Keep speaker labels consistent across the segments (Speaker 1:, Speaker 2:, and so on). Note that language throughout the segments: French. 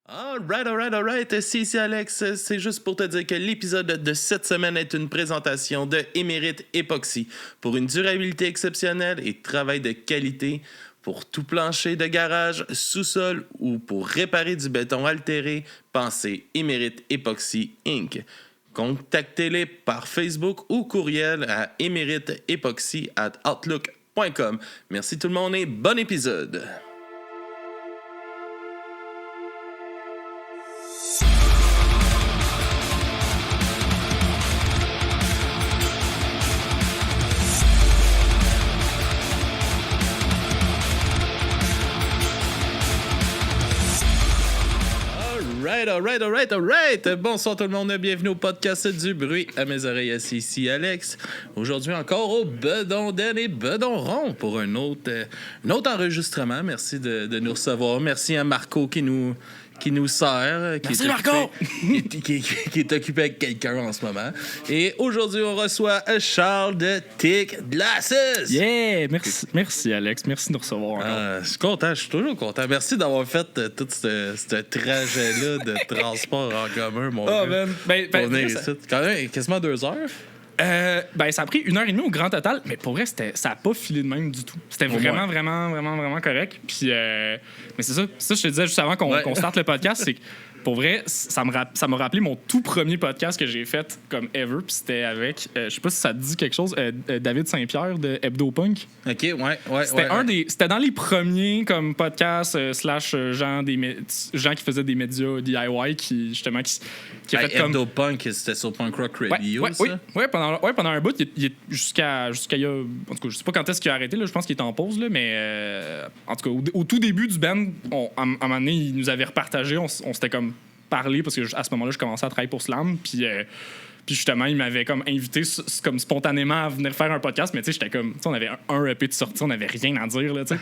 Speaker 1: Alright. C'est ici Alex. C'est juste pour te dire que l'épisode de cette semaine est une présentation de Émérite Époxy. Pour une durabilité exceptionnelle et travail de qualité, pour tout plancher de garage, sous-sol ou pour réparer du béton altéré, pensez Émérite Époxy Inc. Contactez-les par Facebook ou courriel à emeriteepoxy@outlook.com. Merci tout le monde et bon épisode! Alright. Bonsoir tout le monde, bienvenue au podcast du bruit à mes oreilles. Ici Alex. Aujourd'hui encore au Bedon Den et Bedon Rond pour un autre enregistrement. Merci de nous recevoir. Merci à Marco qui nous sert.
Speaker 2: Merci Marco!
Speaker 1: Qui est occupé avec quelqu'un en ce moment. Et aujourd'hui, on reçoit Charles de Thick Glasses.
Speaker 2: Yeah! Merci Alex, merci de nous recevoir encore.
Speaker 1: Je suis content, je suis toujours content. Merci d'avoir fait tout ce trajet-là de transport en commun, mon gars. Pour venir ici. Quand même, quasiment 2 heures.
Speaker 2: Ça a pris 1h30 au grand total, mais pour vrai, ça n'a pas filé de même du tout. C'était vraiment correct. Puis, mais c'est ça, je te disais juste avant qu'on starte le podcast, c'est que pour vrai, ça m'a rappelé mon tout premier podcast que j'ai fait comme ever. Puis c'était avec, je sais pas si ça te dit quelque chose, David Saint-Pierre de Hebdo Punk.
Speaker 1: OK, ouais.
Speaker 2: C'était dans les premiers comme podcasts gens qui faiient des médias DIY qui justement qui a fait comme
Speaker 1: Hebdo Punk, c'était sur Punk Rock Radio, ça?
Speaker 2: Oui, pendant un bout, il jusqu'à il y a, en tout cas, je sais pas quand est-ce qu'il a arrêté là, je pense qu'il est en pause là, mais en tout cas au tout début du band, à un moment donné, il nous avait repartagé, on s'était comme parlé parce que à ce moment-là, je commençais à travailler pour Slam, puis justement, il m'avait comme invité comme spontanément à venir faire un podcast, mais tu sais, j'étais comme, on avait un EP de sortie, on n'avait rien à dire là, tu sais.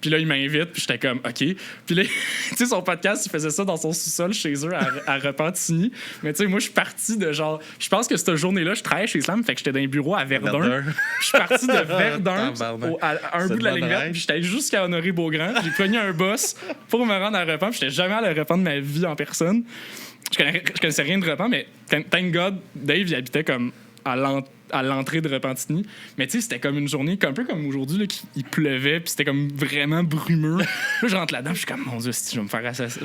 Speaker 2: Puis là, il m'invite, puis j'étais comme, OK. Puis là, tu sais, son podcast, il faisait ça dans son sous-sol chez eux à Repentigny. Mais tu sais, moi, je suis parti de genre... Je pense que cette journée-là, je travaillais chez Slam, fait que j'étais dans un bureau à Verdun. Je suis parti de Verdun à un bout de la ligne verte, puis j'étais jusqu'à Honoré-Beaugrand. J'ai pogné un bus pour me rendre à Repent, puis j'étais jamais allé à Repent de ma vie en personne. Je connaissais rien de Repent, mais thank God, Dave, il habitait comme à l'entrée de Repentigny. Mais tu sais, c'était comme une journée, un peu comme aujourd'hui, là, il pleuvait, puis c'était comme vraiment brumeux. Là, je rentre là-dedans, je suis comme, mon Dieu, je vais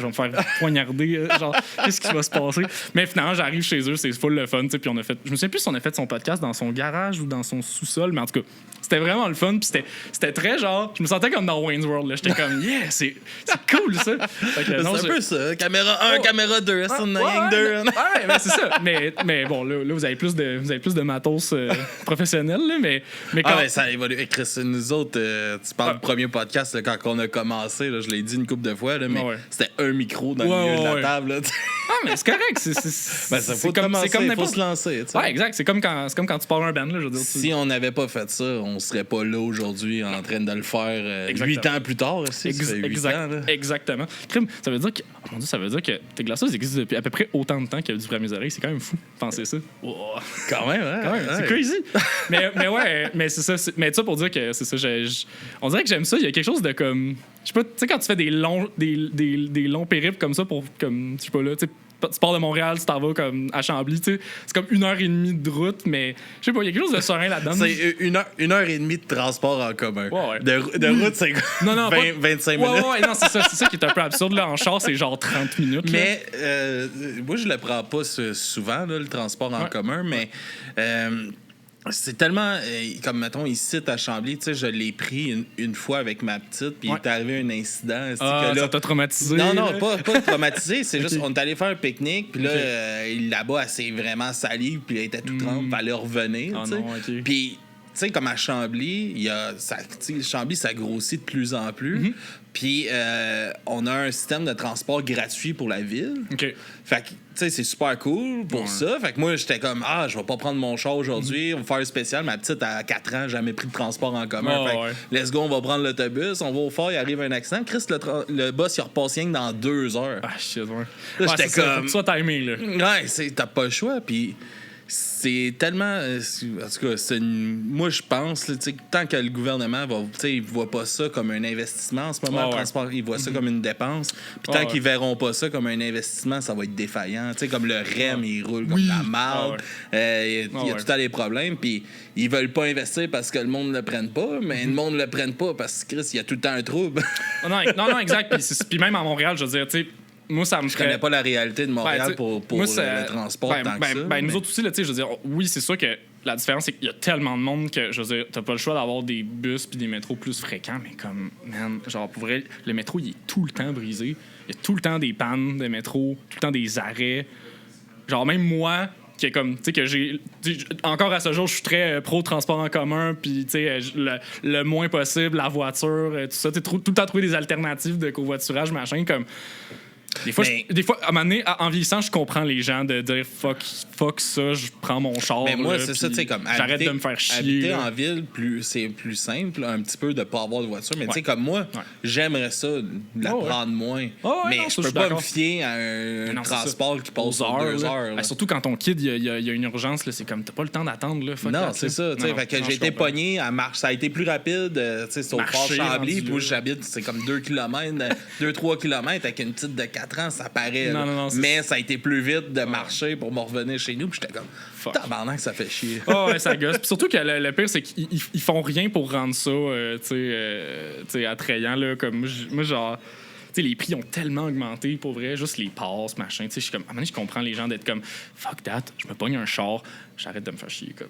Speaker 2: me faire poignarder. Genre, qu'est-ce qui va se passer? Mais finalement, j'arrive chez eux, c'est full le fun, tu sais, puis je me souviens plus si on a fait son podcast dans son garage ou dans son sous-sol, mais en tout cas, c'était vraiment le fun, puis c'était très genre, je me sentais comme dans Wayne's World, là. J'étais comme, yeah, c'est cool, ça.
Speaker 1: C'est un peu ça, caméra 1, caméra 2, c'est une gang 2.
Speaker 2: Ouais, c'est ça. Mais bon, là, vous avez plus de matos professionnel, là, mais quand...
Speaker 1: ça a évolué. Chris, nous autres, tu parles du premier podcast, là, quand on a commencé, là, je l'ai dit une couple de fois, là, mais c'était un micro dans le milieu de la table. Là,
Speaker 2: mais c'est correct. C'est comme
Speaker 1: se lancer.
Speaker 2: Ouais, exact. C'est comme quand tu pars un band. Là, je veux dire,
Speaker 1: si on n'avait pas fait ça, on serait pas là aujourd'hui en train de le faire 8 ans plus tard.
Speaker 2: Exactement. Crime, ça veut dire que... Oh mon Dieu, ça veut dire que Tes Glaçons existent depuis à peu près autant de temps qu'il y a du vrai à mes oreilles. C'est quand même fou de penser ça.
Speaker 1: Oh. Quand même, hein?
Speaker 2: C'est crazy. mais ouais, mais c'est ça. Mais ça pour dire que c'est ça. On dirait que j'aime ça. Il y a quelque chose de comme... Je sais pas, tu sais, quand tu fais des longs périples comme ça pour... Comme, je sais pas là, tu sais, tu pars de Montréal, tu t'en vas comme à Chambly, tu sais. C'est comme 1h30 de route, mais je sais pas, il y a quelque chose de serein là-dedans.
Speaker 1: C'est 1h30 de transport en commun.
Speaker 2: Ouais.
Speaker 1: De route, c'est 25 minutes.
Speaker 2: Ouais, non, c'est ça qui est un peu absurde. Là, en char, c'est genre 30 minutes.
Speaker 1: Mais moi, je le prends pas souvent, là, le transport en commun, mais... c'est tellement, comme mettons, ici à Chambly, tu sais, je l'ai pris une fois avec ma petite, puis il est arrivé un incident.
Speaker 2: Ça t'a traumatisé?
Speaker 1: Non, pas traumatisé, c'est juste, on est allé faire un pique-nique, puis là, là-bas, elle s'est vraiment salie, puis elle était toute trempe, fallait revenir, tu sais. Puis, tu sais, comme à Chambly, Chambly, ça grossit de plus en plus. Puis, on a un système de transport gratuit pour la ville. Fait que, tu sais, c'est super cool pour ça. Fait que moi, j'étais comme, je vais pas prendre mon char aujourd'hui, on va faire un spécial. Ma petite, à 4 ans, jamais pris de transport en commun. Fait que, let's go, on va prendre l'autobus, on va au fort, il arrive un accident. Chris, le boss, il repasse rien que dans 2 heures.
Speaker 2: Ah, shit, ouais.
Speaker 1: Là, j'étais comme...
Speaker 2: Soit timé, là.
Speaker 1: Ouais, t'as pas le choix. Puis, c'est tellement. En tout cas, moi, je pense, là, tant que le gouvernement il voit pas ça comme un investissement en ce moment, le transport, il voit ça comme une dépense. Puis tant qu'ils verront pas ça comme un investissement, ça va être défaillant. T'sais, comme le REM, il roule comme la marde. Il y a tout le temps des problèmes. Puis ils veulent pas investir parce que le monde ne le prenne pas, mais le monde ne le prenne pas parce que, Chris, il y a tout le temps un trouble.
Speaker 2: non, exact. Puis même à Montréal, je veux dire, tu sais. Moi, ça me
Speaker 1: Je connais pas la réalité de Montréal pour
Speaker 2: moi,
Speaker 1: le transport tant que ça.
Speaker 2: Nous autres aussi, là, je veux dire, oui, c'est sûr que la différence, c'est qu'il y a tellement de monde que, je veux dire, t'as pas le choix d'avoir des bus puis des métros plus fréquents, mais comme, man, genre, pour vrai, le métro, il est tout le temps brisé. Il y a tout le temps des pannes de métro, tout le temps des arrêts. Genre, même moi, qui est comme, tu sais, que j'ai. Encore à ce jour, je suis très pro transport en commun, puis, tu sais, le moins possible, la voiture, tout ça. Tu sais, tout le temps trouver des alternatives de covoiturage, machin, comme. Des fois, à un moment donné, en vieillissant, je comprends les gens de dire fuck ça, je prends mon char.
Speaker 1: Mais moi,
Speaker 2: là,
Speaker 1: c'est ça, tu sais, comme
Speaker 2: j'arrête de me faire chier.
Speaker 1: Habiter
Speaker 2: là.
Speaker 1: en ville, c'est plus simple, un petit peu de pas avoir de voiture. Mais tu sais, comme moi, j'aimerais ça, la prendre moins. Mais je peux pas me fier à un transport qui passe aux 2 heures.
Speaker 2: Surtout quand ton kid, il y a une urgence, là, c'est comme, t'as pas le temps d'attendre. Là,
Speaker 1: non, c'est ça. Fait que j'ai été pogné à marche. Ça a été plus rapide. C'est au port Chambly, puis où j'habite, c'est comme 2 km, 2-3 km avec une petite de 4 ans, ça paraît. Mais ça a été plus vite de marcher pour me revenir chez nous. Puis j'étais comme, tabarnak, ça fait chier.
Speaker 2: Ouais, ça gosse. Puis surtout que le pire, c'est qu'ils font rien pour rendre ça attrayant. Là, comme moi, genre. T'sais, les prix ont tellement augmenté, pour vrai, juste les passes, machin. Je suis comme, à un moment donné, je comprends les gens d'être comme, fuck that, je me pogne un char, j'arrête de me faire chier. Comme.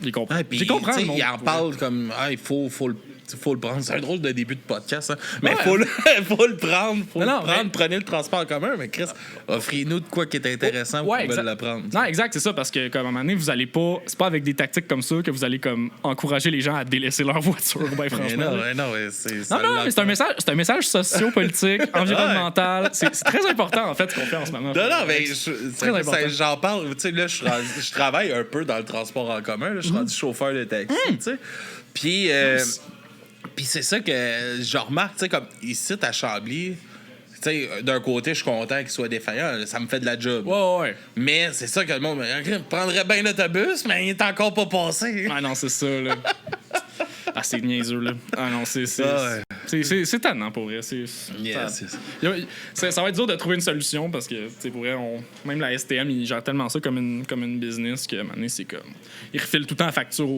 Speaker 2: J'ai compris.
Speaker 1: J'ai compris. Ils en parlent comme, il faut le prendre. C'est un drôle de début de podcast, hein. Mais faut le prendre. Prenez le transport en commun. Mais Chris, offrez-nous de quoi qui est intéressant pour le prendre.
Speaker 2: Non, exact, c'est ça. Parce que, comme à un moment donné, vous allez pas. C'est pas avec des tactiques comme ça que vous allez comme encourager les gens à délaisser leur voiture. Ben, franchement. Mais c'est un message socio-politique, environnemental. C'est très important, en fait, ce qu'on fait en ce moment.
Speaker 1: Non, mais j'en parle. Tu sais, là, je travaille un peu dans le transport en commun. Je suis rendu chauffeur de taxi, tu sais. Puis. Puis c'est ça que je remarque, tu sais, comme ici, à Chambly, tu sais, d'un côté, je suis content qu'il soit défaillant, ça me fait de la job.
Speaker 2: Ouais.
Speaker 1: Mais c'est ça que le monde me prendrait bien l'autobus, mais il est encore pas passé.
Speaker 2: Ah non, c'est ça, là. C'est niaiseux, là. Ah non, c'est tannant, pour vrai. Ça va être dur de trouver une solution parce que, tu sais, pour vrai, même la STM, ils gèrent tellement ça comme une business qu'à un moment donné, c'est comme. Ils refilent tout le temps la facture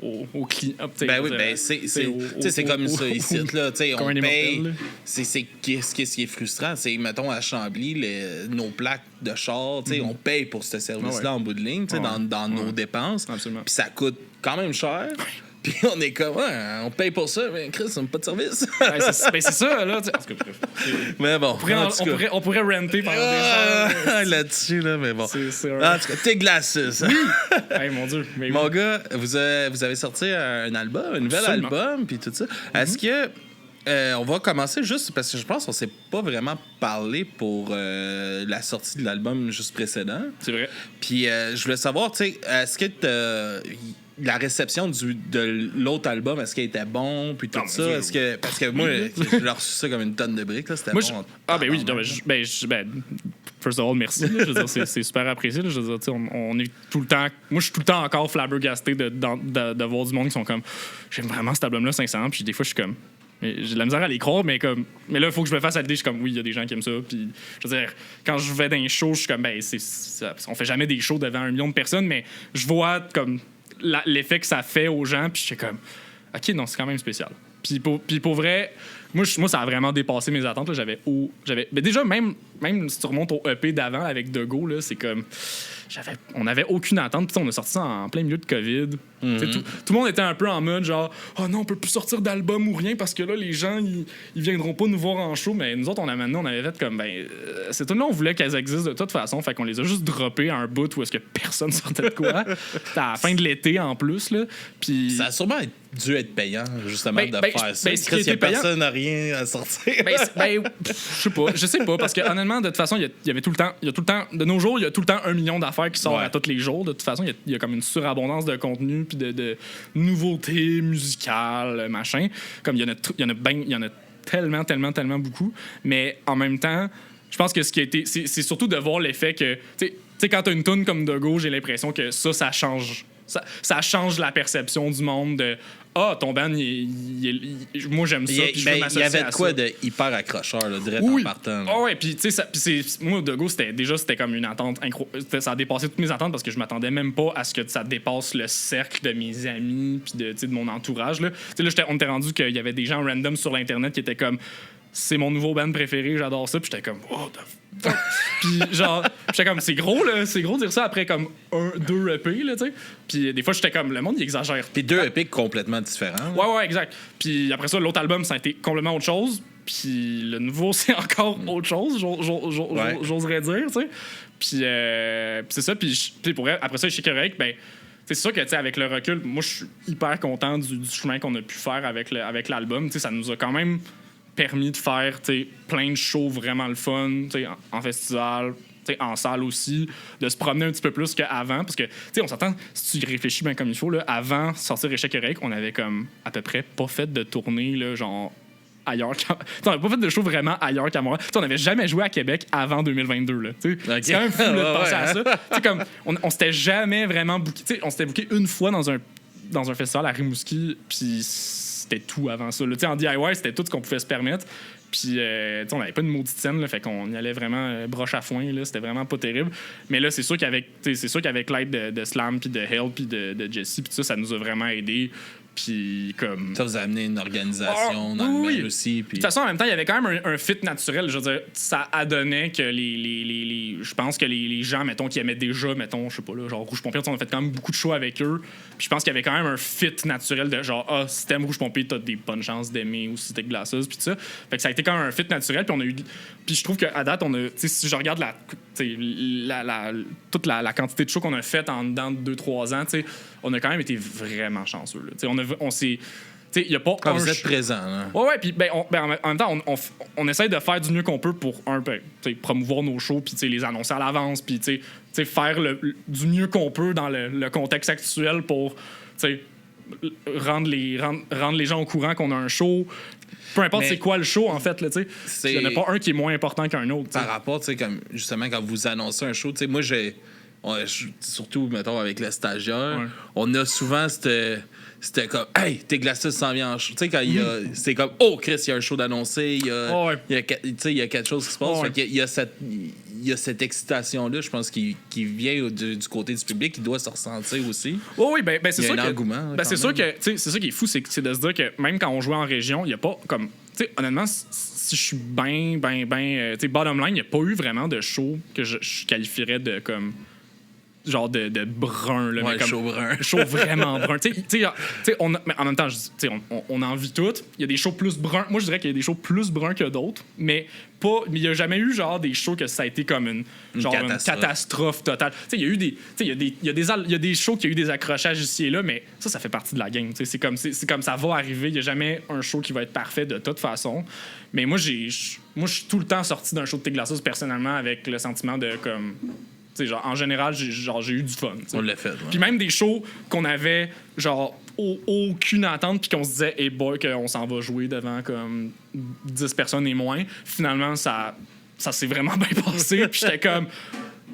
Speaker 2: au client.
Speaker 1: C'est comme ça ici. Là, on paye. Ce qui est frustrant, c'est, mettons, à Chambly, nos plaques de char, on paye pour ce service-là en bout de ligne, dans nos dépenses. Puis ça coûte quand même cher. Puis on est comme, on paye pour ça, mais Chris, on n'a pas de service.
Speaker 2: C'est ça, là.
Speaker 1: Mais bon.
Speaker 2: On pourrait renter pendant des heures.
Speaker 1: Là-dessus, là, mais bon. En tout cas, t'es glacé, ça.
Speaker 2: Oui. Hey, mon Dieu.
Speaker 1: Mon gars, vous avez sorti un album, un nouvel album, puis tout ça. Est-ce que. On va commencer juste parce que je pense qu'on s'est pas vraiment parlé pour la sortie de l'album juste précédent.
Speaker 2: C'est vrai.
Speaker 1: Puis je voulais savoir, tu sais, est-ce que la réception de l'autre album, est-ce qu'elle était bon, puis tout ça? Est-ce que, parce que moi, j'ai reçu ça comme une tonne de briques, là, c'était bon. First of all,
Speaker 2: merci. Là, je veux dire, c'est super apprécié. Là, je veux dire, on est tout le temps. Moi, je suis tout le temps encore flabbergasté de voir du monde qui sont comme, j'aime vraiment cet album-là, sincèrement. Puis des fois, je suis comme, mais j'ai de la misère à les croire, mais là, il faut que je me fasse à l'idée. Je suis comme, oui, il y a des gens qui aiment ça. Puis, je veux dire, quand je vais dans les shows, je suis comme, on fait jamais des shows devant 1 million de personnes, mais je vois comme l'effet que ça fait aux gens, puis je suis comme, OK, non, c'est quand même spécial. Puis pour vrai, moi, ça a vraiment dépassé mes attentes. Là. Mais déjà, même si tu remontes au EP d'avant avec Dego, là, c'est comme, on n'avait aucune attente. Puis on a sorti ça en plein milieu de COVID. Mm-hmm. Tout le monde était un peu en mode genre, oh non, on peut plus sortir d'album ou rien parce que là, les gens, ils viendront pas nous voir en show. Mais nous autres, on avait fait comme, c'est tout le monde, on voulait qu'elles existent de toute façon. Fait qu'on les a juste droppées à un bout où est-ce que personne sortait de quoi. C'était à la fin de l'été en plus. Là. Puis
Speaker 1: ça a sûrement dû être payant, justement, de faire ça. Parce qu'il y a personne n'a rien à sortir.
Speaker 2: Je sais pas, parce que honnêtement, de toute façon, il y a tout le temps, de nos jours, il y a tout le temps 1 million d'affaires qui sortent à tous les jours. De toute façon, il y a comme une surabondance de contenu puis de nouveautés musicales, machin. Comme il y en a tellement beaucoup. Mais en même temps, je pense que ce qui a été, c'est surtout de voir l'effet que, tu sais, sais, quand t'as une toune comme De Go, j'ai l'impression que ça change. Ça change la perception du monde de ton band, moi j'aime ça. Puis je veux m'associer à ça.
Speaker 1: Il y avait de quoi de hyper accrocheur, là, direct en partant.
Speaker 2: Ah ouais, puis tu sais, moi, De Go, c'était comme une attente incroyable. Ça a dépassé toutes mes attentes parce que je m'attendais même pas à ce que ça dépasse le cercle de mes amis puis de mon entourage. Là. On était rendu qu'il y avait des gens random sur l'Internet qui étaient comme c'est mon nouveau band préféré, j'adore ça. Puis j'étais comme what the fuck. Puis genre, j'étais comme c'est gros de dire ça après comme 2 EP, là, tu sais. Puis des fois, j'étais comme le monde, il exagère.
Speaker 1: Puis 2 EP complètement différents.
Speaker 2: Ouais, exact. Puis après ça, l'autre album, ça a été complètement autre chose. Puis le nouveau, c'est encore autre chose, j'oserais dire, tu sais. Puis c'est ça. Puis après ça, chez Québec, ben c'est sûr que, tu sais, avec le recul, moi, je suis hyper content du chemin qu'on a pu faire avec l'album. Tu sais, ça nous a quand même permis de faire plein de shows vraiment le fun en festival, en salle aussi, de se promener un petit peu plus qu'avant. Parce que, on s'entend, si tu réfléchis bien comme il faut, là, avant sortir Échec Héroïque, on avait comme à peu près pas fait de tournée, là, genre ailleurs. On n'avait pas fait de show vraiment ailleurs qu'à Montréal. On n'avait jamais joué à Québec avant 2022. Là, okay. C'est quand même fou là, de penser à ça. Comme, on s'était jamais vraiment booké. On s'était booké une fois dans un festival à Rimouski, puis c'était tout avant ça. Là. En DIY, c'était tout ce qu'on pouvait se permettre. Puis, on n'avait pas une maudite scène, là, fait qu'on y allait vraiment broche à foin. Là, c'était vraiment pas terrible. Mais là, c'est sûr qu'avec l'aide de Slam, puis de Hell, puis de Jesse, puis ça nous a vraiment aidé. Puis comme
Speaker 1: ça vous a amené une organisation dans le mail aussi. Puis...
Speaker 2: De toute façon, en même temps, il y avait quand même un fit naturel. Je veux dire, ça adonnait que je pense que les gens, mettons, qui aimaient déjà, mettons, je sais pas, là, genre Rouge Pompier, on a fait quand même beaucoup de shows avec eux. Puis je pense qu'il y avait quand même un fit naturel de genre, si t'aimes Rouge Pompier, t'as des bonnes chances d'aimer aussi Stick Glasses, puis tout ça. Fait que ça a été quand même un fit naturel. Puis on a eu. Puis je trouve qu'à date, on a. Si je regarde toute la quantité de shows qu'on a fait dans 2-3 ans, on a quand même été vraiment chanceux. Là. On s'est. Y a pas
Speaker 1: quand vous êtes présent. Là.
Speaker 2: Ouais, puis en même temps, on essaie de faire du mieux qu'on peut pour, promouvoir nos shows, puis les annoncer à l'avance, puis faire du mieux qu'on peut dans le contexte actuel pour rendre les gens au courant qu'on a un show. Peu importe c'est quoi le show, en fait. Il n'y en a pas un qui est moins important qu'un autre.
Speaker 1: Par rapport, comme justement, quand vous annoncez un show, moi, surtout, mettons, avec le stagiaire, on a souvent c'était comme hey, Tes Glaces s'en vient en show. Tu sais, quand c'est comme oh, Chris, il y a un show d'annoncer, il y a quelque chose qui se passe. Fait qu'il y a cette excitation-là, je pense, qui vient du côté du public, qui doit se ressentir aussi.
Speaker 2: Oui, ben c'est sûr.
Speaker 1: Il y a un engouement.
Speaker 2: C'est sûr que c'est ça qui est fou, c'est de se dire que même quand on jouait en région, il n'y a pas comme. Tu sais, honnêtement, si je suis ben. Tu sais, bottom line, il n'y a pas eu vraiment de show que je qualifierais de comme. Genre de brun. Là, mais comme
Speaker 1: show brun.
Speaker 2: Show vraiment brun. Mais en même temps, on en vit toutes. Il y a des shows plus bruns. Moi, je dirais qu'il y a des shows plus bruns que d'autres, mais il n'y a jamais eu genre des shows que ça a été comme une catastrophe totale. Il y a des shows qui a eu des accrochages ici et là, mais ça fait partie de la game. C'est comme ça va arriver. Il n'y a jamais un show qui va être parfait de toute façon. Mais moi, je suis tout le temps sorti d'un show de Tes Glaces personnellement avec le sentiment de comme... Genre, en général, j'ai eu du fun.
Speaker 1: On l'a fait. Ouais.
Speaker 2: Puis même des shows qu'on avait genre aucune attente puis qu'on se disait hey boy qu'on s'en va jouer devant comme 10 personnes et moins. Finalement, ça s'est vraiment bien passé. Puis j'étais comme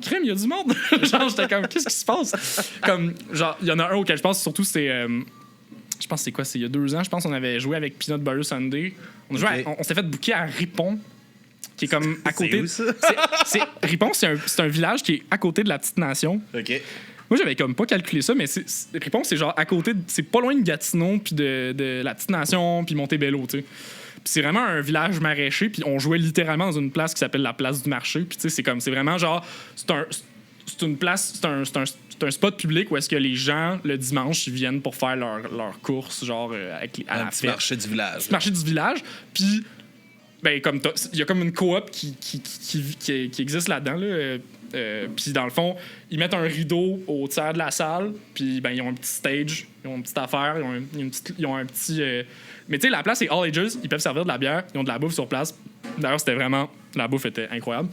Speaker 2: crème, il y a du monde. Genre, j'étais comme qu'est-ce qui se passe? Comme genre, il y en a un auquel je pense surtout c'est je pense c'est quoi? C'est il y a 2 ans, je pense qu'on avait joué avec Peanut Butter Sunday. On s'est fait booker à Ripon. Qui est comme à côté.
Speaker 1: C'est où, ça?
Speaker 2: Ripon, c'est un village qui est à côté de la Petite Nation.
Speaker 1: OK.
Speaker 2: Moi, j'avais comme pas calculé ça, mais Ripon, c'est genre à côté. C'est pas loin de Gatineau, puis de la Petite Nation, puis Montebello, tu sais. Puis c'est vraiment un village maraîcher, puis on jouait littéralement dans une place qui s'appelle la place du marché. Puis tu sais, c'est vraiment genre. C'est une place. C'est un spot public où est-ce que les gens, le dimanche, ils viennent pour faire leur course, genre à la fête.
Speaker 1: Marché du village.
Speaker 2: Petit marché du village. Puis. Ben, comme il y a comme une coop qui existe là-dedans. Là. Puis dans le fond, ils mettent un rideau au tiers de la salle. Puis ben, ils ont un petit stage, ils ont une petite affaire, ils ont un petit. Mais tu sais, la place est all ages. Ils peuvent servir de la bière, ils ont de la bouffe sur place. D'ailleurs, c'était vraiment. La bouffe était incroyable.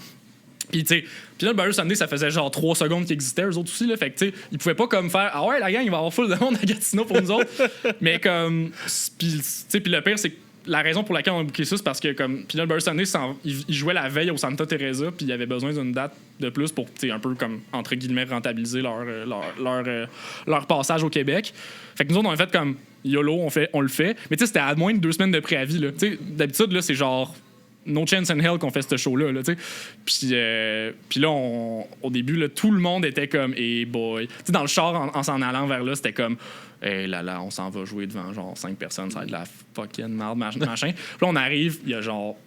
Speaker 2: Puis, tu sais, le Butter Sunday, ça faisait genre 3 secondes qu'ils existaient, eux autres aussi. Là, fait que, tu sais, ils pouvaient pas comme faire ah ouais, la gang, il va y avoir full de monde à Gatineau pour nous autres. Mais comme. Puis le pire, c'est que la raison pour laquelle on a booké ça, c'est parce que comme Peanut Butter Sunday, il jouait la veille au Santa Teresa, puis il avait besoin d'une date de plus pour, un peu comme, entre guillemets, rentabiliser leur passage au Québec. Fait que nous autres, on a fait comme YOLO, on le fait. Mais tu sais, c'était à moins de 2 semaines de préavis, là. Tu sais, d'habitude, là, c'est genre No Chance in Hell qu'on fait ce show-là, là, tu sais. Puis là, au début, là, tout le monde était comme, hey boy. Tu sais, dans le char, en s'en allant vers là, c'était comme, hey là, on s'en va jouer devant genre 5 personnes, ça va être de la fucking merde, machin. Puis là, on arrive, il y a genre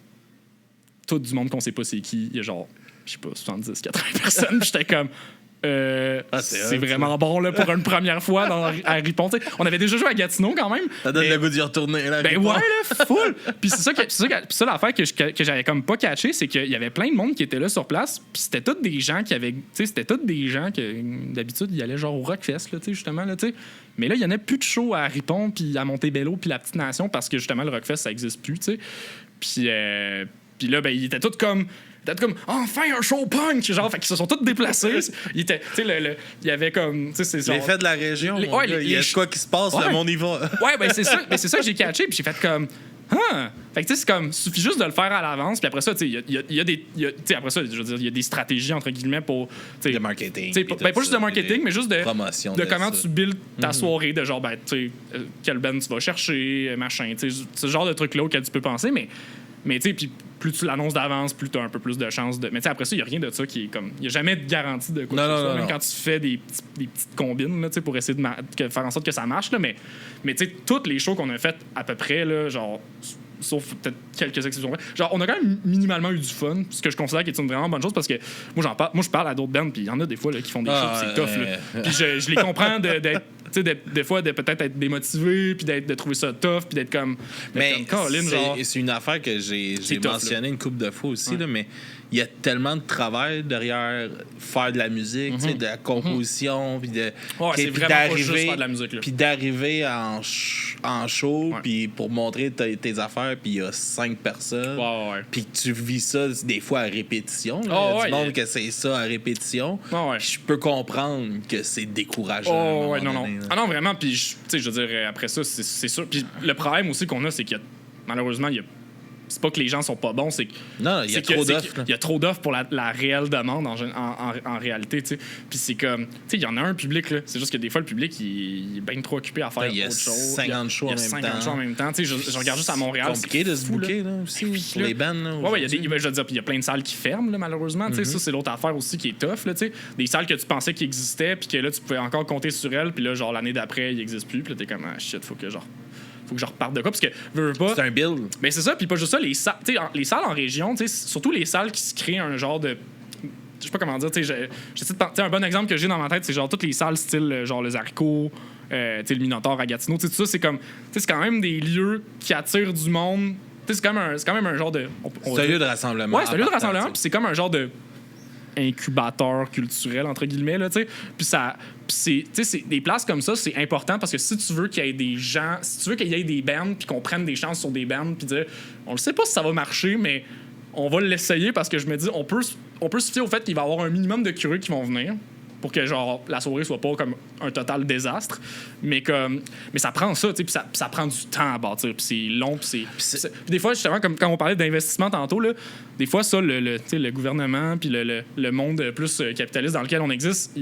Speaker 2: tout du monde qu'on sait pas c'est qui. Il y a genre, je sais pas, 70, 80 personnes. Puis j'étais comme, c'est vraiment bon là, pour une première fois à Ripon. T'sais, on avait déjà joué à Gatineau quand même.
Speaker 1: Ça donne le goût d'y retourner. Là,
Speaker 2: ben ouais, là, full. Puis c'est ça l'affaire que j'avais comme pas catché, c'est qu'il y avait plein de monde qui était là sur place. Puis c'était tous des gens qui avaient. C'était tous des gens que d'habitude, ils allaient genre au Rockfest, là, justement. Là, mais là, il y en a plus de show à Ripon, puis à Montebello, puis la Petite Nation, parce que justement, le Rockfest, ça existe plus. Puis là, ben, ils étaient tous comme. Enfin un show punk, genre, fait qu'ils se sont tous déplacés. Il y avait comme,
Speaker 1: l'effet de la région. Il y a quoi qui se passe, le monde y va.
Speaker 2: Ouais, ben c'est ça que j'ai catché, puis j'ai fait comme, fait que c'est comme, suffit juste de le faire à l'avance, puis après ça, il y a des, après ça, je veux dire, il y a des stratégies entre guillemets pour,
Speaker 1: de marketing.
Speaker 2: Pas juste de marketing, mais juste de
Speaker 1: promotion
Speaker 2: de comment tu builds ta soirée, de genre, ben, tu sais, quel band tu vas chercher, machin, tu sais, ce genre de truc là auquel tu peux penser, mais tu sais, puis plus tu l'annonces d'avance, plus tu as un peu plus de chances de. Mais tu sais, après ça, il n'y a rien de ça qui est comme. Il n'y a jamais de garantie de quoi que ce soit. Même quand tu fais des petites combines là, pour essayer de faire en sorte que ça marche. Là, mais tu sais, toutes les shows qu'on a faites à peu près, là, genre. Sauf peut-être quelques exceptions. Genre, on a quand même minimalement eu du fun, ce que je considère qui est une vraiment bonne chose parce que moi, je parle à d'autres bands, puis il y en a des fois là, qui font des shows, c'est tough. Là. Puis je les comprends des fois, de peut-être être démotivé, puis de trouver ça tough, puis d'être comme.
Speaker 1: Mais c'est une affaire que j'ai mentionné une couple de fois aussi, là, mais il y a tellement de travail derrière faire de la musique, de la composition, puis
Speaker 2: c'est vraiment pas juste faire de la musique.
Speaker 1: Puis d'arriver en show, puis pour montrer tes affaires, puis il y a 5 personnes, puis tu vis ça des fois à répétition. Il y a du monde que c'est ça à répétition. Je peux comprendre que c'est décourageant.
Speaker 2: Ah non, vraiment. Puis, je veux dire, après ça, c'est sûr. Puis le problème aussi qu'on a, c'est qu'il y a, malheureusement, c'est pas que les gens sont pas bons, c'est que.
Speaker 1: Non, il y a trop d'offres.
Speaker 2: Il y a trop d'offres pour la réelle demande en réalité, tu sais. Puis c'est comme. Tu sais, il y en a un public, là. C'est juste que des fois, le public, il est bien trop occupé à faire autre chose.
Speaker 1: 50 shows
Speaker 2: en même temps. Tu sais, je regarde juste à Montréal.
Speaker 1: C'est compliqué de se booker, là, aussi, pour les bands, là.
Speaker 2: Ouais, je veux dire, puis il y a plein de salles qui ferment, là, malheureusement. Tu sais, ça, c'est l'autre affaire aussi qui est tough, là, tu sais. Des salles que tu pensais qu'ils existaient, puis que là, tu pouvais encore compter sur elles, puis là, genre, l'année d'après, ils n'existent plus, puis là, t'es comme, ah, shit, faut que je reparte de quoi, parce que veux pas.
Speaker 1: C'est un build.
Speaker 2: Mais c'est ça, puis pas juste ça, les salles en région, surtout les salles qui se créent un genre de. Je sais pas comment dire, un bon exemple que j'ai dans ma tête, c'est genre toutes les salles style genre le Zarco, le Minotaur à Gatineau, tout ça, c'est comme. C'est quand même des lieux qui attirent du monde. C'est quand même un genre de.
Speaker 1: C'est un lieu de rassemblement.
Speaker 2: Ouais, c'est un lieu de rassemblement, puis c'est comme un genre de incubateur culturel entre guillemets là, tu sais. Puis ça, c'est des places comme ça, c'est important parce que si tu veux qu'il y ait des gens, si tu veux qu'il y ait des bands puis qu'on prenne des chances sur des bands puis dire on le sait pas si ça va marcher mais on va l'essayer parce que je me dis on peut se fier au fait qu'il va y avoir un minimum de curieux qui vont venir pour que genre la soirée soit pas comme un total désastre, mais ça prend ça, tu sais, puis ça prend du temps à bâtir, puis c'est long, puis des fois justement comme quand on parlait d'investissement tantôt là, des fois ça le gouvernement puis le monde plus capitaliste dans lequel on existe,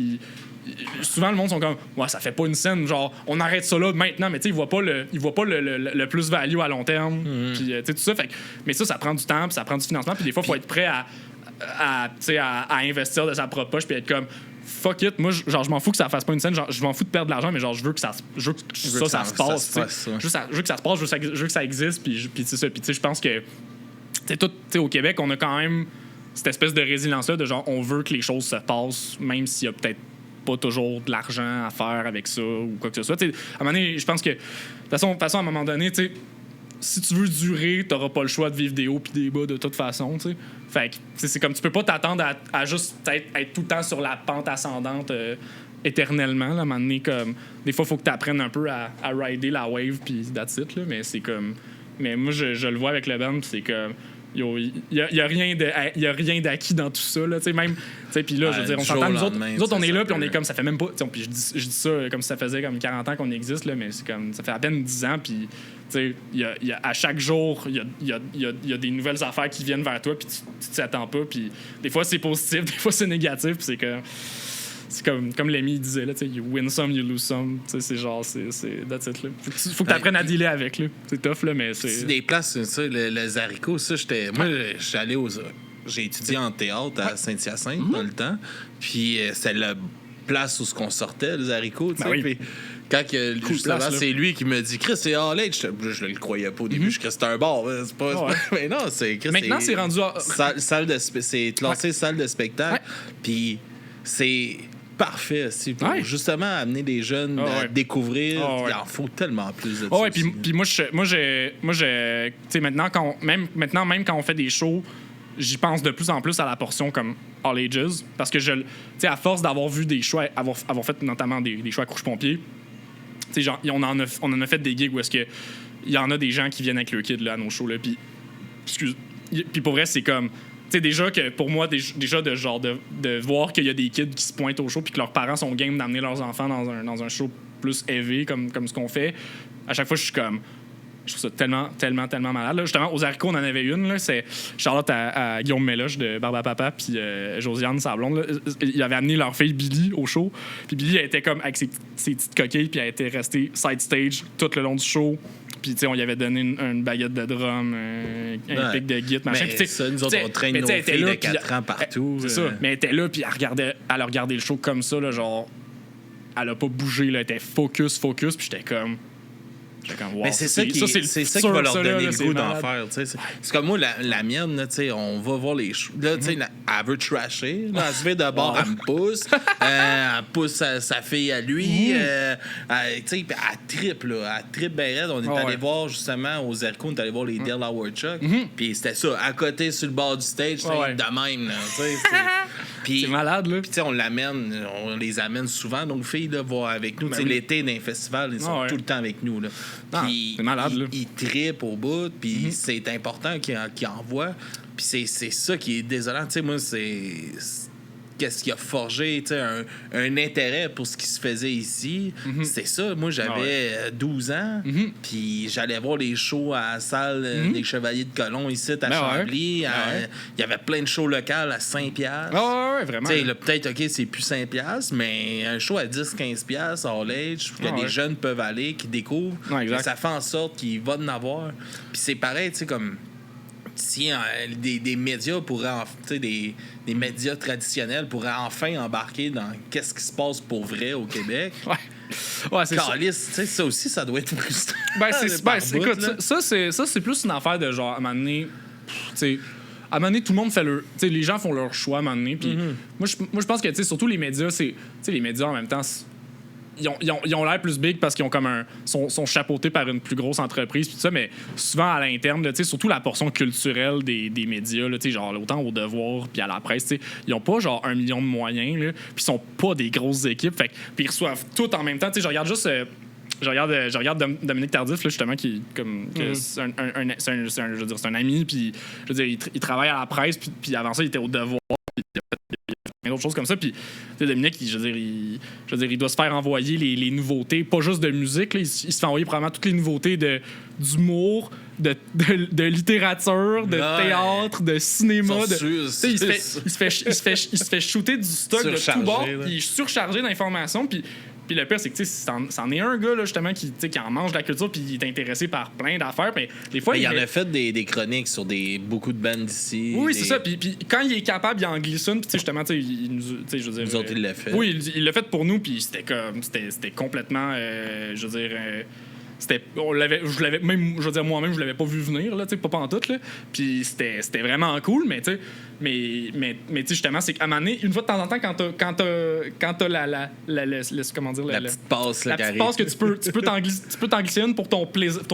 Speaker 2: souvent le monde sont comme ouais ça fait pas une scène, genre on arrête ça là maintenant, mais tu sais ils voient pas le plus value à long terme, puis tu sais tout ça, fait que, mais ça prend du temps, puis ça prend du financement, puis des fois faut être prêt à investir de sa propre poche puis être comme fuck it, moi genre je m'en fous que ça fasse pas une scène, genre je m'en fous de perdre de l'argent, mais genre je veux que ça se passe, je veux que ça se passe, je veux que ça existe, puis c'est ça, puis tu sais je pense que tout au Québec on a quand même cette espèce de résilience là de genre on veut que les choses se passent même s'il y a peut-être pas toujours de l'argent à faire avec ça ou quoi que ce soit, tu sais à un moment donné je pense que de toute façon à un moment donné tu sais si tu veux durer, t'auras pas le choix de vivre des hauts puis des bas de toute façon, tu sais. Fait que c'est comme tu peux pas t'attendre à juste être tout le temps sur la pente ascendante éternellement. Là, à un moment donné, comme des fois, il faut que tu apprennes un peu à rider la wave puis that's it. Là, mais c'est comme. Mais moi, je le vois avec le band, c'est comme. il y a rien d'acquis dans tout ça, là, tu sais, même, tu sais, puis là, je veux dire, on s'entend, nous autres, on est là, puis on est comme, ça fait même pas, puis je dis ça comme si ça faisait comme 40 ans qu'on existe, là, mais c'est comme, ça fait à peine 10 ans, puis, tu sais, à chaque jour, il y a des nouvelles affaires qui viennent vers toi, puis tu t'y attends pas, puis des fois, c'est positif, des fois, c'est négatif, puis c'est que... C'est comme l'ami disait, là, you win some, you lose some. C'est genre, c'est that's it, là. Faut que tu apprennes à dealer avec, là. C'est tough, là, mais c'est...
Speaker 1: C'est des places, ça, les haricots, ça, moi, j'étais allé j'ai étudié en théâtre à Saint-Hyacinthe dans le temps, puis c'est la place où on sortait, les haricots, tu sais.
Speaker 2: Oui.
Speaker 1: Quand justement, c'est lui qui me dit Chris, c'est All Age. Je le croyais pas au début. Je c'est un bar. C'est pas, mais non, c'est Chris.
Speaker 2: Maintenant, c'est rendu.
Speaker 1: C'est classé salle de spectacle. Puis c'est parfait aussi pour justement amener des jeunes à découvrir. Il en faut tellement plus de ça.
Speaker 2: Puis moi, tu sais, maintenant, même quand on fait des shows, j'y pense de plus en plus à la portion comme All Ages. Parce que, tu sais, à force d'avoir vu des choix, avoir fait notamment des choix à Crouche-Pompier, tu sais, genre, on en a fait des gigs où est-ce que il y en a des gens qui viennent avec le kid là, à nos shows, là. Puis pour vrai, c'est comme. Tu sais, déjà que pour moi, déjà de genre de voir qu'il y a des kids qui se pointent au show puis que leurs parents sont game d'amener leurs enfants dans un show plus élevé comme ce qu'on fait, à chaque fois, je suis comme. Je trouve ça tellement malade. Là, justement, aux haricots, on en avait une. Là, c'est Charlotte à Guillaume Méloche de Barbe à Papa puis Josiane, sa blonde. Là, ils avaient amené leur fille Billy au show. Puis Billy, elle était comme avec ses petites coquilles puis elle était restée side stage tout le long du show. Puis, tu sais, on lui avait donné une baguette de drum, un pic de guitare, machin.
Speaker 1: Mais ça, nous autres, on traîne nos filles de 4 ans partout.
Speaker 2: C'est ça. Mais elle était là, puis elle a regardé le show comme ça, là, genre... Elle a pas bougé, là. Elle était focus. Puis j'étais comme... Wow,
Speaker 1: mais c'est ça qui va leur donner le goût d'en faire. C'est comme moi, la mienne, là, on va voir les shows. Là, elle veut trasher. Là, elle se fait de bord, elle me pousse. Elle pousse sa fille à lui. Elle trippe. Elle trippe bien raide. On est allé voir justement aux Zerco, on est allé voir les Dale Howard Chuck. Puis c'était ça, à côté sur le bord du stage, de même.
Speaker 2: C'est malade, là.
Speaker 1: Puis on les amène souvent, nos filles, là, voir avec nous. L'été, dans les festivals, ils sont tout le temps avec nous. Là.
Speaker 2: C'est malade, là.
Speaker 1: Ils trippent au bout, puis c'est important qu'ils envoient. Puis c'est ça qui est désolant. Tu sais, moi, qu'est-ce qui a forgé un intérêt pour ce qui se faisait ici. C'est ça. Moi, j'avais 12 ans, puis j'allais voir les shows à la salle des Chevaliers de Colomb ici à Chambly. Il y avait plein de shows locaux à 5$.
Speaker 2: Ouais, vraiment.
Speaker 1: Peut-être, OK, c'est plus 5$, mais un show à 10-15$, all age, que les jeunes peuvent aller, qui découvrent. Ça fait en sorte qu'ils vont en avoir. Puis c'est pareil, tu sais, comme... Si des médias pourraient, des médias traditionnels pourraient enfin embarquer dans qu'est-ce qui se passe pour vrai au Québec.
Speaker 2: C'est
Speaker 1: ça. Ça aussi, ça doit être frustrant.
Speaker 2: Écoute, ça, c'est plus une affaire de genre, à un moment donné, à un moment donné, tout le monde fait leur... les gens font leur choix à un moment donné. Puis moi, je pense que, surtout les médias, les médias, en même temps... Ils ont l'air plus big parce qu'ils ont comme sont chapeautés par une plus grosse entreprise pis tout ça, mais souvent à l'interne, surtout la portion culturelle des médias, là, genre autant au Devoir puis à la presse, ils ont pas genre 1 million de moyens, puis ils sont pas des grosses équipes, fait puis ils reçoivent tout en même temps. Je regarde juste je regarde Dominique Tardif là, justement qui comme c'est un ami, puis je veux dire il travaille à la presse, puis avant ça il était au Devoir, d'autres choses comme ça. Puis Dominique, je veux dire, il doit se faire envoyer les nouveautés, pas juste de musique. Là, il se fait envoyer probablement toutes les nouveautés d'humour, de littérature, de théâtre, de cinéma. Il se fait shooter du stock de tout bord. Il est surchargé d'informations. Puis le pire, c'est que c'en est un gars là, justement qui en mange de la culture puis il est intéressé par plein d'affaires. Mais des fois,
Speaker 1: il en a fait des chroniques sur beaucoup de bandes d'ici.
Speaker 2: Oui, c'est ça. Puis quand il est capable, il en glisse une. Puis justement, je veux dire...
Speaker 1: Nous autres, il l'a fait.
Speaker 2: Oui, il l'a fait pour nous. Puis c'était complètement... je veux dire... même, je veux dire, moi-même, je l'avais pas vu venir, là, pas pantoute, là. Puis c'était vraiment cool, mais tu sais, mais justement, c'est qu'à un moment donné, une fois de temps en temps, quand t'as la comment dire,
Speaker 1: la petite passe,
Speaker 2: la petite passe que tu peux t'en glisser une pour ton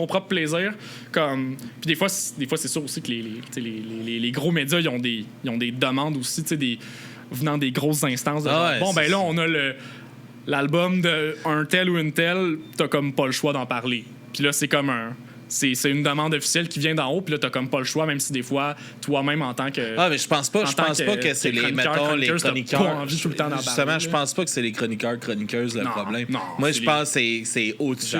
Speaker 2: propre plaisir, comme. Puis des fois, c'est sûr aussi que les gros médias, ils ont des demandes aussi, tu sais, venant des grosses instances. De là, on a l'album d'un tel ou une telle, t'as comme pas le choix d'en parler. Puis là, c'est comme c'est une demande officielle qui vient d'en haut, puis là, t'as comme pas le choix, même si des fois, toi-même, en tant que...
Speaker 1: Ah, mais je pense pas que c'est les, mettons, les chroniqueurs...
Speaker 2: Pas envie tout le temps d'en
Speaker 1: justement,
Speaker 2: parler,
Speaker 1: je pense pas que c'est les chroniqueuses le problème.
Speaker 2: Non,
Speaker 1: moi, je pense que c'est au-dessus.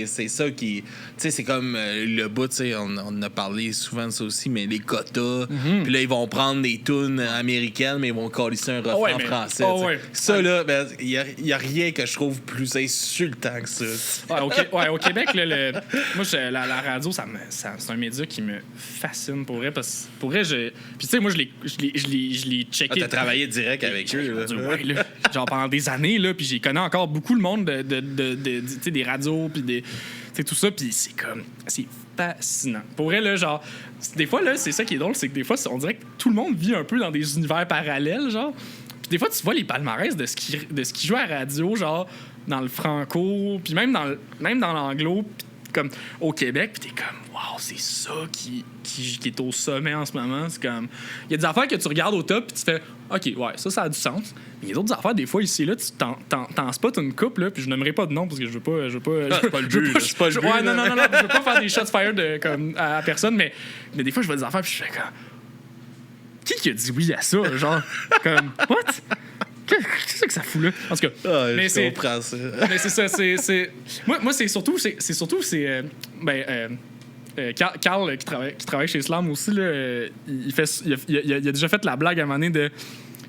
Speaker 1: C'est ça qui... Tu sais, c'est comme le bout, tu sais, on en a parlé souvent de ça aussi, mais les quotas, puis là, ils vont prendre des tunes américaines, mais ils vont colisser un refrain français. Ça, là, il y a rien que je trouve plus insultant que ça.
Speaker 2: Au Québec, là, moi, la radio, c'est un média qui me fascine pour vrai. Parce que pour vrai, puis tu sais, moi, je l'ai checké.
Speaker 1: T'as travaillé direct avec eux.
Speaker 2: Là. Genre pendant des années, là, puis j'ai connais encore beaucoup le monde des radios, puis tout ça, puis c'est fascinant. Pour vrai, là, genre, des fois, là, c'est ça qui est drôle, c'est que des fois, on dirait que tout le monde vit un peu dans des univers parallèles, genre. Puis des fois, tu vois les palmarès de ce qui joue à la radio, genre, dans le franco, puis même dans l'anglo, comme au Québec, puis t'es comme wow, c'est ça qui est au sommet en ce moment. C'est comme il y a des affaires que tu regardes au top puis tu fais OK, ouais, ça a du sens. Mais il y a d'autres affaires des fois ici là, tu t'en spots une coupe là, puis je n'aimerais pas de nom parce que je veux pas
Speaker 1: c'est pas le but.
Speaker 2: Ouais, non, je veux pas faire des shots fired comme à personne, mais des fois je vois des affaires puis je fais comme qui a dit oui à ça, genre comme what? Qu'est-ce que ça fout là? En tout cas, mais c'est ça. Moi, c'est surtout Carl qui travaille chez Slam aussi là, il a déjà fait la blague à un moment donné de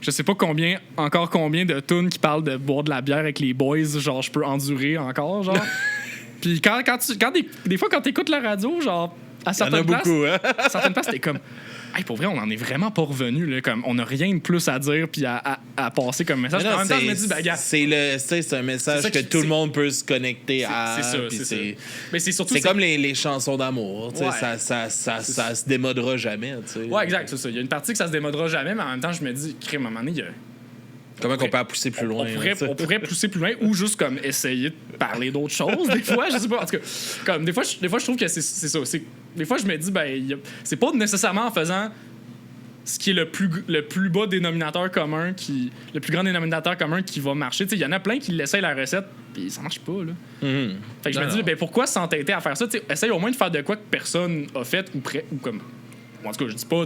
Speaker 2: je sais pas combien de tunes qui parlent de boire de la bière avec les boys, genre je peux endurer encore, genre. Puis des fois quand t'écoutes la radio, genre à certaines places, t'es comme hey, pour vrai, on en est vraiment pas revenu. Là, comme, on n'a rien de plus à dire puis à passer comme message. En même temps, je me dis,
Speaker 1: c'est un message que tout le monde peut se connecter à.
Speaker 2: C'est ça. Mais c'est surtout.
Speaker 1: C'est comme les chansons d'amour. Ouais. Ça se démodera jamais. T'sais.
Speaker 2: Ouais, exact, c'est ça. Il y a une partie que ça se démodera jamais, mais en même temps, je me dis, crème, à un moment donné,
Speaker 1: comment qu'on peut pousser plus loin?
Speaker 2: On pourrait pousser plus loin ou juste comme essayer de parler d'autres choses, des fois. Je sais pas. En tout cas, comme, des fois, je trouve que c'est ça. Des fois, je me dis, c'est pas nécessairement en faisant ce qui est le plus bas dénominateur commun, le plus grand dénominateur commun qui va marcher. Il y en a plein qui l'essayent la recette, puis ça marche pas. Là. Fait que je me dis, pourquoi s'entêter à faire ça? Essaye au moins de faire de quoi que personne a fait ou comme. En tout cas, je dis pas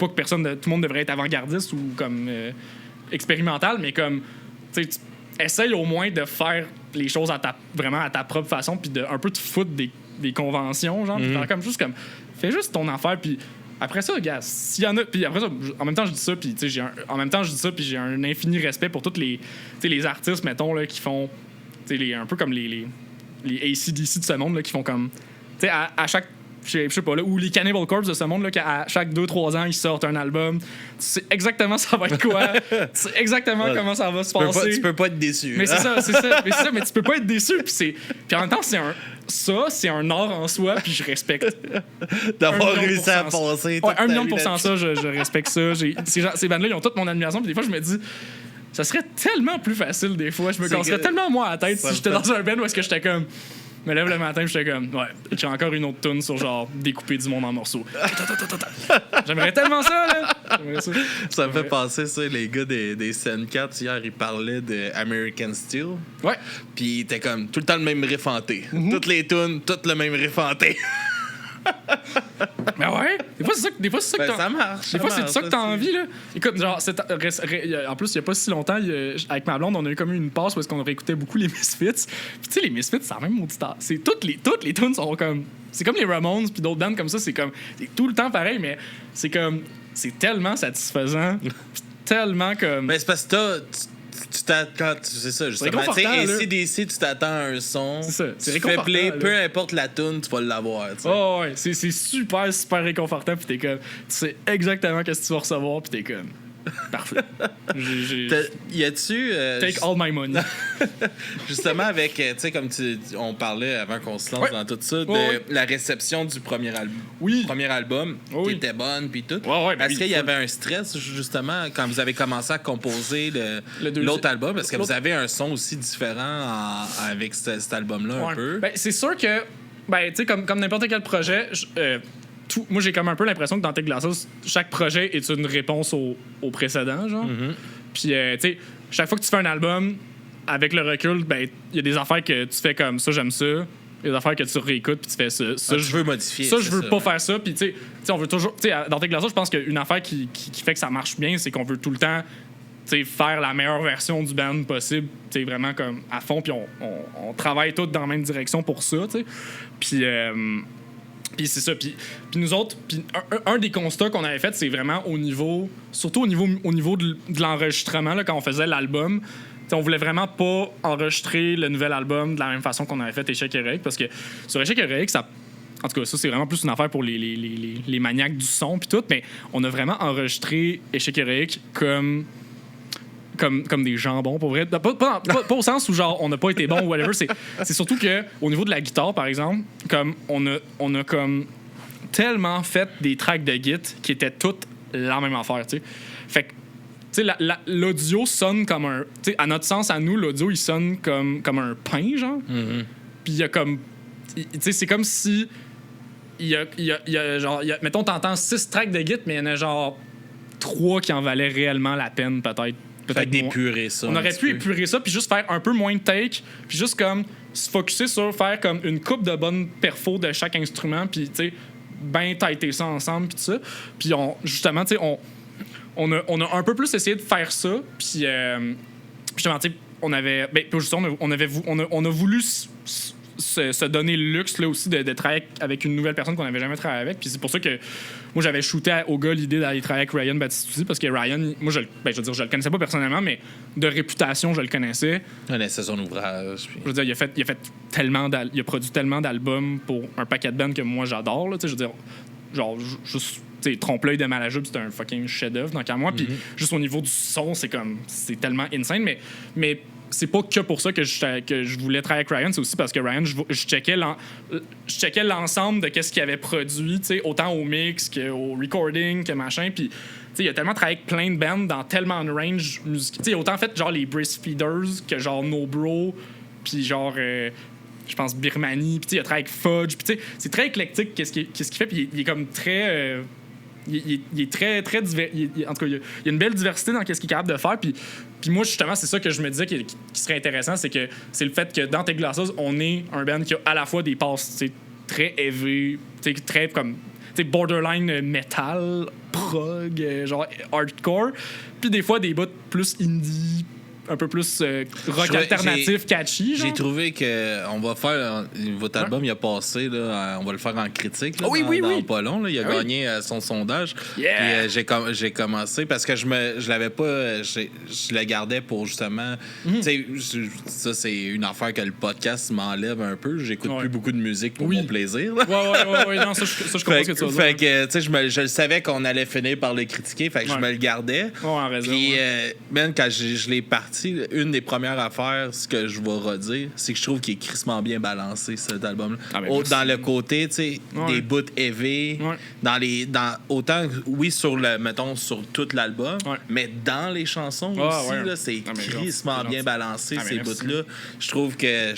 Speaker 2: que tout le monde devrait être avant-gardiste ou comme. Expérimental, mais comme tu essaye au moins de faire les choses vraiment à ta propre façon, puis de un peu te foutre des conventions, genre, comme juste comme fais juste ton affaire, puis après ça, gars, s'il y en a, puis après ça, en même temps je dis ça, puis tu sais j'ai un infini respect pour tous les artistes, mettons là, qui font un peu comme les AC/DC de ce monde là, qui font comme tu sais à chaque je sais pas, là, ou les Cannibal Corpse de ce monde, là, qu'à chaque 2-3 ans, ils sortent un album. Tu sais exactement ça va être quoi. Tu sais exactement comment ça va se passer.
Speaker 1: Tu peux pas être déçu.
Speaker 2: Mais c'est ça. Mais tu peux pas être déçu. Puis en même temps, c'est un art en soi, puis je respecte.
Speaker 1: D'avoir réussi à passer.
Speaker 2: Ouais, 1 million % ça, je respecte ça. Ces bandes-là, ils ont toute mon admiration. Puis des fois, je me dis, ça serait tellement plus facile des fois. Je me casserais tellement moins à la tête si j'étais dans un band où est-ce que j'étais comme... Je me lève le matin, j'étais comme, ouais, j'ai encore une autre tune sur genre découper du monde en morceaux. J'aimerais tellement ça, là.
Speaker 1: Ça me fait penser, ça, les gars des Sandcats, hier, ils parlaient de American Steel.
Speaker 2: Ouais.
Speaker 1: Puis t'es comme tout le temps le même riff hanté. Toutes les tunes, tout le même riff hanté.
Speaker 2: Ben ouais, des fois c'est ça que
Speaker 1: ça marche.
Speaker 2: Des fois c'est ça que t'as envie là. Écoute, genre en plus il y a pas si longtemps avec ma blonde, on a eu comme une passe où est-ce qu'on réécoutait beaucoup les Misfits. Puis tu sais les Misfits, c'est la même maudite. C'est toutes les tunes sont comme c'est comme les Ramones puis d'autres bands comme ça, c'est comme c'est tout le temps pareil, mais c'est comme c'est tellement satisfaisant. Tellement comme
Speaker 1: mais c'est parce que c'est ça, justement. Tu sais, AC/DC, tu t'attends à un son.
Speaker 2: C'est ça. C'est
Speaker 1: tu fais play, peu importe la tune, tu vas l'avoir.
Speaker 2: Oh, ouais. C'est super, super réconfortant. Puis t'es comme. Tu sais exactement qu'est-ce que tu vas recevoir. Puis t'es comme. Parfait.
Speaker 1: Y a-tu.
Speaker 2: Take all my money.
Speaker 1: Justement, avec. Tu sais, comme on parlait avant qu'on se lance dans tout ça, de la réception du premier album.
Speaker 2: Oui.
Speaker 1: Premier album, qui était bonne, puis tout.
Speaker 2: Est-ce
Speaker 1: qu'il y avait un stress, justement, quand vous avez commencé à composer l'autre album? Parce que vous avez un son aussi différent avec cet album-là, un peu.
Speaker 2: Ben, c'est sûr que. Ben, tu sais, comme n'importe quel projet. Moi, j'ai comme un peu l'impression que dans Tech Glasses, chaque projet est une réponse au précédent, genre. Puis, tu sais, chaque fois que tu fais un album, avec le recul, ben, il y a des affaires que tu fais comme ça, j'aime ça. Il y a des affaires que tu réécoutes puis tu fais ça
Speaker 1: je veux modifier.
Speaker 2: Ça, je veux pas faire ça. Puis, tu sais, on veut toujours. Tu sais, dans Take Glasso, je pense qu'une affaire qui fait que ça marche bien, c'est qu'on veut tout le temps faire la meilleure version du band possible, vraiment comme à fond. Puis on travaille tous dans la même direction pour ça. Puis c'est ça. Puis nous autres, un des constats qu'on avait fait, c'est vraiment surtout au niveau de l'enregistrement, là, quand on faisait l'album. On voulait vraiment pas enregistrer le nouvel album de la même façon qu'on avait fait Échec Héroïque, parce que sur Échec Héroïque, ça, en tout cas, ça, c'est vraiment plus une affaire pour les maniaques du son puis tout, mais on a vraiment enregistré Échec Héroïque comme des jambons, pour vrai. Pas au sens où, genre, on n'a pas été bon ou whatever. C'est surtout qu'au niveau de la guitare, par exemple, comme on a comme tellement fait des tracks de git qui étaient toutes la même affaire, tu sais. Fait que l'audio sonne comme un... à notre sens, à nous, l'audio, il sonne comme un pain, genre. Mm-hmm. Puis il y a comme... c'est comme si... Il y a genre... mettons, t'entends 6 tracks de git, mais il y en a genre 3 qui en valaient réellement la peine, peut-être.
Speaker 1: Fait d'épurer ça.
Speaker 2: On aurait pu épurer ça, puis juste faire un peu moins de take, puis juste comme se focusser sur faire comme une coupe de bonnes perfos de chaque instrument, puis, tu sais, ben tighter ça ensemble, puis tout ça. Puis justement, tu sais, on a un peu plus essayé de faire ça, puis justement, tu sais, on a voulu se donner le luxe là aussi de travailler avec une nouvelle personne qu'on n'avait jamais travaillé avec, puis c'est pour ça que moi j'avais shooté au gars l'idée d'aller travailler avec Ryan Battistuzzi, parce que Ryan, moi je le connaissais pas personnellement, mais de réputation je le connaissais.
Speaker 1: Il connaissait son ouvrage. Puis...
Speaker 2: Je veux dire, il a produit tellement d'albums pour un paquet de bands que moi j'adore là, tu sais, je veux dire, genre juste Trompe-l'œil de Malajube, c'est un fucking chef-d'œuvre donc à moi, puis juste au niveau du son, c'est tellement insane, mais c'est pas que pour ça que je voulais travailler avec Ryan, c'est aussi parce que Ryan, je checkais l'ensemble de qu'est-ce qu'il avait produit, autant au mix qu'au recording, que machin, puis il a tellement travaillé avec plein de bands dans tellement de range musical. Autant fait genre les Brisk Feeders que genre No Bro, puis genre je pense Birmanie, puis il a travaillé avec Fudge, puis c'est très éclectique qu'est-ce qu'il fait, puis il est comme très... Il est très, très divers. En tout cas, il y a une belle diversité dans ce qu'il est capable de faire. Puis moi, justement, c'est ça que je me disais qui serait intéressant, c'est le fait que dans Take Glasses, on est un band qui a à la fois des passes très heavy, très comme borderline metal, prog, genre hardcore, puis des fois des bouts plus indie, un peu plus rock alternatif, catchy. Genre.
Speaker 1: J'ai trouvé que on va faire votre album, il a passé là, on va le faire en critique là, dans pas long là, il a gagné son sondage.
Speaker 2: Yeah.
Speaker 1: Puis j'ai commencé parce que je l'avais pas, je le gardais pour justement, tu sais, ça c'est une affaire que le podcast m'enlève un peu. J'écoute plus beaucoup de musique pour mon plaisir.
Speaker 2: Ouais, non, ça je comprends ce que tu veux dire.
Speaker 1: Fait que tu sais, je le savais qu'on allait finir par le critiquer, fait que je me le gardais.
Speaker 2: En raison.
Speaker 1: Puis même quand je l'ai parti, une des premières affaires, ce que je vais redire, c'est que je trouve qu'il est crissement bien balancé, cet album-là. Dans le côté, tu sais, des bouts heavy, autant, oui, mettons, sur tout l'album, mais dans les chansons aussi, là, c'est crissement bien balancé, ces bouts-là. Je trouve que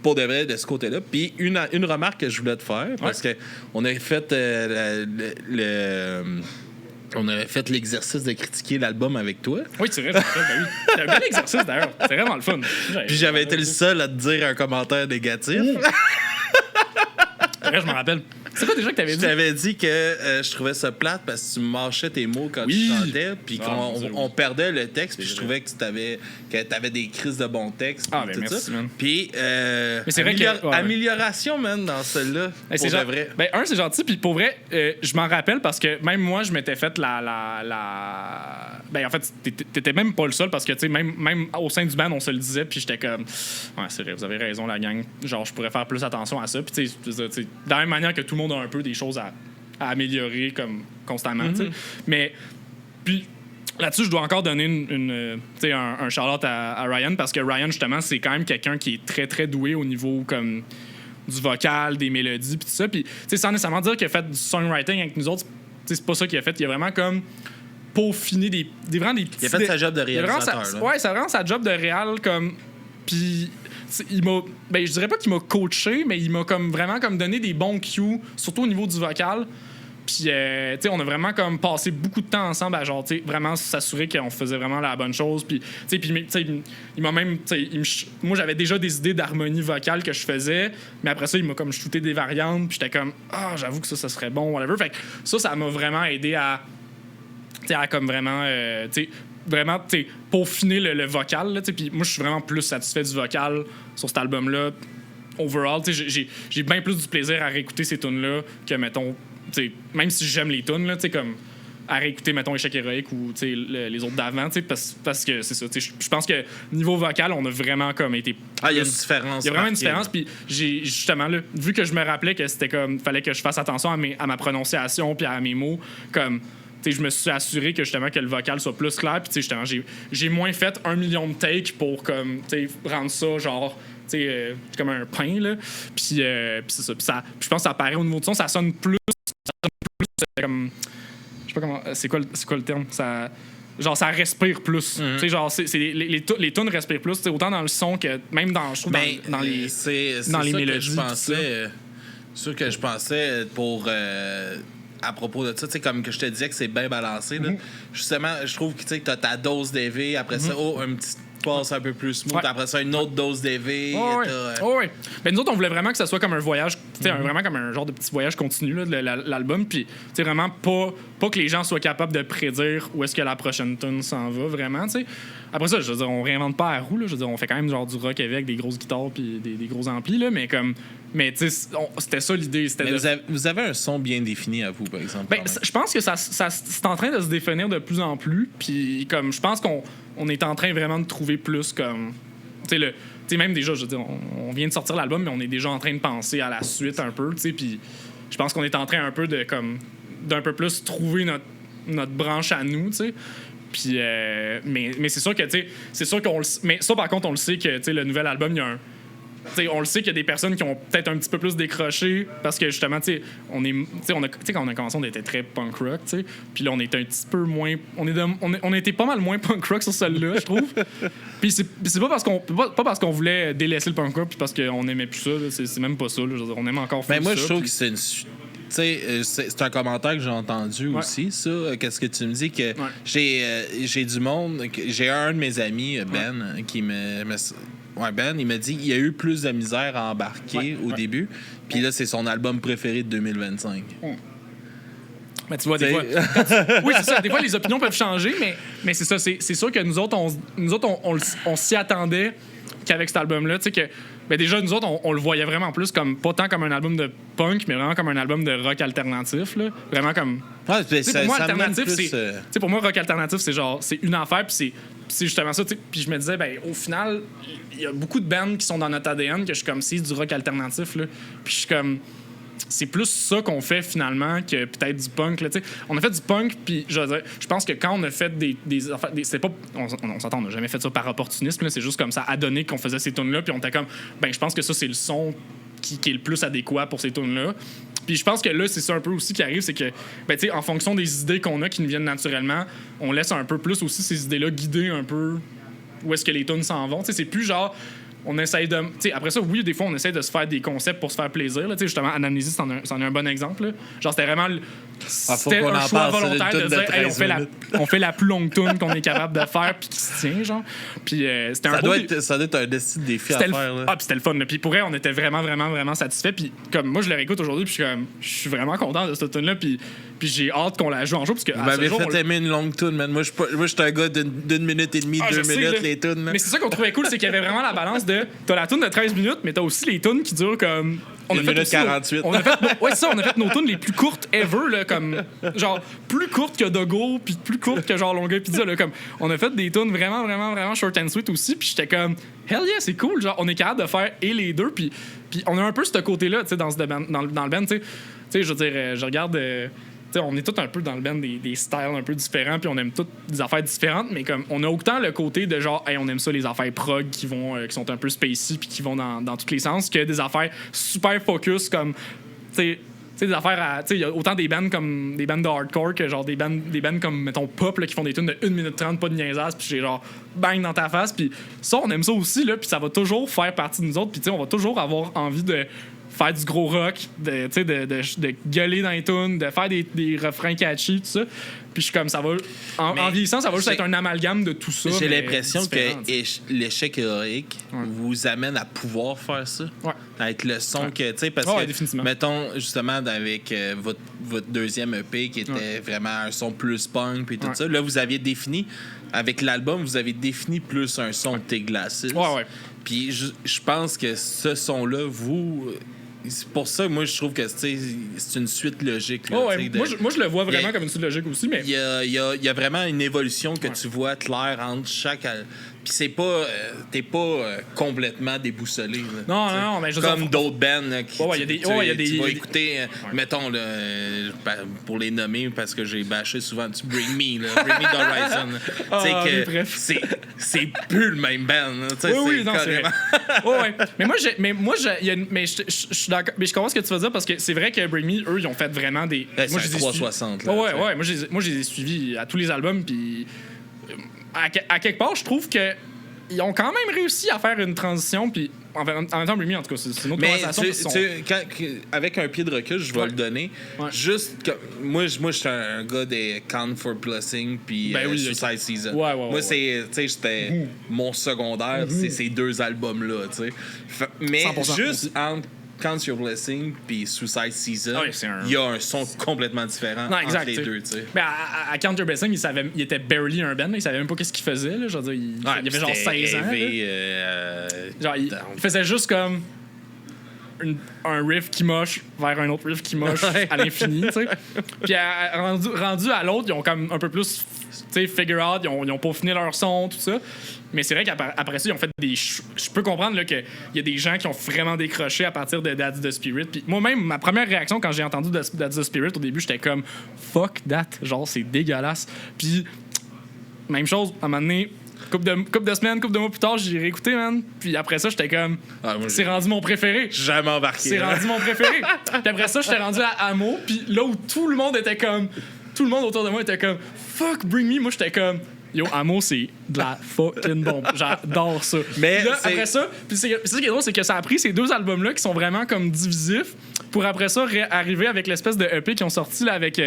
Speaker 1: pour de vrai, de ce côté-là. Puis une remarque que je voulais te faire, parce que on a fait on avait fait l'exercice de critiquer l'album avec toi.
Speaker 2: Oui, c'est vrai. C'est un bel exercice, d'ailleurs. C'est vraiment le fun.
Speaker 1: Puis j'avais été le seul à te dire un commentaire négatif.
Speaker 2: Je m'en rappelle. C'est quoi déjà que t'avais dit?
Speaker 1: Je t'avais dit que je trouvais ça plate parce que tu mâchais tes mots quand tu chantais, puis qu'on perdait le texte, puis je trouvais que t'avais des crises de bons textes.
Speaker 2: Ben merci, man.
Speaker 1: Puis,
Speaker 2: mais c'est vrai
Speaker 1: amélioration, man, dans celle-là.
Speaker 2: C'est vrai. Ben, c'est gentil, puis pour vrai, je m'en rappelle parce que même moi, je m'étais fait Ben, en fait, t'étais même pas le seul parce que, tu sais, même au sein du band, on se le disait, puis j'étais comme, ouais, c'est vrai, vous avez raison, la gang. Genre, je pourrais faire plus attention à ça, puis, tu sais, de la même manière que tout le monde a un peu des choses à améliorer comme constamment, tu sais. Mais, puis, là-dessus, je dois encore donner un shout-out à Ryan parce que Ryan, justement, c'est quand même quelqu'un qui est très, très doué au niveau comme du vocal, des mélodies, puis tout ça. Puis, tu sais, sans nécessairement dire qu'il a fait du songwriting avec nous autres, c'est pas ça qu'il a fait. Il a vraiment comme peaufiné vraiment des petits...
Speaker 1: Il a fait sa job de réalisateur.
Speaker 2: C'est vraiment sa job de réal, comme... Puis... il m'a, je dirais pas qu'il m'a coaché, mais il m'a comme vraiment comme donné des bons cues, surtout au niveau du vocal. Puis, tu sais, on a vraiment comme passé beaucoup de temps ensemble à genre, tu sais, vraiment s'assurer qu'on faisait vraiment la bonne chose. Puis, tu sais, il m'a même, tu sais, moi, j'avais déjà des idées d'harmonie vocale que je faisais, mais après ça, il m'a comme shooté des variantes. Puis, j'étais comme, j'avoue que ça serait bon, whatever. Fait que ça m'a vraiment aidé à, tu sais, à comme vraiment, tu sais, vraiment, tu sais, peaufiner le vocal, là, tu sais. Puis, moi, je suis vraiment plus satisfait du vocal sur cet album-là. Overall, tu sais, j'ai bien plus du plaisir à réécouter ces tunes-là que, mettons, t'sais, même si j'aime les tunes, comme à réécouter, mettons, Échec héroïque ou les autres d'avant, parce que c'est ça. Je pense que niveau vocal, on a vraiment comme été.
Speaker 1: Il y a une différence.
Speaker 2: Il y a vraiment une différence. Puis j'ai justement, là, vu que je me rappelais que c'était comme. Fallait que je fasse attention à ma prononciation puis à mes mots, comme. T'sais, je me suis assuré que justement que le vocal soit plus clair. Puis justement, j'ai moins fait 1 million de takes pour comme, rendre ça genre. Comme un pain, là. Puis c'est ça. Puis je pense que ça apparaît au niveau du son, ça sonne plus comme. Je sais pas comment. C'est quoi le terme? Genre, ça respire plus.
Speaker 1: Mm-hmm.
Speaker 2: Tu sais, genre, les tunes respirent plus, autant dans le son que même dans, je trouve, dans les mélodies.
Speaker 1: C'est sûr que je pensais pour. À propos de ça, tu sais, comme que je te disais que c'est bien balancé, là. Justement, je trouve que tu as ta dose d'EV, après ça, un petit passe un peu plus smooth, après ça, une autre dose d'EV.
Speaker 2: Oui. Ben, nous autres, on voulait vraiment que ça soit comme un voyage, vraiment comme un genre de petit voyage continu là, de l'album, puis vraiment pas que les gens soient capables de prédire où est-ce que la prochaine tune s'en va, vraiment, tu sais. Après ça, je veux dire, on réinvente pas la roue, là, je veux dire, on fait quand même genre du rock avec des grosses guitares puis des gros amplis, là, mais tu sais, c'était ça l'idée.
Speaker 1: Vous avez un son bien défini à vous, par exemple.
Speaker 2: Ben, je pense que ça c'est en train de se définir de plus en plus. Puis comme je pense qu'on est en train vraiment de trouver plus comme. Tu sais, même déjà, je veux dire, on vient de sortir l'album, mais on est déjà en train de penser à la suite un peu. Tu sais, puis je pense qu'on est en train un peu d'un peu plus trouver notre branche à nous, tu sais. Puis, mais c'est sûr que, tu sais, c'est sûr qu'on mais ça, par contre, on le sait que, tu sais, le nouvel album, il y a T'sais, on le sait qu'il y a des personnes qui ont peut-être un petit peu plus décroché parce que justement, quand on a commencé, on était très punk rock, puis là, on était un petit peu moins. On était pas mal moins punk rock sur celle-là, je trouve. Puis c'est pas parce qu'on voulait délaisser le punk rock puis parce qu'on aimait plus ça, c'est même pas ça. Là, on aime encore faire ça.
Speaker 1: Mais moi, je trouve que c'est une. Tu sais, c'est un commentaire que j'ai entendu aussi, ça. Qu'est-ce que tu me dis? Que j'ai du monde. J'ai un de mes amis, Ben, qui Ben, il m'a dit qu'il y a eu plus de misère à embarquer au début. Puis là, c'est son album préféré de 2025.
Speaker 2: Mais tu vois, des fois. Oui, c'est ça. Des fois, les opinions peuvent changer, mais c'est ça. C'est sûr que nous autres, on s'y attendait qu'avec cet album-là. Tu sais, que. Ben déjà, nous autres, on le voyait vraiment plus comme. Pas tant comme un album de punk, mais vraiment comme un album de rock alternatif. Là. Vraiment comme.
Speaker 1: Ouais,
Speaker 2: pour moi, alternatif, c'est. Pour moi, rock alternatif, c'est genre. C'est une affaire, puis c'est justement ça. Puis je me disais, ben au final, il y a beaucoup de bands qui sont dans notre ADN que je suis comme, c'est du rock alternatif. Là. Puis je suis comme. C'est plus ça qu'on fait finalement que peut-être du punk. Là, on a fait du punk, puis je pense que quand on a fait des affaires. C'est pas, on s'entend, on n'a jamais fait ça par opportunisme. Là, c'est juste comme ça a donné qu'on faisait ces tunes-là, puis on était comme, ben je pense que ça, c'est le son qui est le plus adéquat pour ces tunes-là. Puis je pense que là, c'est ça un peu aussi qui arrive, c'est que, ben, tu sais, en fonction des idées qu'on a qui nous viennent naturellement, on laisse un peu plus aussi ces idées-là guider un peu où est-ce que les tunes s'en vont. Tu sais, c'est plus genre. On essaye de. Après ça, oui, des fois, on essaie de se faire des concepts pour se faire plaisir. Là, justement, Anamnésie, c'en est un bon exemple. Là. Genre, c'était vraiment. C'était un choix volontaire de dire, hey, on fait la plus longue tune qu'on est capable de faire, puis qui se tient, genre. Puis c'était
Speaker 1: ça doit être un défi à faire. Là.
Speaker 2: Puis c'était le fun. Puis pour elle, on était vraiment, vraiment, vraiment satisfaits. Puis comme moi, je le réécoute aujourd'hui, puis je suis vraiment content de cette tune-là. Puis j'ai hâte qu'on la joue en jour. Parce que
Speaker 1: vous m'avez fait aimer une longue tune, man. Moi, je suis un gars d'une minute et demie, 2 minutes, les tunes.
Speaker 2: Mais c'est ça qu'on trouvait cool, c'est qu'il y avait vraiment la balance de. T'as la tune de 13 minutes, mais t'as aussi les tunes qui durent comme.
Speaker 1: On a fait 1 minute 48.
Speaker 2: On a fait nos tunes les plus courtes ever, là, comme. Genre, plus courtes que Dogo, puis plus courtes que genre Longueuil Pizza, là. Comme, on a fait des tunes vraiment, vraiment, vraiment short and sweet aussi, puis j'étais comme. Hell yeah, c'est cool. Genre, on est capable de faire et les deux, puis on a un peu ce côté-là, tu sais, dans le band, tu sais, je veux dire, je regarde. T'sais, on est tous un peu dans le band des styles un peu différents, puis on aime toutes des affaires différentes, mais comme on a autant le côté de genre, hey, on aime ça les affaires prog qui sont un peu spacey puis qui vont dans tous les sens, que des affaires super focus comme, tu sais, des affaires à, tu sais, il y a autant des bands comme des bands de hardcore que genre des bands comme mettons pop là, qui font des tunes de 1 minute 30, pas de niaisage, puis j'ai genre bang dans ta face, puis ça on aime ça aussi là, puis ça va toujours faire partie de nous autres, puis tu sais on va toujours avoir envie de faire du gros rock, de gueuler dans les tunes, de faire des refrains catchy, tout ça. Puis je suis comme, ça va. En vieillissant, ça va juste être un amalgame de tout ça.
Speaker 1: J'ai l'impression que l'échec héroïque vous amène à pouvoir faire ça.
Speaker 2: Ouais.
Speaker 1: Avec le son que. Tu sais, parce que, mettons, justement, avec votre deuxième EP qui était vraiment un son plus punk, puis tout ça, là, vous aviez défini, avec l'album, vous avez défini plus un son de Tes Glaces.
Speaker 2: Ouais.
Speaker 1: Puis je pense que ce son-là, c'est pour ça, moi, je trouve que c'est une suite logique. Là,
Speaker 2: moi, je le vois vraiment comme une suite logique aussi. Mais
Speaker 1: il y a vraiment une évolution que tu vois claire entre chaque. Puis c'est pas. T'es pas complètement déboussolé. Là,
Speaker 2: non, mais je
Speaker 1: comme d'autres bands.
Speaker 2: Il y a des.
Speaker 1: Tu vas écouter, mettons, là, pour les nommer, parce que j'ai bâché souvent du Bring Me, là, Bring Me d'Horizon. C'est plus le même band.
Speaker 2: Oui, non, c'est vrai. Mais je suis d'accord. Mais je comprends ce que tu veux dire parce que c'est vrai que Bring Me, eux, ils ont fait vraiment des.
Speaker 1: Moi, j'ai 360.
Speaker 2: Moi, je les ai suivis à tous les albums. Puis à quelque part, je trouve que ils ont quand même réussi à faire une transition. Puis en même temps, Bring Me, en tout cas, c'est une autre conversation.
Speaker 1: Avec un pied de recul, je vais le donner. Juste que moi, je suis un gars des Count for Blessing puis Suicide Season. Moi, c'était mon secondaire, c'est ces deux albums-là. Mais juste entre Count Your Blessing puis Suicide Season, il y a un son complètement différent entre les deux.
Speaker 2: Mais à Count Your Blessing, il était barely un band. Il savait même pas qu'est-ce qu'il faisait. Là. Je veux dire, il avait genre 16 ans. Il faisait juste comme un riff qui moche vers un autre riff qui moche à l'infini. Puis rendu à l'autre, ils ont comme un peu plus figure out, ils ont peaufiné leur son, tout ça. Mais c'est vrai qu'après ça, ils ont fait des. Je peux comprendre qu'il y a des gens qui ont vraiment décroché à partir de That's the Spirit. Puis moi-même, ma première réaction quand j'ai entendu That's the Spirit au début, j'étais comme fuck that. Genre, c'est dégueulasse. Puis, même chose, à un moment donné, couple de semaines, couple de mois plus tard, j'ai réécouté, man. Puis après ça, j'étais comme. C'est rendu mon préféré.
Speaker 1: Jamais embarqué.
Speaker 2: C'est rendu mon préféré. Puis après ça, j'étais rendu à Amo. Puis là où tout le monde était comme. Tout le monde autour de moi était comme fuck, Bring Me. Moi, j'étais comme. Yo, Amo, c'est de la fucking bombe. J'adore ça. Mais là, après ça, puis c'est ça qui est drôle, c'est que ça a pris ces deux albums-là qui sont vraiment comme divisifs pour après ça arriver avec l'espèce de EP qu'ils ont sorti là, avec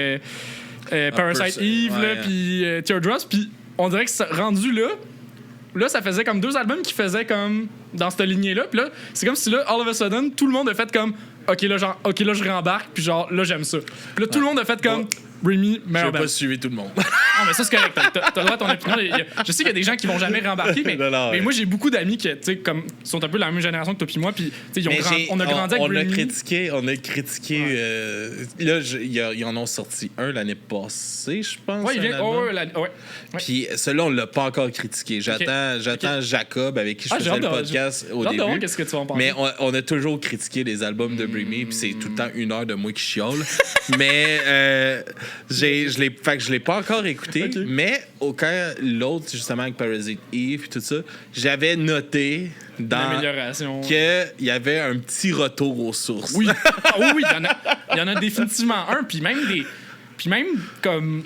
Speaker 2: Parasite Eve, puis Teardrops. Puis on dirait que rendu là, ça faisait comme deux albums qui faisaient comme dans cette lignée-là. Puis là, c'est comme si là, all of a sudden, tout le monde a fait comme OK, là, je rembarque, puis genre, là, j'aime ça. Puis là, tout le monde a fait comme Bring Me, meilleur band.
Speaker 1: J'ai pas suivi tout le monde.
Speaker 2: Non, mais ça, c'est correct. T'as le droit à ton opinion. Je sais qu'il y a des gens qui vont jamais rembarquer, mais moi, j'ai beaucoup d'amis qui sont un peu de la même génération que toi puis moi, puis on a grandi avec Bring Me.
Speaker 1: On a critiqué. Là, ils en ont sorti un l'année passée, je pense.
Speaker 2: Oui, il vient.
Speaker 1: Puis celui-là, on l'a pas encore critiqué. J'attends Jacob, avec qui je faisais le podcast au début.
Speaker 2: Voir qu'est-ce que tu vas en penser.
Speaker 1: Mais on a toujours critiqué les albums de Bring Me, puis c'est tout le temps 1 heure de moi qui chiale. Mais je l'ai pas encore écouté, mais quand l'autre, justement, avec Parasite Eve et tout ça, j'avais noté dans qu'il y avait un petit retour aux sources.
Speaker 2: Oui, oui, il y en a définitivement un, puis même comme,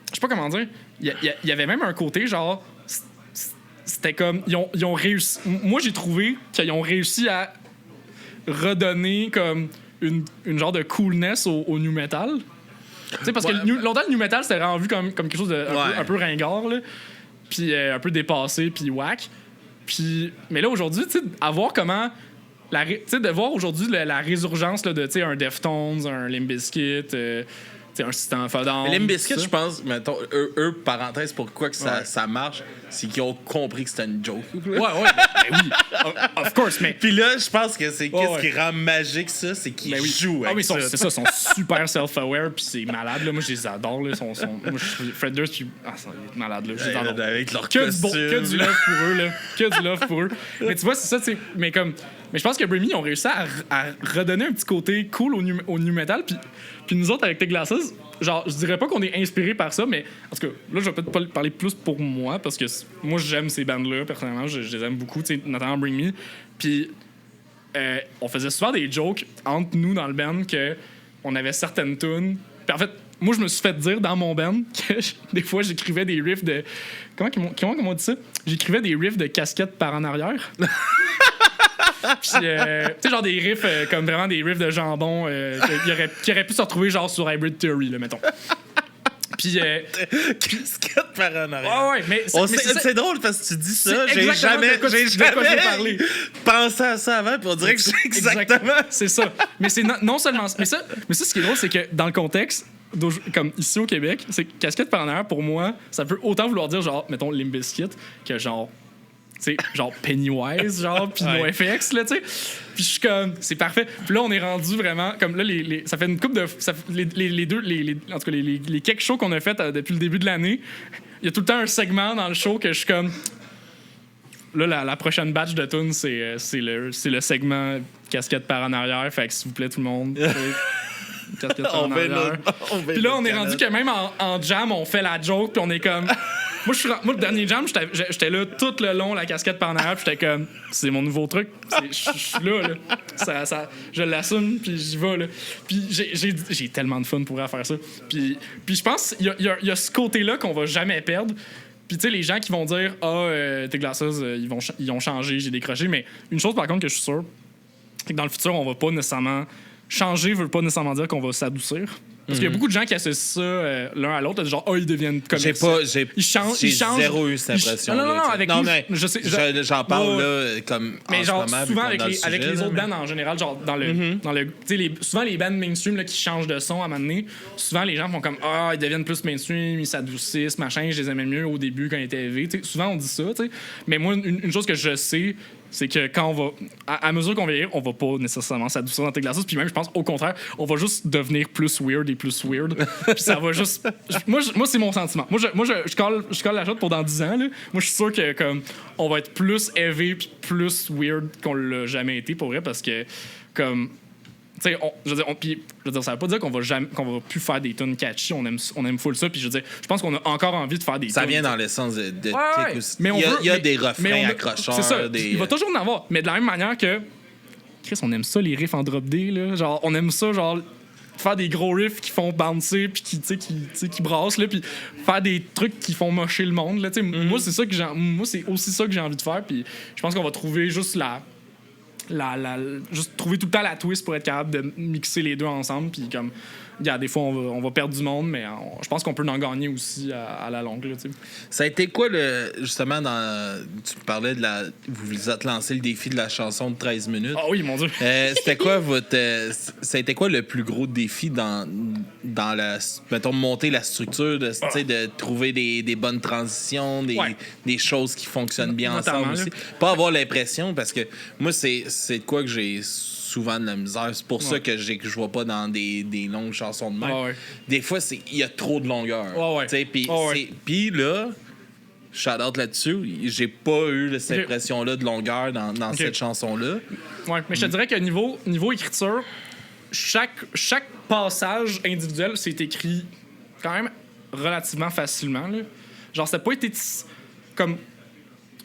Speaker 2: je sais pas comment dire, il y avait même un côté genre, c'était comme, ils ont réussi, moi j'ai trouvé qu'ils ont réussi à redonner comme une genre de coolness au new metal. T'sais, parce que longtemps, le new metal, c'était vraiment vu comme quelque chose de un peu ringard, là, puis un peu dépassé, puis whack. Mais là, aujourd'hui, à voir comment... de voir aujourd'hui la résurgence là, de un Deftones, un Limp Bizkit, un System of a Down.
Speaker 1: Limp Bizkit, je pense, mettons, eux, parenthèse, pourquoi que ça marche, c'est qu'ils ont compris que c'était une joke.
Speaker 2: Ouais, oui, of course, mais...
Speaker 1: Puis là, je pense que c'est qu'est-ce qui rend magique ça, c'est qu'ils jouent avec ça.
Speaker 2: C'est ça, ils sont super self-aware, puis c'est malade, là. Moi, je les adore, là. Moi, Fred Durst, puis... c'est malade, là. Je les adore.
Speaker 1: Avec leur costume.
Speaker 2: Que du love pour eux, là. Que du love pour eux. Mais tu vois, c'est ça, mais je pense que Bring Me, ils ont réussi à redonner un petit côté cool au new metal, puis nous autres, avec Tes Glaces, genre, je dirais pas qu'on est inspiré par ça, mais en tout cas, là, je vais peut-être parler plus pour moi, parce que moi, j'aime ces bandes-là, personnellement, je les aime beaucoup, notamment Bring Me. Puis, on faisait souvent des jokes entre nous dans le band qu'on avait certaines tunes. Puis en fait, moi, je me suis fait dire dans mon band que des fois, j'écrivais des riffs de... Comment on dit ça? J'écrivais des riffs de casquettes par en arrière. Puis, tu sais, genre des riffs, comme vraiment des riffs de jambon qui auraient pu se retrouver genre sur Hybrid Theory, là, mettons. Puis.
Speaker 1: Casquette par en arrière.
Speaker 2: Ouais, mais
Speaker 1: c'est drôle parce que tu dis ça. J'ai jamais pensé à ça avant, puis on dirait que c'est exactement.
Speaker 2: C'est ça. Mais c'est non seulement. Mais ça, ce qui est drôle, c'est que dans le contexte, comme ici au Québec, c'est casquette par en arrière, pour moi, ça peut autant vouloir dire, genre, mettons, Limp Bizkit, que genre. Tu sais, genre Pennywise, genre, pis NoFX, là, tu sais. Puis je suis comme, c'est parfait. Puis là, on est rendu vraiment, comme là, ça fait une couple de. Les deux, en tout cas, les quelques shows qu'on a fait depuis le début de l'année, il y a tout le temps un segment dans le show que je suis comme. Là, la prochaine batch de tunes, c'est le segment casquette par en arrière. Fait que s'il vous plaît, tout le monde. Casquette par en arrière. Puis là, on est rendu que même en jam, on fait la joke, puis on est comme. Moi, le dernier jam, j'étais là tout le long, la casquette par en arrière, puis j'étais comme, c'est mon nouveau truc. Je suis là. Je l'assume, puis j'y vais. Là. Puis j'ai tellement de fun pour faire ça. Puis je pense qu'il y a ce côté-là qu'on va jamais perdre. Puis, tu sais, les gens qui vont dire, tes glaçeuses, ils ont changé, j'ai décroché. Mais une chose, par contre, que je suis sûr, c'est que dans le futur, on va pas nécessairement. Changer veut pas nécessairement dire qu'on va s'adoucir. Parce qu'il y a beaucoup de gens qui associent ça l'un à l'autre, genre, ils deviennent commerciaux. Ils changent. J'ai
Speaker 1: zéro eu cette impression.
Speaker 2: Non, avec nous,
Speaker 1: mais j'en parle là, comme.
Speaker 2: Mais genre, souvent avec
Speaker 1: sujet,
Speaker 2: les autres bands en général, genre, dans le. Tu sais, souvent les bands mainstream là, qui changent de son à un moment donné, souvent les gens font comme, ils deviennent plus mainstream, ils s'adoucissent, machin, je les aimais mieux au début quand ils étaient élevés. T'sais, souvent on dit ça, tu sais. Mais moi, une chose que je sais, c'est que quand on va. À mesure qu'on va vieillir, on va pas nécessairement s'adoucir dans tes glaces. Puis même, je pense, au contraire, on va juste devenir plus weird et plus weird. Puis ça va juste. Moi, c'est mon sentiment. Moi, je colle la shot pour dans 10 ans. Là. Moi, je suis sûr que comme on va être plus heavy puis plus weird qu'on l'a jamais été pour vrai parce que comme. Tu sais, je veux dire, ça veut pas dire qu'on va plus faire des tunes catchy. On aime full ça. Puis je veux dire, je pense qu'on a encore envie de faire des tunes.
Speaker 1: Ça vient dans l'essence de
Speaker 2: mais
Speaker 1: il y a des refrains accrocheurs.
Speaker 2: C'est ça. Il va toujours en avoir. Mais de la même manière que Chris, on aime ça les riffs en drop D là. Genre, on aime ça genre faire des gros riffs qui font bouncer puis qui brassent là, puis faire des trucs qui font mocher le monde là. Moi, c'est ça que moi, c'est aussi ça que j'ai envie de faire. Puis je pense qu'on va trouver juste juste trouver tout le temps la twist pour être capable de mixer les deux ensemble. Puis comme, des fois, on va perdre du monde, mais je pense qu'on peut en gagner aussi à la longue. Là,
Speaker 1: ça a été quoi, justement, tu parlais vous vous êtes lancé le défi de la chanson de 13 minutes.
Speaker 2: Ah oui, mon Dieu!
Speaker 1: C'était quoi ça a été quoi le plus gros défi dans mettons, monter la structure, de trouver des bonnes transitions, des choses qui fonctionnent bien ensemble aussi? Pas avoir l'impression, parce que moi, c'est de quoi que j'ai souvent de la misère. C'est pour ça que je vois pas dans des longues chansons de même. Des fois, il y a trop de longueur. Puis là, shout-out là-dessus, j'ai pas eu cette impression-là de longueur dans cette chanson-là.
Speaker 2: Ouais, mais je te dirais que niveau écriture, chaque passage individuel, c'est écrit quand même relativement facilement. Là. Genre, ça n'a pas été comme...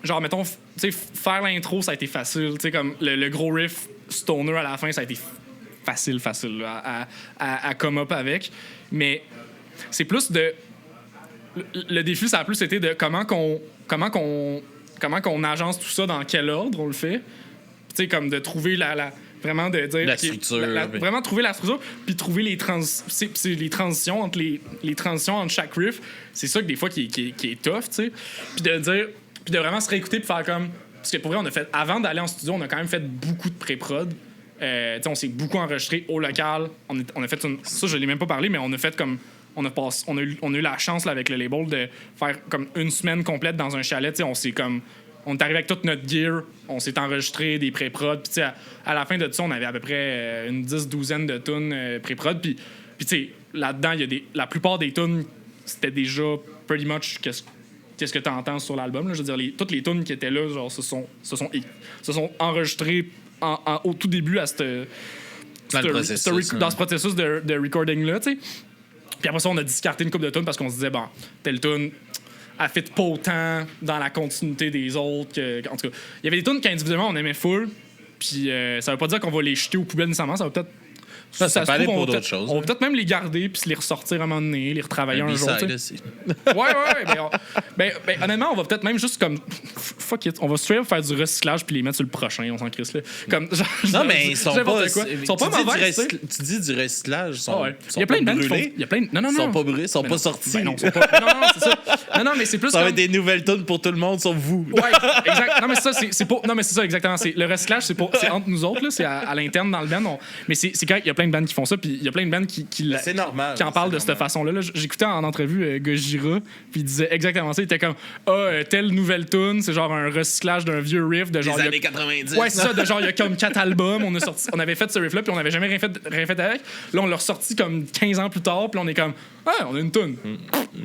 Speaker 2: Genre, mettons, tu sais, faire l'intro, ça a été facile. Tu sais, comme le gros riff stoner à la fin, ça a été facile là, à come up avec. Mais c'est plus de... Le défi, ça a plus été de comment qu'on agence tout ça, dans quel ordre on le fait. Tu sais, comme de trouver vraiment de dire...
Speaker 1: La structure.
Speaker 2: Vraiment trouver la structure, puis trouver les transitions entre les transitions entre chaque riff. C'est ça que des fois qui est tough, tu sais. Puis de dire... Puis de vraiment se réécouter puis faire comme... Parce que pour vrai, avant d'aller en studio, on a quand même fait beaucoup de pré-prod. On s'est beaucoup enregistré au local. On a fait ça, je l'ai même pas parlé, mais on a fait comme... On a eu la chance là, avec le label de faire comme une semaine complète dans un chalet. On est arrivé avec toute notre gear, on s'est enregistré des pré-prod. Puis à la fin de ça, on avait à peu près une 10-12 de tunes pré-prod. Puis tu sais, là-dedans, la plupart des tunes, c'était déjà pretty much qu'est-ce que tu entends sur l'album. Là. Je veux dire, toutes les tunes qui étaient là genre, se sont enregistrées au tout début dans ce processus de recording-là. T'sais. Puis après ça, on a discarté une couple de tunes parce qu'on se disait, bon, telle tune, elle fit pas autant dans la continuité des autres. En tout cas, il y avait des tunes qu'individuellement, on aimait full. Puis ça veut pas dire qu'on va les jeter aux poubelles nécessairement. Ça va peut-être...
Speaker 1: Ça peut aller pour d'autres choses.
Speaker 2: On va peut-être même les garder puis se les ressortir à un moment donné, les retravailler un jour.
Speaker 1: Aussi.
Speaker 2: Ouais. Ben, honnêtement, on va peut-être même juste comme fuck it, on va straight up faire du recyclage puis les mettre sur le prochain, on s'en crisse là. Comme, genre,
Speaker 1: non, mais ils sont pas.
Speaker 2: Ils sont pas mauvais.
Speaker 1: Tu dis du recyclage, ils sont,
Speaker 2: il y a plein de bandes qui font. Il y a plein de... Non.
Speaker 1: Ils sont pas brûlés, ils sont pas sortis.
Speaker 2: Ben non, c'est ça. Non, mais c'est plus.
Speaker 1: Ça va être des nouvelles tunes pour tout le monde, sauf vous.
Speaker 2: Ouais, exact. Non, mais ça, c'est pas. Non, mais c'est ça, exactement. Le recyclage, c'est entre nous autres, là. C'est à l'interne dans le band. Mais c'est correct, il y a plein de bandes qui font ça, puis il y a plein de bandes qui
Speaker 1: c'est normal,
Speaker 2: qui en parlent de cette façon-là. Là, j'écoutais en entrevue Gojira, puis il disait exactement ça. Il était comme, telle nouvelle tune, c'est genre un recyclage d'un vieux riff de genre.
Speaker 1: Des années 90.
Speaker 2: Ouais, c'est ça, de genre, il y a comme 4 albums. On avait fait ce riff-là, puis on n'avait jamais rien fait avec. Là, on l'a ressorti comme 15 ans plus tard, puis on est comme, on a une tune.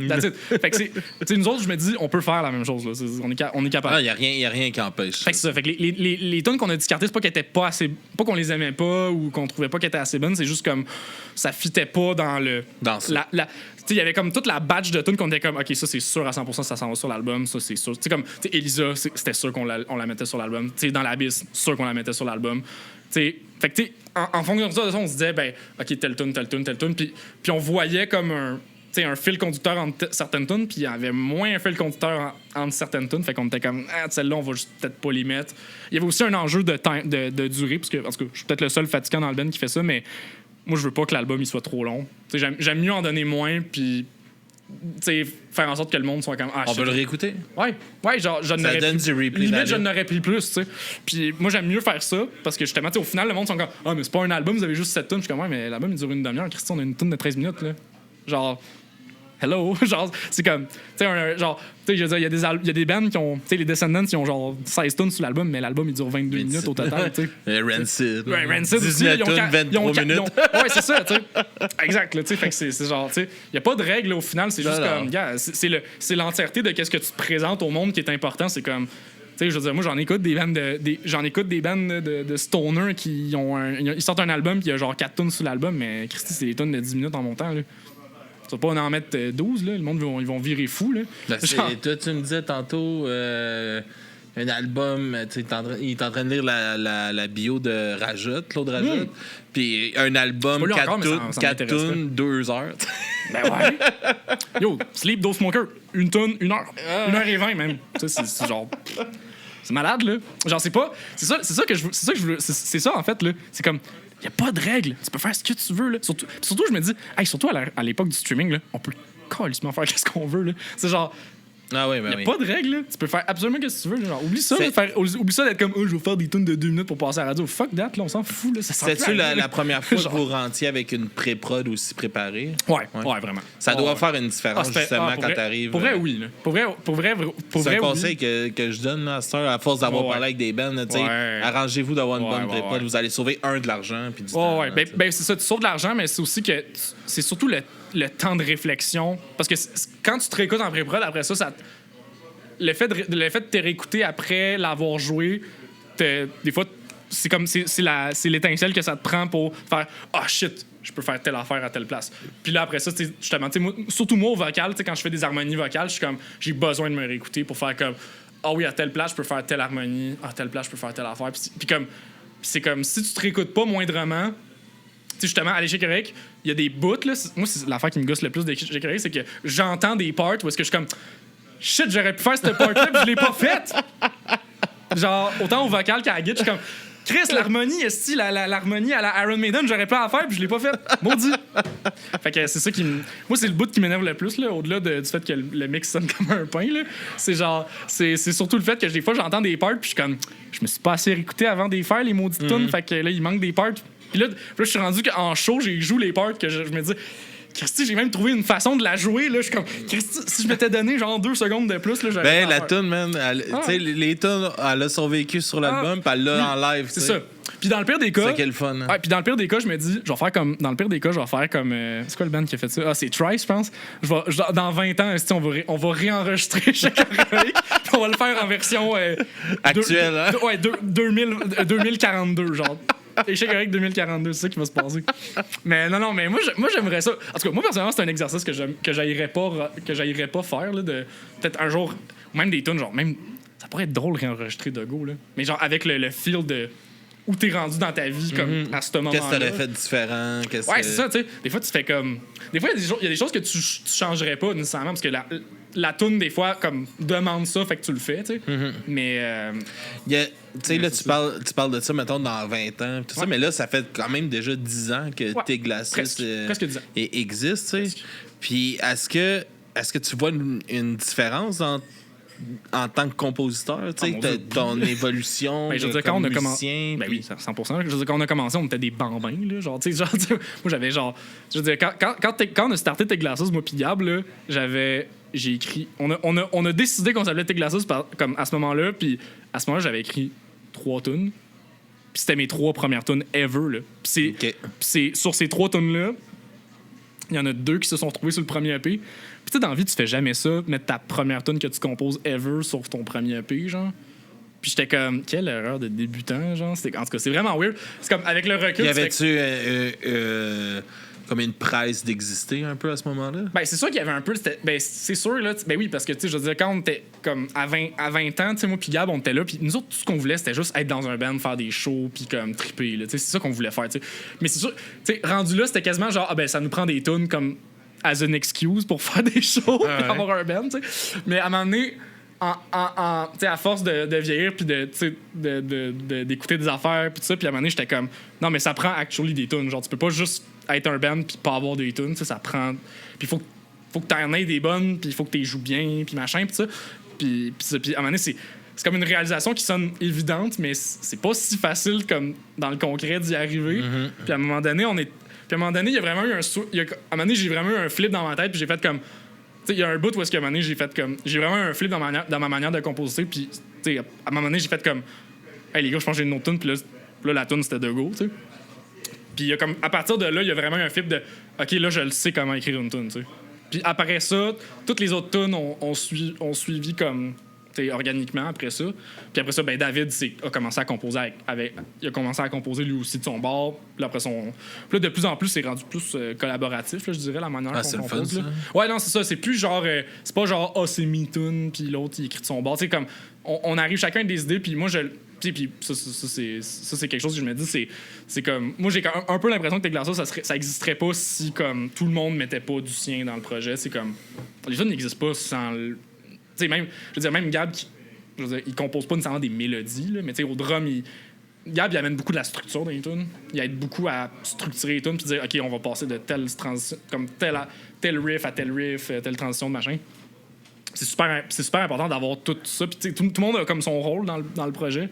Speaker 2: That's it. Fait que c'est nous autres, je me dis, on peut faire la même chose. Là. On est capable.
Speaker 1: Il n'y a rien qui empêche.
Speaker 2: Fait que c'est ça. Fait que les tunes qu'on a discartées, c'est pas qu'elles étaient pas assez. Pas qu'on les aimait pas ou qu'on trouvait pas qu'elles étaient assez bonnes, c'est juste comme ça fitait pas dans le.
Speaker 1: Dans ça.
Speaker 2: Il y avait comme toute la batch de tunes qu'on était comme, OK, ça c'est sûr à 100%, ça s'en va sur l'album, ça c'est sûr. Tu sais, comme Elisa, c'était sûr qu'on la mettait sur l'album. Tu sais, dans l'Abyss, sûr qu'on la mettait sur l'album. Fait que, tu sais, en fonction de ça, on se disait, ben, OK, telle tune. Puis on voyait comme un fil conducteur entre certaines tunes, puis il y avait moins un fil conducteur entre certaines tunes. Fait qu'on était comme, celle-là, on va juste peut-être pas les mettre. Il y avait aussi un enjeu de durée, parce que, en tout cas, je suis peut-être le seul fatigant dans le band qui fait ça, mais moi, je veux pas que l'album il soit trop long. J'aime mieux en donner moins, puis faire en sorte que le monde soit comme.
Speaker 1: On peut le réécouter?
Speaker 2: Ouais, genre, je
Speaker 1: ça donne du replay.
Speaker 2: Limite, je n'aurais pris plus, tu sais. Puis moi, j'aime mieux faire ça, parce que justement, au final, le monde sont comme, mais c'est pas un album, vous avez juste 7 tunes. Je suis comme, ouais, mais l'album, il dure une demi-heure. Christy, on a une tune de 13 minutes, là. Genre. Hello, genre, c'est comme, tu sais, genre, tu sais, je veux dire, il y a des bands qui ont, tu sais, les Descendants, qui ont genre 16 tunes sur l'album, mais l'album, il dure 22 minutes au total, tu sais.
Speaker 1: Rancid.
Speaker 2: Ouais, Rancid aussi,
Speaker 1: 19 tunes, 23 minutes.
Speaker 2: Ouais, c'est ça, tu sais. Exact, tu sais, fait que c'est genre, tu sais, il y a pas de règle au final, c'est juste comme, c'est l'entièreté de qu'est-ce que tu présentes au monde qui est important, c'est comme. Tu sais, je veux dire, moi, j'en écoute des bands de stoner qui ils sortent un album puis il y a genre 4 tunes sur l'album, mais Christy, c'est des tunes de 10 minutes en montant, là. Tu vas pas en mettre 12, là. Le monde, ils vont virer fou, là.
Speaker 1: Toi, tu me disais tantôt un album, il est en train de lire la bio de Rajot, Claude Rajot. Puis un album, 4 tunes, 2 heures.
Speaker 2: Ben ouais. Yo, Sleep, Dose Smoker, une tune, 1 heure. 1h20 même. C'est genre. C'est malade, là. Genre, c'est ça que je veux. C'est ça, en fait, là. C'est comme. Il n'y a pas de règles. Tu peux faire ce que tu veux, là. Surtout je me dis, surtout à l'époque du streaming, là, on peut carrément faire ce qu'on veut, là. C'est genre.
Speaker 1: Ah oui, ben
Speaker 2: il n'y a pas de règles, là. Tu peux faire absolument ce que tu veux. Genre, oublie ça d'être comme, je vais faire des tunes de 2 minutes pour passer à la radio. Fuck that, là, on s'en fout, là.
Speaker 1: C'était-tu la première fois que vous rentiez avec une pré-prod aussi préparée?
Speaker 2: Ouais, vraiment.
Speaker 1: Ça doit faire une différence, justement, quand t'arrives.
Speaker 2: Pour vrai, oui, là. Pour vrai,
Speaker 1: c'est un conseil que je donne, là, à force d'avoir parlé avec des bands, arrangez-vous d'avoir une bonne pré-prod. Vous allez sauver de l'argent puis du temps.
Speaker 2: Ben, c'est ça, tu sauves de l'argent, mais c'est aussi que c'est surtout le temps de réflexion. Parce que quand tu te réécoutes en pré-prod, après ça le fait de te réécouter après l'avoir joué, des fois, c'est comme c'est l'étincelle que ça te prend pour faire shit, je peux faire telle affaire à telle place. Puis là, après ça, justement, surtout moi au vocal, quand je fais des harmonies vocales, je suis comme, j'ai besoin de me réécouter pour faire comme, oui, à telle place, je peux faire telle harmonie, à telle place, je peux faire telle affaire. Puis comme, c'est comme, si tu te réécoutes pas moindrement, justement, à l'échec Eric, il y a des bouts, là. Moi, c'est l'affaire qui me gosse le plus d'échec Eric, c'est que j'entends des parts où est-ce que je suis comme, shit, j'aurais pu faire cette part-là, puis je l'ai pas faite. Genre, autant au vocal qu'à la guitare, je suis comme, Chris, l'harmonie, l'harmonie à la Iron Maiden, j'aurais pu la faire, puis je l'ai pas faite. Maudit. Fait que c'est ça qui me. Moi, c'est le bout qui m'énerve le plus, là, au-delà du fait que le mix sonne comme un pain, là. C'est genre, c'est surtout le fait que des fois, j'entends des parts, puis je suis comme, je me suis pas assez réécouté avant de les faire, les maudites tunes, fait que là, il manque des parts. Puis là, je suis rendu qu'en show, j'ai joué les parts que je me dis. Christy, j'ai même trouvé une façon de la jouer. Là. Je suis comme, Christy, si je m'étais donné genre 2 secondes de plus, là, j'aurais.
Speaker 1: La tune, man. Tu sais, les tunes, elle a survécu sur l'album, puis elle l'a en live.
Speaker 2: C'est ça. Puis dans le pire des cas.
Speaker 1: C'est quel fun. Hein?
Speaker 2: Ouais, puis dans le pire des cas, je me dis, je vais faire comme. Dans le pire des cas, je vais faire comme. C'est quoi le band qui a fait ça? C'est Trice, je pense. Dans 20 ans, on va réenregistrer chaque rubrique, puis on va le faire en version.
Speaker 1: Actuelle, hein?
Speaker 2: 2042, genre. Échec avec 2042, c'est ça qui va se passer. Mais non, mais moi j'aimerais ça. En tout cas, moi personnellement, c'est un exercice que j'haïrais pas faire, là, de peut-être un jour, même des tunes, genre même ça pourrait être drôle de réenregistrer de go, là. Mais genre avec le feel de où t'es rendu dans ta vie comme à ce moment-là.
Speaker 1: Qu'est-ce que t'aurais fait de différent?
Speaker 2: Ouais, c'est ça, tu sais. Des fois tu fais comme des fois il y a des choses que tu changerais pas nécessairement parce que la toune, des fois, comme, demande ça, fait que tu le fais, tu sais. Mais...
Speaker 1: tu sais, là, tu parles de ça, mettons, dans 20 ans, tout ça, mais là, ça fait quand même déjà 10 ans que Tes Glacis
Speaker 2: presque 10 ans.
Speaker 1: Existe, tu sais. Puis est-ce que tu vois une différence en tant que compositeur, tu sais, ton évolution
Speaker 2: je veux dire, quand on a
Speaker 1: musicien?
Speaker 2: Ben oui, 100%. Je veux dire, quand on a commencé, on était des bambins, là, genre, tu sais, moi, j'avais genre... Je veux dire, quand on a starté Tes Glacis, moi pis Gab, là, j'ai écrit... On a décidé qu'on s'appelait Tes Glacis comme à ce moment-là, puis à ce moment-là, j'avais écrit 3 tunes. Puis c'était mes 3 premières tunes ever, là. Puis c'est sur ces 3 tunes-là, il y en a 2 qui se sont retrouvés sur le premier EP. Puis tu sais, dans la vie, tu fais jamais ça, mettre ta première tune que tu composes ever sur ton premier EP, genre. Puis j'étais comme, quelle erreur de débutant, genre. En tout cas, c'est vraiment weird. C'est comme, avec le recul...
Speaker 1: Y avait-tu comme une presse d'exister un peu à ce moment-là?
Speaker 2: Ben, c'est sûr qu'il y avait un peu... Ben, c'est sûr, là. Ben oui, parce que, tu sais, je veux dire, quand on était comme à 20 ans, tu sais, moi puis Gab, on était là, puis nous autres, tout ce qu'on voulait, c'était juste être dans un band, faire des shows, puis comme triper, là. Tu sais, c'est ça qu'on voulait faire, tu sais. Mais c'est sûr, tu sais, rendu là, c'était quasiment genre, ben, ça nous prend des tunes comme as an excuse pour faire des shows, puis avoir un band, tu sais. Mais à un moment donné... à force de vieillir puis d'écouter des affaires puis tout ça, puis à un moment donné j'étais comme non mais ça prend actually des tunes, genre tu peux pas juste être un band puis pas avoir des tunes, ça prend, puis faut que t'en aies des bonnes, puis il faut que t'es joues bien puis machin puis ça, puis à un moment donné c'est comme une réalisation qui sonne évidente mais c'est pas si facile comme dans le concret d'y arriver. Puis à un moment donné il y a vraiment eu à un moment donné j'ai vraiment eu un flip dans ma tête puis j'ai fait comme il y a un bout où est-ce qu'à un moment donné, j'ai vraiment un flip dans ma manière de composer, puis à un moment donné, j'ai fait comme hey les gars, je pense que j'ai une autre tune, puis là la tune c'était de go, tu sais. Puis comme à partir de là, il y a vraiment eu un flip de OK, là je le sais comment écrire une tune, tu sais. Puis après ça, toutes les autres tunes ont suivi comme organiquement après ça. Puis après ça, ben David a commencé à composer il a commencé à composer lui aussi de son bord. Puis après puis là, de plus en plus, c'est rendu plus collaboratif, là, je dirais, la manière qu'on compose.
Speaker 1: Fun,
Speaker 2: là. Ouais, non, c'est ça. C'est plus genre... c'est pas genre « c'est me tune », puis l'autre, il écrit de son bord. Tu sais, comme, on arrive chacun des idées, puis moi, puis ça, c'est quelque chose que je me dis, c'est comme... Moi, j'ai un peu l'impression que Tes Glacis, ça existerait pas si, comme, tout le monde mettait pas du sien dans le projet. C'est comme... Les autres n'existent pas sans... Tu sais, même, je veux dire, même Gab, il compose pas nécessairement des mélodies, là, mais tu sais, au drum, Gab, il amène beaucoup de la structure dans les tunes. Il aide beaucoup à structurer les tunes puis dire, OK, on va passer de telle transition, comme tel riff à tel riff, telle transition de machin. C'est super important d'avoir tout ça. Puis tout le monde a comme son rôle dans le projet.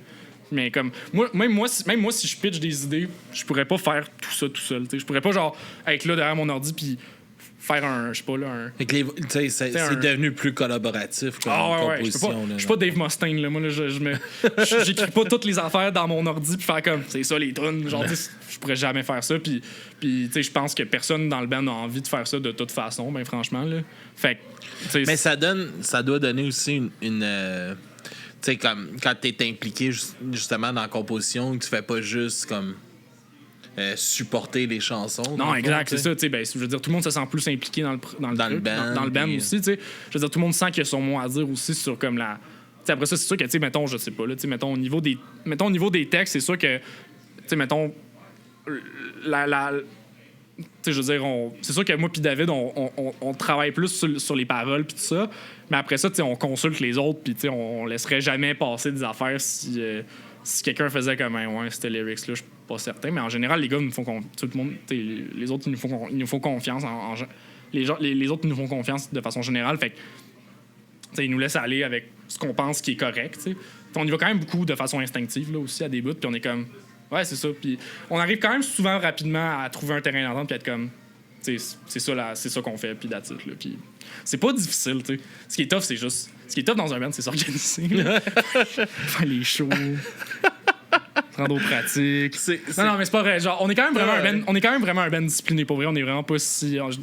Speaker 2: Mais comme même moi si je pitch des idées, je pourrais pas faire tout ça tout seul. T'sais. Je pourrais pas genre être là derrière mon ordi puis faire un, je sais pas, là, un...
Speaker 1: C'est devenu plus collaboratif comme composition.
Speaker 2: Je suis pas Dave Mustaine, là. Moi, là, j'écris pas toutes les affaires dans mon ordi puis faire comme, c'est ça, les tunes. Genre, je pourrais jamais faire ça. Puis tu sais, je pense que personne dans le band a envie de faire ça de toute façon, ben franchement, là. Fait que,
Speaker 1: mais ça doit donner aussi une tu sais, comme quand t'es impliqué justement dans la composition, tu fais pas juste comme... supporter les chansons.
Speaker 2: Non, exact, c'est ça. Ben, je veux dire, tout le monde se sent plus impliqué dans le band aussi. Je veux dire, tout le monde sent qu'il y a son mot à dire aussi sur comme la... T'sais, après ça, c'est sûr que, mettons, je sais pas, là, mettons, au niveau des textes, c'est sûr que, mettons, je veux dire, c'est sûr que moi puis David, on travaille plus sur les paroles puis tout ça, mais après ça, on consulte les autres puis on laisserait jamais passer des affaires si quelqu'un faisait comme ouais, c'était lyrics là, je suis pas certain, mais en général les gars nous font tout le monde, les autres ils nous font confiance les autres ils nous font confiance de façon générale, fait que ils nous laissent aller avec ce qu'on pense qui est correct, t'sais. On y va quand même beaucoup de façon instinctive là aussi à des bouts, puis on est comme ouais, c'est ça, puis on arrive quand même souvent rapidement à trouver un terrain d'entente puis être comme c'est ça qu'on fait, puis that's it, là, puis c'est pas difficile, tu sais. Ce qui est tough dans un band, c'est s'organiser. Faire les shows. Rendre aux pratiques. Non, mais c'est pas vrai. Genre, on est quand même vraiment un band discipliné. Pour vrai, on est vraiment pas si. Genre,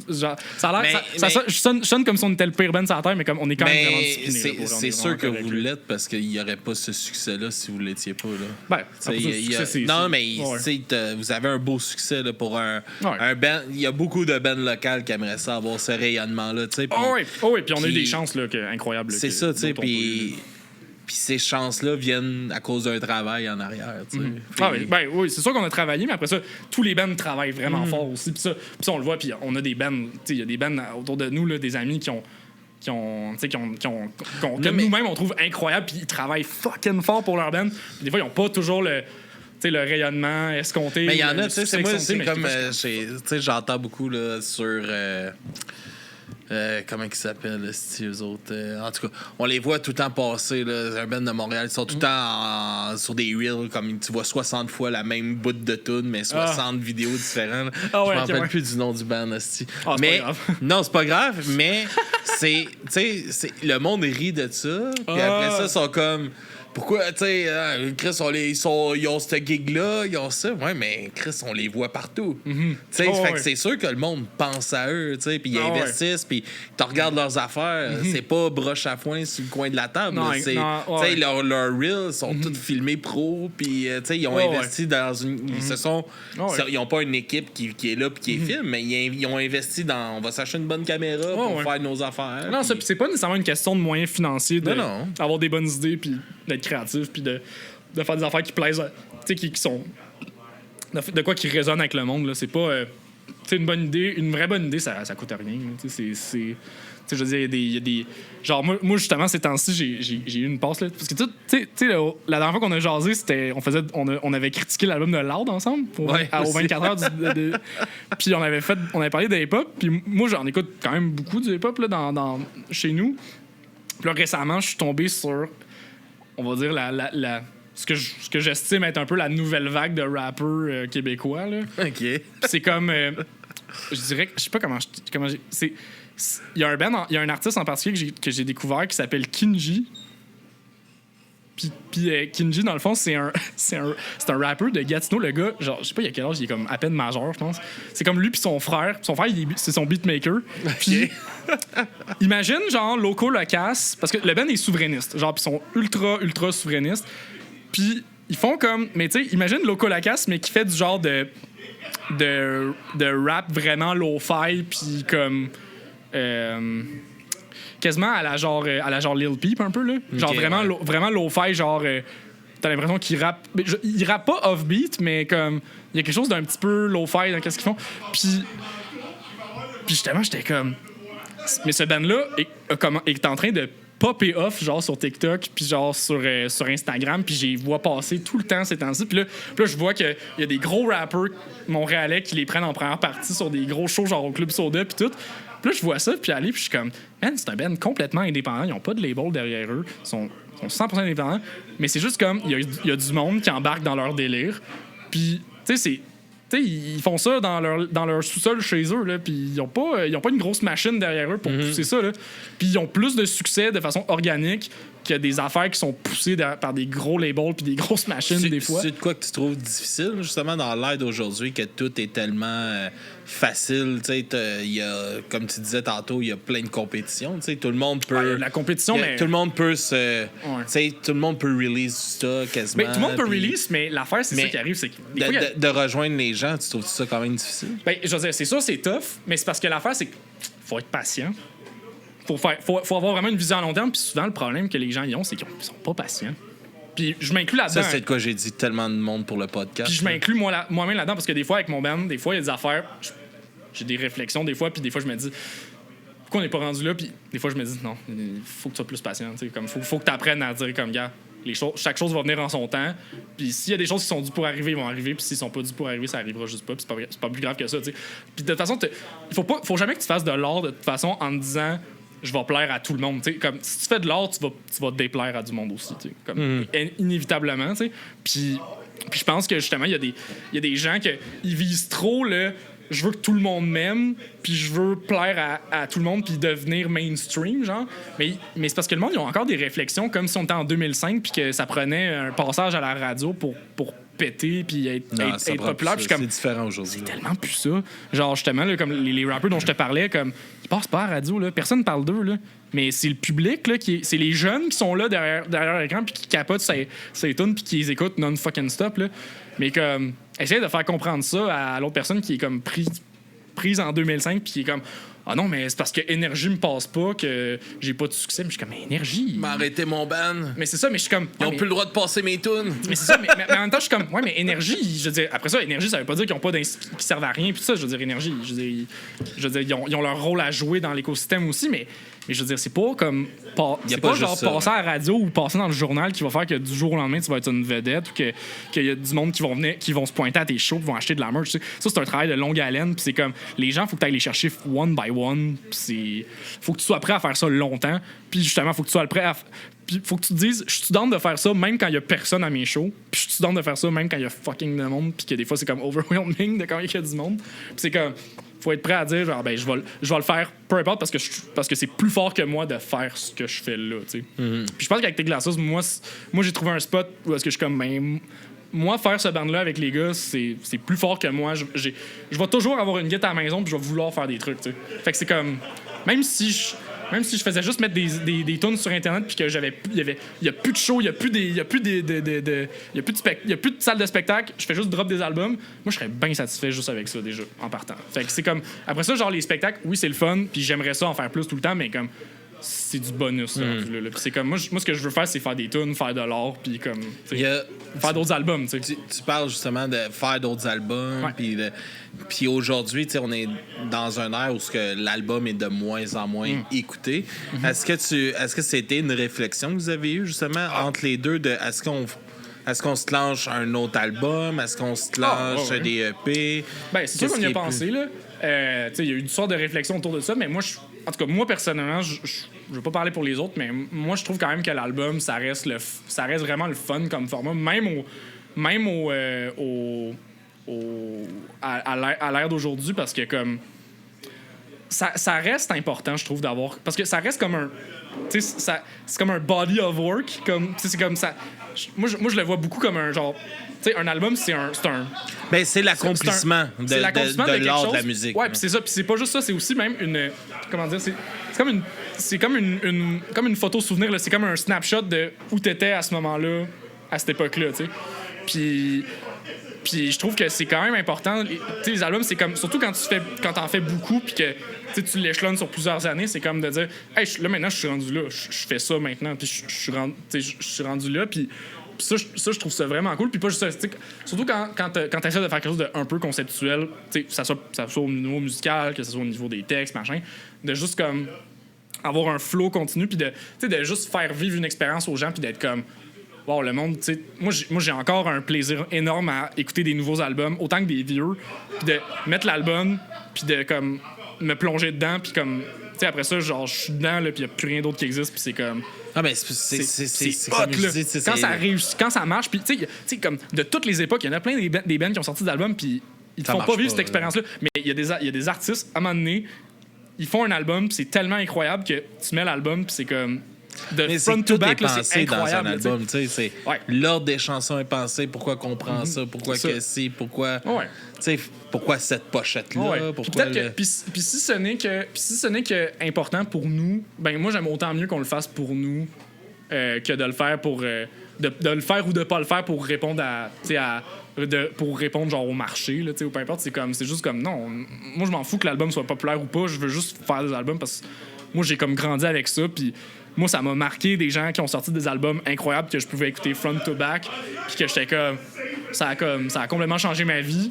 Speaker 2: ça a l'air. Je sonne comme si on était le pire band sur la terre, mais comme on est quand même vraiment discipliné.
Speaker 1: C'est sûr que vous l'êtes parce qu'il n'y aurait pas ce succès-là si vous ne l'étiez pas. Là.
Speaker 2: Ben,
Speaker 1: non, mais vous avez un beau succès là, pour un band. Il y a beaucoup de bands locales qui aimeraient ça avoir ce rayonnement-là. Puis
Speaker 2: on a eu des chances là, incroyables.
Speaker 1: C'est ça, tu sais. Puis ces chances-là viennent à cause d'un travail en arrière.
Speaker 2: Oui, c'est sûr qu'on a travaillé, mais après ça, tous les bands travaillent vraiment fort aussi. Puis ça, on le voit, puis on a des bands, il y a des bands autour de nous, là, des amis qui que nous-mêmes on trouve incroyable, puis ils travaillent fucking fort pour leur band. Des fois, ils n'ont pas toujours le rayonnement escompté.
Speaker 1: Mais il y en a, tu sais, c'est comme, j'entends beaucoup là, sur... comment ils s'appellent, eux autres? En tout cas, on les voit tout le temps passer, là, un band de Montréal. Ils sont tout le temps sur des reels, comme tu vois 60 fois la même bout de tune, mais 60 vidéos différentes. Je me rappelle plus du nom du band, mais non, c'est pas grave, mais c'est le monde rit de ça. Puis après ça, ils sont comme... Pourquoi, tu sais, Chris, ils ont ce gig-là, ils ont ça. Ouais, mais Chris, on les voit partout. Tu sais, fait que c'est sûr que le monde pense à eux, tu sais, puis ils investissent, puis tu regardes leurs affaires. C'est pas broche à foin sur le coin de la table. Tu sais, leurs reels sont tous filmés pro, puis, tu sais, ils ont investi dans une... Ils ont pas une équipe qui est là, puis qui filme, mais ils ont investi dans... On va s'acheter une bonne caméra pour faire nos affaires.
Speaker 2: Non, pis... c'est pas nécessairement une question de moyens financiers, d'avoir des bonnes idées, puis d'être créatif, puis de faire des affaires qui plaisent, tu sais, qui sont de quoi qui résonnent avec le monde, là. C'est pas une bonne idée, une vraie bonne idée, ça coûte rien, tu sais, c'est je veux dire, il y a des genre moi justement ces temps-ci j'ai eu une passe là, parce que tu sais la dernière fois qu'on a jasé, c'était on avait critiqué l'album de Loud ensemble aux 24 heures puis on avait parlé de hip-hop, puis moi j'en écoute quand même beaucoup du hip-hop là dans chez nous. Puis là récemment je suis tombé sur, on va dire, ce que j'estime être un peu la nouvelle vague de rappeurs québécois. Là.
Speaker 1: OK.
Speaker 2: C'est comme... je dirais... Je sais pas comment il y a un artiste en particulier que j'ai découvert qui s'appelle Kinji. Puis Kinji, dans le fond, c'est un rappeur de Gatineau. Le gars, genre, je sais pas il y a quel âge, il est comme à peine majeur, je pense. C'est comme lui puis son frère. Son frère, c'est son beatmaker. Puis imagine, genre, Loco Locas, parce que le band est souverainiste. Genre, puis ils sont ultra souverainistes. Puis ils font comme... Mais tu sais, imagine Loco Locas, mais qui fait du genre de rap vraiment low-fi, puis comme... quasiment à la genre Lil Peep un peu là, genre okay, vraiment low-fi, genre t'as l'impression qu'il rappe, il rappe pas off-beat, mais comme il y a quelque chose d'un petit peu low-fi dans qu'est-ce qu'ils font, puis justement j'étais comme, mais ce band là est en train de popper off genre sur TikTok puis genre sur Instagram, puis j'y vois passer tout le temps ces temps-ci, puis là je vois qu'il y a des gros rappers montréalais qui les prennent en première partie sur des gros shows genre au Club Soda puis tout. Puis là, je vois ça, puis aller, puis je suis comme, man, c'est un band complètement indépendant. Ils n'ont pas de label derrière eux. Ils sont 100% indépendants. Mais c'est juste comme, il y a du monde qui embarque dans leur délire. Puis, tu sais, ils font ça dans leur sous-sol chez eux, là, puis ils ont pas une grosse machine derrière eux pour pousser ça, là. Puis ils ont plus de succès de façon organique que des affaires qui sont poussées par des gros labels puis des grosses machines des fois.
Speaker 1: C'est de quoi que tu trouves difficile, justement, dans l'aide aujourd'hui, que tout est tellement facile, tu sais, comme tu disais tantôt, il y a plein de compétitions, tu sais, tout le monde peut...
Speaker 2: la compétition, mais...
Speaker 1: Tout le monde peut tu sais, tout le monde peut release ça quasiment.
Speaker 2: Mais tout le monde peut release, mais l'affaire, c'est ça qui arrive, c'est que...
Speaker 1: De rejoindre les gens, tu trouves ça quand même difficile?
Speaker 2: Ben, je veux dire, c'est sûr, c'est tough, mais c'est parce que l'affaire, c'est qu'il faut être patient. Faut avoir vraiment une vision à long terme, puis souvent, le problème que les gens y ont, c'est qu'ils sont pas patients. Puis je m'inclus là-dedans.
Speaker 1: Ça, c'est de quoi j'ai dit tellement de monde pour le podcast.
Speaker 2: Puis je m'inclus moi-même là-dedans, parce que des fois, avec mon band, des fois, il y a des affaires, j'ai des réflexions des fois, puis des fois, je me dis, pourquoi on n'est pas rendu là? Puis des fois, je me dis, non, il faut que tu sois plus patient. Comme faut que tu apprennes à dire, comme, gars, chaque chose va venir en son temps. Puis s'il y a des choses qui sont dues pour arriver, ils vont arriver. Puis s'ils sont pas dus pour arriver, ça arrivera juste pas. Puis c'est pas plus grave que ça, tu sais. Puis de toute façon, il faut jamais que tu fasses de l'art de toute façon en te disant, je vais plaire à tout le monde. T'sais. Comme si tu fais de l'art, tu vas te déplaire à du monde aussi. Comme, inévitablement. T'sais. Puis je pense que justement, il y a des gens qui visent trop le je veux que tout le monde m'aime, puis je veux plaire à tout le monde, puis devenir mainstream, genre. Mais c'est parce que le monde, ils ont encore des réflexions comme si on était en 2005, puis que ça prenait un passage à la radio pour péter puis être populaire.
Speaker 1: C'est différent aujourd'hui.
Speaker 2: C'est tellement plus ça. Genre, justement, là, comme les rappeurs dont je te parlais, comme ils passent pas à la radio, là. Personne ne parle d'eux, là. Mais c'est le public, là, c'est les jeunes qui sont là derrière l'écran puis qui capotent ces tunes puis qui les écoutent non-fucking stop, là. Mais comme, essayer de faire comprendre ça à l'autre personne qui est comme prise en 2005 puis qui est comme, ah non, mais c'est parce que Énergie me passe pas que j'ai pas de succès. Mais je suis comme, mais Énergie.
Speaker 1: M'a arrêté mon ban.
Speaker 2: Mais c'est ça, mais je suis comme.
Speaker 1: Ils ont plus le droit de passer mes tunes.
Speaker 2: Mais c'est ça, mais en même temps, je suis comme, ouais, mais Énergie, je veux dire, après ça, Énergie, ça veut pas dire qu'ils ont pas qui servent à rien. Puis ça, je veux dire, Énergie, je veux dire, ils ont leur rôle à jouer dans l'écosystème aussi, mais Mais je veux dire, c'est pas comme. C'est pas genre
Speaker 1: ça,
Speaker 2: passer à la radio ou passer dans le journal qui va faire que du jour au lendemain, tu vas être une vedette ou qu'il y a du monde qui vont se pointer à tes shows qui vont acheter de la merch. Tu sais. Ça, c'est un travail de longue haleine. Puis c'est comme. Les gens, faut que tu ailles les chercher one by one. Puis faut que tu sois prêt à faire ça longtemps. Puis justement, faut que tu sois prêt à. Puis faut que tu te dises, je suis down de faire ça même quand il y a personne à mes shows. Puis je suis down de faire ça même quand il y a fucking de monde. Puis que des fois, c'est comme overwhelming de quand il y a du monde. Puis c'est comme. Faut être prêt à dire genre ben je vais le faire peu importe parce que c'est plus fort que moi de faire ce que je fais là, tu sais. Puis je pense qu'avec Tes Glaços, moi j'ai trouvé un spot où est-ce que je suis comme ben, moi faire ce band là avec les gars, c'est plus fort que moi. Je vais toujours avoir une guitare à la maison puis je vais vouloir faire des trucs, tu sais. Fait que c'est comme même si je faisais juste mettre des tunes sur internet puis que il y a plus de show, il y a plus de salle de spectacle, je fais juste drop des albums, moi je serais bien satisfait juste avec ça déjà en partant. Fait que c'est comme après ça genre les spectacles, oui, c'est le fun, puis j'aimerais ça en faire plus tout le temps, mais comme c'est du bonus là. Puis c'est comme moi ce que je veux faire c'est faire des tunes, faire de l'art puis comme faire d'autres albums, tu sais.
Speaker 1: Tu parles justement de faire d'autres albums puis aujourd'hui, tu sais, on est dans un air où l'album est de moins en moins écouté. Est-ce que c'était une réflexion que vous avez eue justement entre les deux de est-ce qu'on se lance un autre album, est-ce qu'on se lance des EP?
Speaker 2: Ben c'est sûr qu'on y a pensé là. Tu sais, il y a eu une sorte de réflexion autour de ça, mais moi en tout cas, moi, personnellement, je veux pas parler pour les autres, mais moi, je trouve quand même que l'album, ça reste vraiment le fun comme format, à l'ère d'aujourd'hui, parce que comme ça reste important, je trouve, d'avoir... Parce que ça reste comme un... Tu sais, c'est comme un body of work, comme... C'est comme ça... Moi, je le vois beaucoup comme un genre... Tu sais, un album, c'est un...
Speaker 1: Ben, c'est l'accomplissement de l'art de la musique.
Speaker 2: Ouais, puis c'est ça. Puis c'est pas juste ça, c'est aussi même une... Comment dire? C'est comme une photo souvenir, là. C'est comme un snapshot de où t'étais à ce moment-là, à cette époque-là, tu sais. Puis je trouve que c'est quand même important. Tu sais, les albums, c'est comme... Surtout quand t'en fais beaucoup, puis que tu l'échelonnes sur plusieurs années, c'est comme de dire « Hey, là, maintenant, je suis rendu là. Je fais ça maintenant, puis je suis rendu là. » Puis ça, je trouve ça vraiment cool. Puis pas juste ça, surtout quand t'essaies de faire quelque chose d'un peu conceptuel, que ça soit au niveau musical, que ce soit au niveau des textes, machin, de juste comme avoir un flow continu, puis de juste faire vivre une expérience aux gens, puis d'être comme wow, le monde, tu sais, moi j'ai encore un plaisir énorme à écouter des nouveaux albums, autant que des vieux, puis de mettre l'album, puis de comme me plonger dedans, puis comme, tu sais, après ça, genre, je suis dedans, là, puis il n'y a plus rien d'autre qui existe, puis c'est comme...
Speaker 1: Ah, mais c'est
Speaker 2: hot,
Speaker 1: comme je
Speaker 2: là.
Speaker 1: dis,
Speaker 2: quand ça réussit, quand ça marche, puis tu sais, comme de toutes les époques, il y en a plein des bands qui ont sorti d'albums, puis ils te font pas vivre cette expérience-là. Mais il y a des artistes, à un moment donné, ils font un album, puis c'est tellement incroyable que tu mets l'album, puis c'est comme...
Speaker 1: Mais front to back, c'est incroyable dans un album, tu sais, l'ordre des chansons est pensé, pourquoi qu'on prend ça, pourquoi que si, pourquoi pourquoi cette pochette là, pourquoi
Speaker 2: puis si ce n'est que important pour nous, ben moi j'aime autant mieux qu'on le fasse pour nous que de le faire pour de le faire ou de pas le faire pour répondre pour répondre genre au marché là, ou peu importe, c'est juste comme non, moi je m'en fous que l'album soit populaire ou pas, je veux juste faire des albums parce que moi j'ai comme grandi avec ça, puis moi, ça m'a marqué des gens qui ont sorti des albums incroyables que je pouvais écouter front to back, puis que j'étais comme ça a complètement changé ma vie.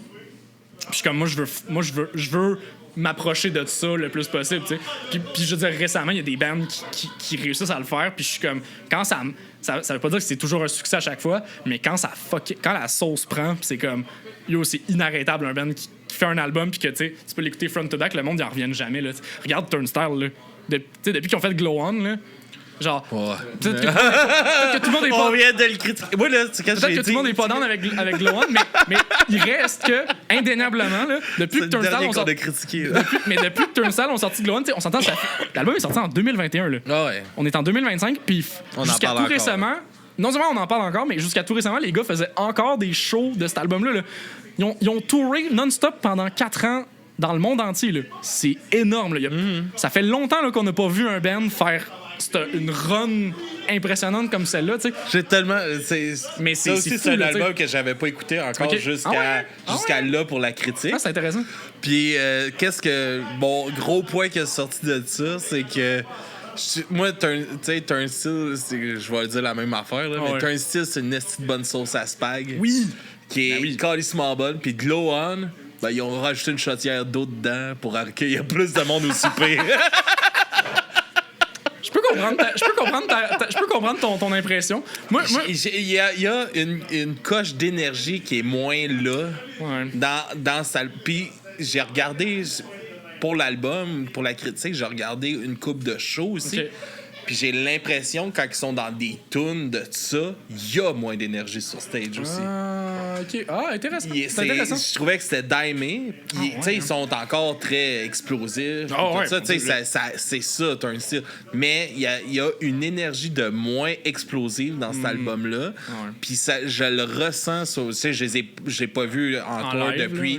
Speaker 2: Puis comme je veux m'approcher de ça le plus possible, tu sais. Puis je veux dire, récemment, il y a des bands qui réussissent à le faire, puis je suis comme quand ça veut pas dire que c'est toujours un succès à chaque fois, mais quand la sauce prend, c'est comme c'est inarrêtable un band qui fait un album puis que tu peux l'écouter front to back, le monde n'y en revient jamais là. Regarde Turnstile là. Depuis qu'ils ont fait Glow On là. Genre, peut-être que tout le monde est pas...
Speaker 1: On vient de le critiquer. Moi, là, c'est quand
Speaker 2: peut-être que tout le monde est pas down avec Glow On, mais il reste que, indéniablement, là, depuis que Turnstile ont sorti... depuis que Turnstile ont sorti Glow On, on s'entend, l'album est sorti en 2021, là.
Speaker 1: Ah ouais.
Speaker 2: On est en 2025, puis jusqu'à tout récemment... Non seulement on en parle encore, mais jusqu'à tout récemment, les gars faisaient encore des shows de cet album-là. Là. Ils ont touré non-stop pendant 4 ans dans le monde entier, là. C'est énorme, là. Ça fait longtemps là, qu'on n'a pas vu un band faire... une run impressionnante comme celle-là, tu sais.
Speaker 1: J'ai tellement...
Speaker 2: Mais
Speaker 1: c'est aussi
Speaker 2: fou,
Speaker 1: un album que j'avais pas écouté encore jusqu'à là pour la critique.
Speaker 2: Ah, c'est intéressant.
Speaker 1: Puis bon, gros point qui est sorti de ça, c'est que moi, t'as un style, je vais dire la même affaire, là, mais t'as un style, c'est une esti de bonne sauce à spag.
Speaker 2: Oui!
Speaker 1: Qui est calissement bonne. Puis Glow On, ben, ils ont rajouté une chaudière d'eau dedans pour accueillir plus de monde au souper.
Speaker 2: comprendre ton impression.
Speaker 1: Il y a une coche d'énergie qui est moins là dans sa... Puis j'ai regardé, pour l'album, pour la critique, j'ai regardé une couple de shows aussi. Okay. Puis j'ai l'impression, quand ils sont dans des tunes de ça, il y a moins d'énergie sur stage aussi.
Speaker 2: OK. Intéressant.
Speaker 1: C'est intéressant. Je trouvais que c'était dimé. Ils sont encore très explosifs. C'est ça, t'as un style. Mais il y a une énergie de moins explosive dans cet album-là. Puis je le ressens. Je l'ai pas vu encore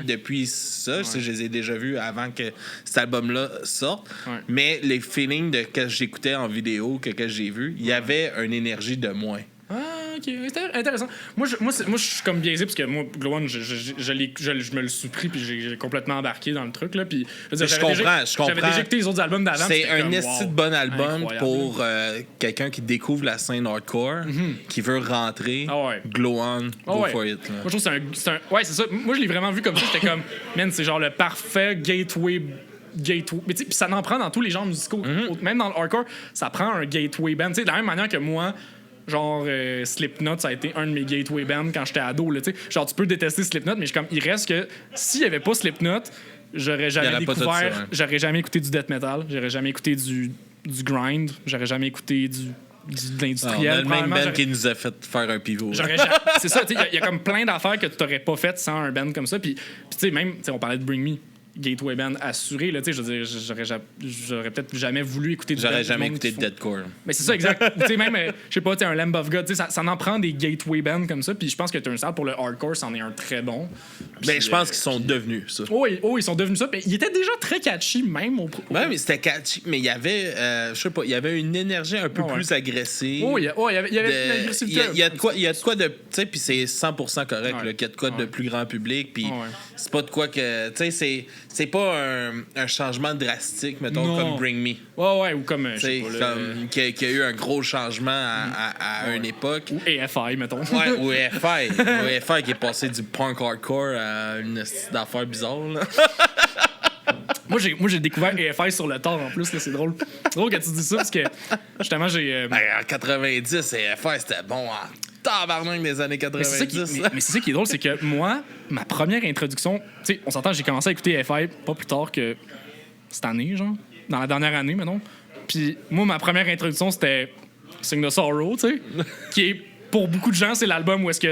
Speaker 1: depuis ça. Je les ai déjà vus avant que cet album-là sorte. Mais les feelings que j'écoutais en vidéo, que j'ai vu, il y avait une énergie de moins.
Speaker 2: OK. Intéressant. Moi, je suis comme biaisé parce que moi, Glow One, je me le suis pris puis j'ai complètement embarqué dans le truc. Là, puis,
Speaker 1: je comprends.
Speaker 2: J'avais déjà écouté les autres albums d'avant.
Speaker 1: C'est un esti de bon album pour quelqu'un qui découvre la scène hardcore, qui veut rentrer. Glow On, go for it. Là.
Speaker 2: Moi, je trouve que c'est un... Ouais, c'est ça. Moi, je l'ai vraiment vu comme ça. J'étais comme, man, c'est genre le parfait gateway. Mais puis ça en prend dans tous les genres musicaux. Même dans le hardcore, ça prend un gateway band. De la même manière que moi, genre Slipknot, ça a été un de mes gateway bands quand j'étais ado. Là, genre, tu peux détester Slipknot, mais il reste que s'il n'y avait pas Slipknot, j'aurais jamais découvert, j'aurais jamais écouté du death metal, j'aurais jamais écouté du grind, j'aurais jamais écouté de l'industriel.
Speaker 1: On a le même band qui nous a fait faire un pivot.
Speaker 2: C'est ça, il y a comme plein d'affaires que tu n'aurais pas faites sans un band comme ça. Puis tu sais, même, on parlait de Bring Me. Gateway band assuré, là, tu sais, je veux dire, j'aurais peut-être jamais voulu écouter
Speaker 1: J'aurais jamais écouté de deathcore.
Speaker 2: Mais c'est ça, exact. Tu sais, même, je sais pas, tu un Lamb of God, tu sais, ça en prend des gateway bands comme ça, puis je pense que Turnstile, pour le hardcore, c'en est un très bon.
Speaker 1: Ben, je pense qu'ils sont devenus ça.
Speaker 2: Oui, ils sont devenus ça. Puis il était déjà très catchy, même au...
Speaker 1: Ouais, mais c'était catchy, mais il y avait, je sais pas, il y avait une énergie un peu plus agressive.
Speaker 2: Il y avait une agressivité.
Speaker 1: Il y a de quoi de, tu sais, puis c'est 100% correct, là, qu'il y a de quoi de plus grand public, puis c'est pas de quoi que, tu sais, c'est pas un changement drastique, mettons, comme Bring Me.
Speaker 2: Ouais, ou comme,
Speaker 1: qui a eu un gros changement à une époque.
Speaker 2: Ou AFI, mettons.
Speaker 1: Ouais, ou AFI qui est passé du punk hardcore à une affaire bizarre, là.
Speaker 2: Moi, j'ai découvert AFI sur le tard, en plus, là, c'est drôle. C'est drôle que tu dis ça, parce que, justement, j'ai...
Speaker 1: en 90, AFI, c'était bon en tabarnak des années 90.
Speaker 2: Mais c'est ça qui est drôle, c'est que moi, ma première introduction... Tu sais, on s'entend, j'ai commencé à écouter AFI pas plus tard que cette année, genre, dans la dernière année, mettons. Puis moi, ma première introduction, c'était Sing the Sorrow, tu sais, qui est... Pour beaucoup de gens, c'est l'album où est-ce que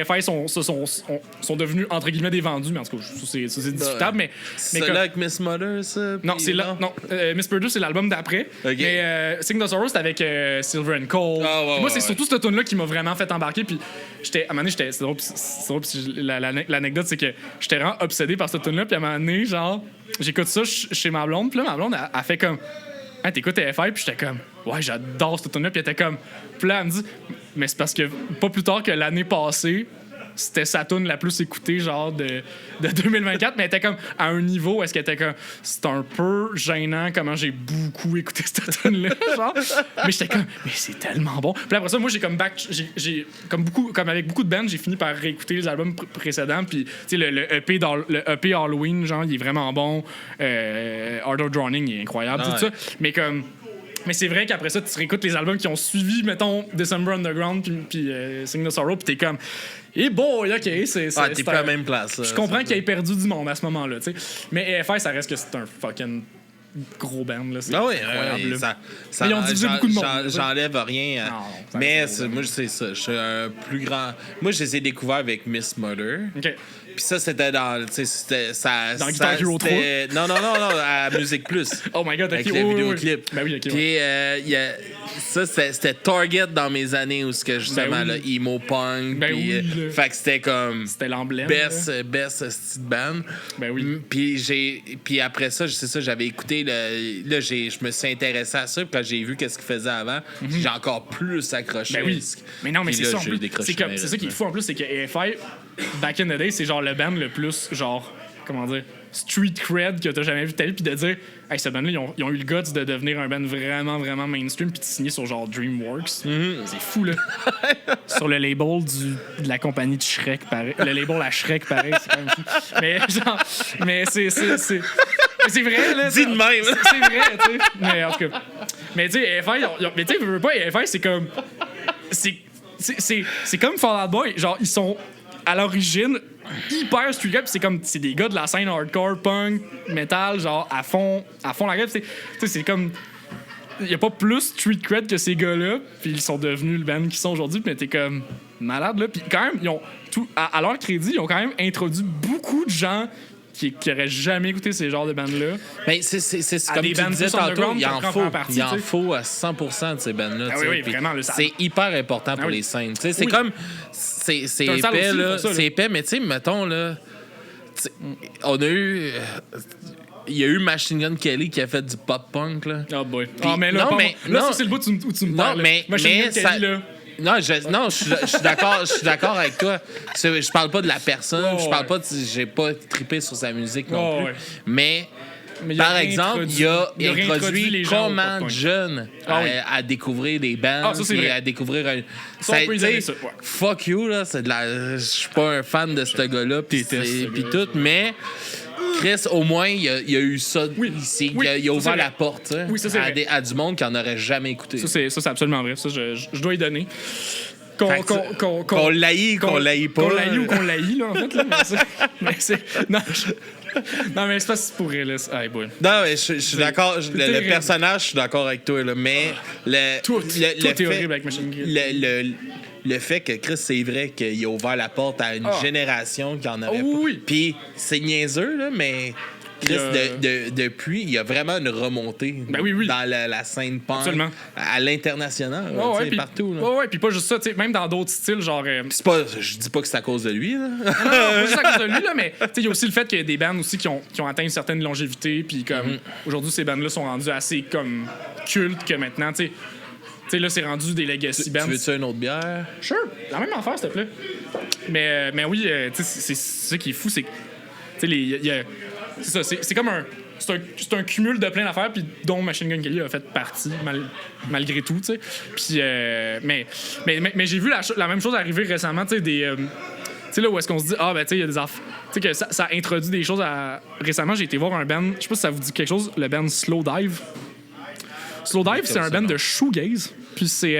Speaker 2: AFI sont devenus, entre guillemets, des vendus. Mais en tout cas, c'est discutable. Mais
Speaker 1: c'est là avec Miss Murder, ça?
Speaker 2: Non, c'est là. Non, Miss Murder, c'est l'album d'après. Okay. Mais Sing the Sorrow, c'est avec Silver and Coal. Moi, c'est surtout cette tune-là qui m'a vraiment fait embarquer. Puis, à un moment donné, c'est drôle. L'anecdote, c'est que j'étais vraiment obsédé par cette tune-là. Puis, à un moment donné, genre, j'écoute ça chez ma blonde. Puis là, ma blonde, elle fait comme... Hey, t'écoutes AFI? Puis j'étais comme... Ouais, j'adore cette tune-là. Puis elle était comme... Puis là, elle me dit... Mais c'est parce que pas plus tard que l'année passée, c'était sa tune la plus écoutée, genre, de 2024, mais elle était comme à un niveau où est-ce qu'elle était comme... C'est un peu gênant comment j'ai beaucoup écouté cette tune-là, genre. Mais j'étais comme... Mais c'est tellement bon. Puis après ça, moi, j'ai comme comme avec beaucoup de bands, j'ai fini par réécouter les albums précédents, puis, tu sais, le EP Halloween, genre, il est vraiment bon. Art of Drowning, il est incroyable, tout ça. Mais c'est vrai qu'après ça, tu réécoutes les albums qui ont suivi, mettons, December Underground puis Sing the Sorrow, puis t'es comme... Eh boy, OK, c'est
Speaker 1: t'es pas à la même place.
Speaker 2: Je comprends qu'il ait perdu du monde à ce moment-là, tu sais. Mais AFI, ça reste que c'est un fucking gros band, là. C'est incroyable. Mais ils ont divisé beaucoup de monde.
Speaker 1: J'enlève rien. Non, mais moi, c'est ça. Je suis un plus grand... Moi, je les ai découverts avec Miss Murder. OK. Puis ça, c'était dans...
Speaker 2: Dans Guitar Hero 3?
Speaker 1: Non, à Musique Plus.
Speaker 2: Oh my God,
Speaker 1: avec le vidéoclip.
Speaker 2: Ben oui, OK.
Speaker 1: Puis ça, c'était Target dans mes années où justement, là, emo punk. Ben oui. Fait que c'était comme...
Speaker 2: C'était l'emblème.
Speaker 1: Best style band.
Speaker 2: Ben oui.
Speaker 1: Puis après ça, c'est ça, j'avais écouté... Là, je me suis intéressé à ça. Puis quand j'ai vu qu'est-ce qu'il faisait avant, j'ai encore plus accroché.
Speaker 2: Ben oui. Mais non, mais c'est ça, en plus. C'est ça qui est fou, en plus, c'est que AFI, back in the day, c'est genre le band le plus, genre, comment dire, street cred que t'as jamais vu de ta vie, puis de dire, hey, ce band-là, ils ont eu le guts de devenir un band vraiment, vraiment mainstream, puis de signer sur genre DreamWorks. C'est fou, là. Sur le label de la compagnie de Shrek, pareil. Le label à Shrek, pareil, c'est quand même fou. Mais, genre, mais c'est vrai, là.
Speaker 1: Dis de même.
Speaker 2: C'est vrai, tu sais. Mais en tout cas. Mais tu sais, AFI, mais tu sais, veux pas, AFI, c'est comme. C'est comme Fall Out Boy. Genre, ils sont à l'origine hyper street rap. C'est des gars de la scène hardcore, punk, metal, genre à fond la rap. Tu sais, c'est comme. Il y a pas plus street cred que ces gars-là. Puis ils sont devenus le band qu'ils sont aujourd'hui. Mais t'es comme malade, là. Puis quand même, ils ont à leur crédit, ils ont quand même introduit beaucoup de gens qui auraient jamais écouté ces genres de bandes-là.
Speaker 1: Mais c'est comme tu disais tantôt, il en faut à 100% de ces bandes-là.
Speaker 2: Ah oui, vraiment.
Speaker 1: C'est hyper important pour les scènes. C'est comme... C'est épais, là. C'est épais, mais tu sais, mettons, là... On a eu... Il y a eu Machine Gun Kelly qui a fait du pop-punk, là.
Speaker 2: Oh boy. Mais là, ça, c'est le bout où tu me parles. Machine Gun Kelly, là...
Speaker 1: Non, je suis d'accord avec toi. Je parle pas de la personne, je parle pas j'ai pas trippé sur sa musique non plus. Mais par exemple, il a introduit comment de jeunes à découvrir des bands et à découvrir un... Fuck you, là, je suis pas un fan de ce gars-là puis tout, mais... Chris, au moins, il a eu ça ici. Il a ouvert la porte à du monde qui n'en aurait jamais écouté.
Speaker 2: Ça, c'est absolument vrai. Ça, je dois y donner.
Speaker 1: Qu'on l'haït, qu'on l'haït pas.
Speaker 2: Qu'on l'haït ou qu'on l'haït, là, en fait. Là, non, mais c'est pas si pour elle.
Speaker 1: Non, mais je suis d'accord. Le personnage, je suis d'accord avec toi. Là, mais
Speaker 2: tout est horrible avec Machine Gun.
Speaker 1: Le fait que Chris, c'est vrai qu'il a ouvert la porte à une génération qui en avait pas.
Speaker 2: Oui.
Speaker 1: Puis c'est niaiseux, là, mais Chris, depuis, il y a vraiment une remontée dans la scène punk à l'international, partout.
Speaker 2: Ouais, puis pas juste ça, même dans d'autres styles, genre...
Speaker 1: Je dis pas que c'est à cause de lui, là.
Speaker 2: Non, pas juste à cause de lui, là, mais il y a aussi le fait qu'il y a des bands aussi qui ont atteint une certaine longévité, puis comme aujourd'hui, ces bands-là sont rendus assez comme cultes que maintenant, tu sais, là, c'est rendu des legacy bands.
Speaker 1: Tu veux-tu une autre bière?
Speaker 2: Sure. La même affaire, s'il te plaît. Mais oui, tu sais, c'est ça qui est fou, c'est que, tu sais, c'est ça, c'est comme c'est un cumul de plein d'affaires, puis dont Machine Gun Kelly a fait partie, malgré tout, tu sais. Puis, mais j'ai vu la même chose arriver récemment, tu sais, tu sais, là, où est-ce qu'on se dit, tu sais, il y a des affaires. Tu sais, que ça introduit des choses Récemment, j'ai été voir un band, je sais pas si ça vous dit quelque chose, le band Slow Dive. Slow Dive, c'est un band de shoegaze. Puis c'est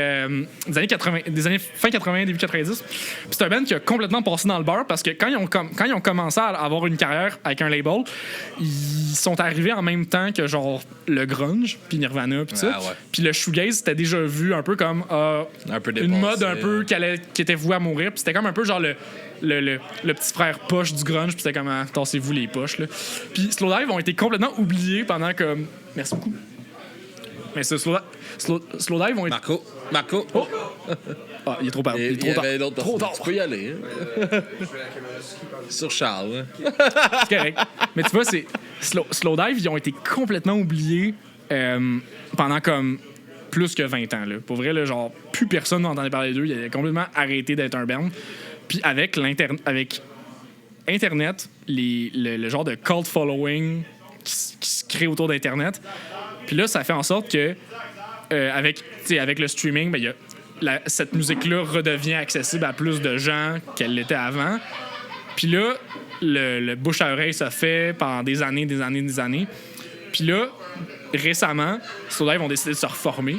Speaker 2: des années fin 80, début 90. Puis c'est un band qui a complètement passé dans le beurre parce que quand ils ont commencé à avoir une carrière avec un label, ils sont arrivés en même temps que genre le grunge, puis Nirvana, puis ça. Puis le shoegaze, c'était déjà vu un peu comme
Speaker 1: un peu
Speaker 2: une mode un peu qui était vouée à mourir. Puis c'était comme un peu genre le petit frère poche du grunge, puis c'était comme tassez-vous les poches, là. Puis Slow Dive ont été complètement oubliés pendant comme... Merci beaucoup. Mais ce Slow Dive vont être...
Speaker 1: Marco.
Speaker 2: Oh. Il est trop tard.
Speaker 1: Trop tard. Tu peux y aller. Hein? Sur Charles. Hein?
Speaker 2: C'est correct. Mais tu vois, c'est Slow Dive, ils ont été complètement oubliés pendant comme plus que 20 ans. Là. Pour vrai, là, genre, plus personne n'entendait parler d'eux. Ils avaient complètement arrêté d'être un band. Puis avec Internet, le genre de cult following qui se crée autour d'Internet... Puis là, ça fait en sorte que, avec le streaming, cette musique-là redevient accessible à plus de gens qu'elle l'était avant. Puis là, le bouche à oreille se fait pendant des années. Puis là, récemment, Slow Dive ont décidé de se reformer.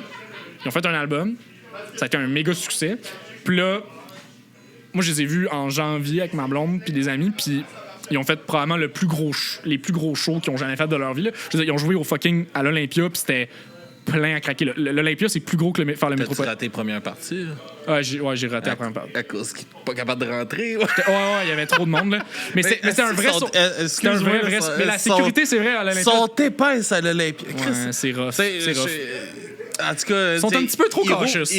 Speaker 2: Ils ont fait un album. Ça a été un méga succès. Puis là, moi, je les ai vus en janvier avec ma blonde puis des amis. Puis... Ils ont fait probablement les plus gros shows qu'ils ont jamais fait de leur vie. Là. Je veux dire, ils ont joué à l'Olympia, puis c'était plein à craquer. L'Olympia, c'est plus gros que le Métropolitain.
Speaker 1: T'as-tu raté la première partie?
Speaker 2: J'ai raté la première partie.
Speaker 1: À cause qu'ils sont pas capables de rentrer?
Speaker 2: Ouais, il y avait trop de monde. Là. Mais c'est un vrai... C'est un vrai... Mais la sécurité, c'est vrai, à l'Olympia.
Speaker 1: Ils sont épaisses à l'Olympia.
Speaker 2: Ouais, c'est rough.
Speaker 1: En tout cas...
Speaker 2: Ils sont un petit peu trop cautious.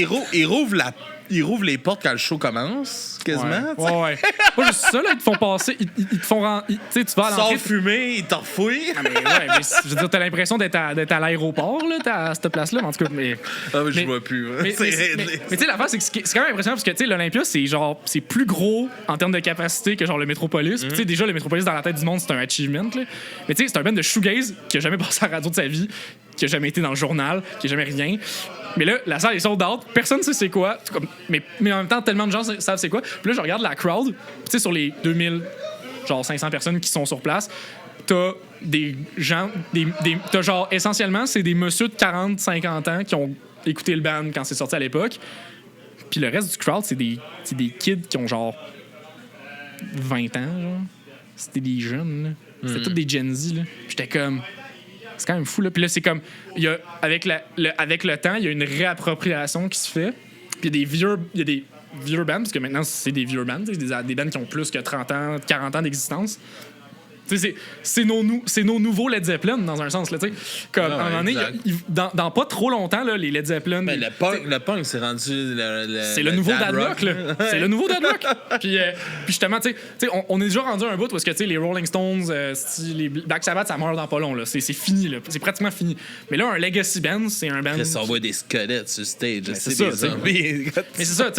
Speaker 1: Ils rouvrent les portes quand le show commence, quasiment.
Speaker 2: Ouais. Pas juste ça, là, ils te font passer, ils te font rentrer. Tu sais, tu vas à l'entrée.
Speaker 1: Ils sont fumés, ils t'en refouillent.
Speaker 2: Mais je veux dire, t'as l'impression d'être à l'aéroport, là, à cette place-là, mais en tout cas. Mais
Speaker 1: je vois plus.
Speaker 2: Mais tu sais, l'affaire, c'est que c'est quand même impressionnant parce que, tu sais, l'Olympia, c'est plus gros en termes de capacité que genre le Métropolis. Tu sais, déjà, le Métropolis dans la tête du monde, c'est un achievement, là. Mais tu sais, c'est un band de shoegaze qui a jamais passé à la radio de sa vie, qui a jamais été dans le journal, qui a jamais rien. Mais là, la salle est sold out. Personne ne sait c'est quoi. Mais en même temps, tellement de gens savent c'est quoi. Puis là, je regarde la crowd. Tu sais, sur les 2500 personnes qui sont sur place, t'as des gens, t'as genre, essentiellement, c'est des messieurs de 40-50 ans qui ont écouté le band quand c'est sorti à l'époque. Puis le reste du crowd, c'est des kids qui ont genre 20 ans, genre. C'était des jeunes, là. C'était tous des Gen Z, là. J'étais comme... C'est quand même fou, là. Puis là, c'est comme... avec le temps, il y a une réappropriation qui se fait. Puis il y a des vieux bands, parce que maintenant, c'est des vieux bands. Des bands qui ont plus que 30 ans, 40 ans d'existence. C'est nos nouveaux Led Zeppelin, dans un sens. Là, comme, à un moment donné, dans pas trop longtemps, là, les Led Zeppelin...
Speaker 1: Ben, le punk, c'est rendu
Speaker 2: c'est le nouveau Deadlock. C'est le nouveau Deadlock. Puis justement, on est déjà rendu à un bout parce que les Rolling Stones, les Black Sabbath, ça meurt dans pas long. Là. C'est fini. Là. C'est pratiquement fini. Mais là, un Legacy Band, c'est un band...
Speaker 1: Ça envoie des squelettes sur stage.
Speaker 2: C'est ça, des zombies. Mais c'est ça,